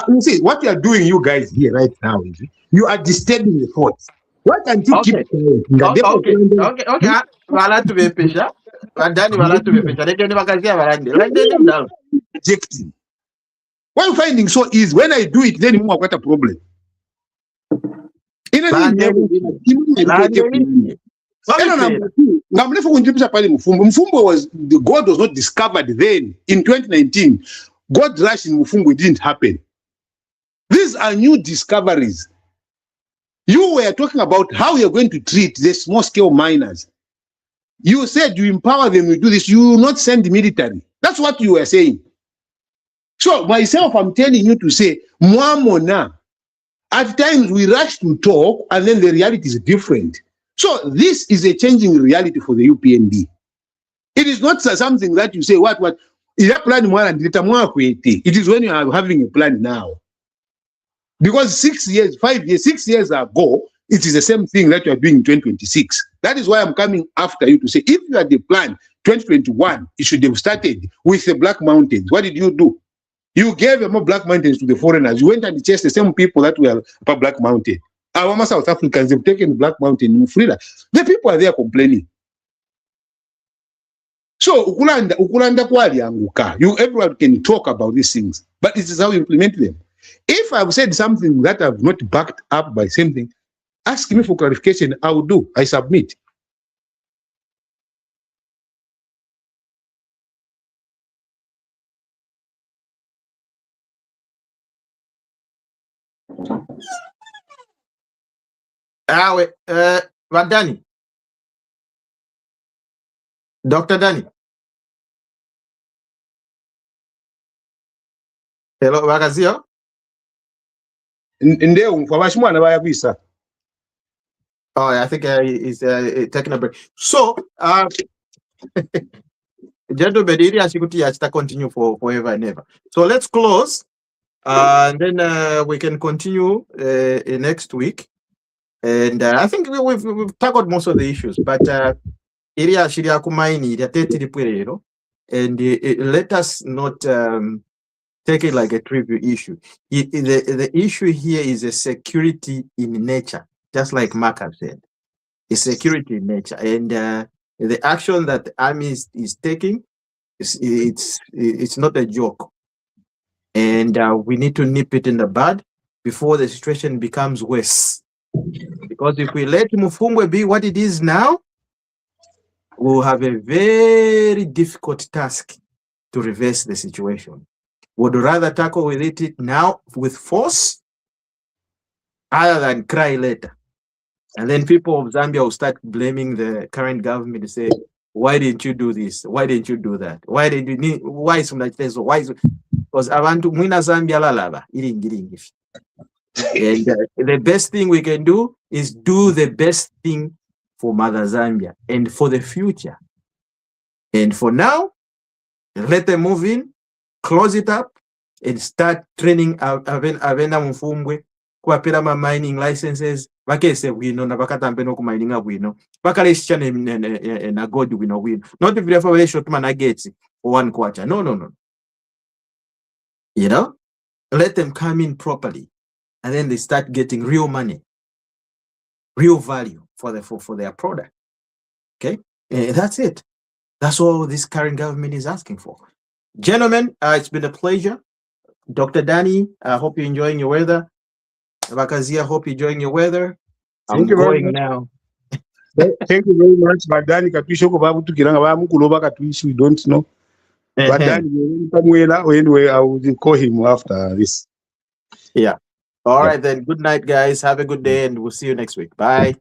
You see, what you are doing, you guys here right now, is you are disturbing the thoughts. Why can't you keep rejecting? What I'm finding so easy, when I do it, then you have got a problem. Number two, Mufumbwe was the God was not discovered then in 2019. God rush in Mufumbwe didn't happen. These are new discoveries. You were talking about how you're going to treat the small scale miners. You said you empower them to do this. You will not send the military. That's what you were saying. So myself, I'm telling you to say, Mwamona. At times we rush to talk and then the reality is different. So this is a changing reality for the UPND. It is not something that you say, what? It is when you are having a plan now. Because 6 years, 5 years, 6 years ago, it is the same thing that you are doing in 2026. That is why I'm coming after you to say, if you had the plan 2021, it should have started with the Black Mountains. What did you do? You gave more Black Mountains to the foreigners. You went and chased the same people that were upper Black Mountain. Our South Africans have taken Black Mountain in Frida. The people are there complaining. So ukulanda kwali anguka. Everyone can talk about these things, but it is how you implement them. If I've said something that I've not backed up by something, ask me for clarification. I will do. I submit. Danny. Dr. Danny. Hello, Wakazio? Oh, I think he's taking a break. So, gentlemen, it has to continue for forever and ever. So let's close, and then we can continue next week. And I think we've tackled most of the issues, but area Shiria Kumaini, and let us not take it like a trivial issue. The issue here is a security in nature, just like Mark has said. It's security in nature, and the action that the army is taking, it's not a joke, and we need to nip it in the bud before the situation becomes worse. Because if we let Mufumbwe be what it is now, we'll have a very difficult task to reverse the situation. Would rather tackle with it now with force other than cry later. And then people of Zambia will start blaming the current government to say, why didn't you do this? Why didn't you do that? Why did you need, why is it? Why is it? Because abantu mwina Zambia lalaba iringiringi. And the best thing we can do is do the best thing for Mother Zambia and for the future. And for now, let them move in, close it up, and start training Avena Mufumbwe, kuapira ma mining licenses, bakese wino na bakatambe no ku mining abwino. Bakalesha na God wino wino. Not if you have a short man against for 1 quarter. No. You know? Let them come in properly. And then they start getting real money, real value for their product. Okay, that's it. That's all this current government is asking for. Gentlemen, it's been a pleasure. Dr. Danny, I hope you're enjoying your weather. Bakazia, I hope you're enjoying your weather. I'm going now. Thank you very much. Badani katwishoko babu tukiranga bamu kuloba katwishi, we don't know. Badani, anyway, I will call him after this. Yeah. All right, then. Good night, guys. Have a good day, and we'll see you next week. Bye.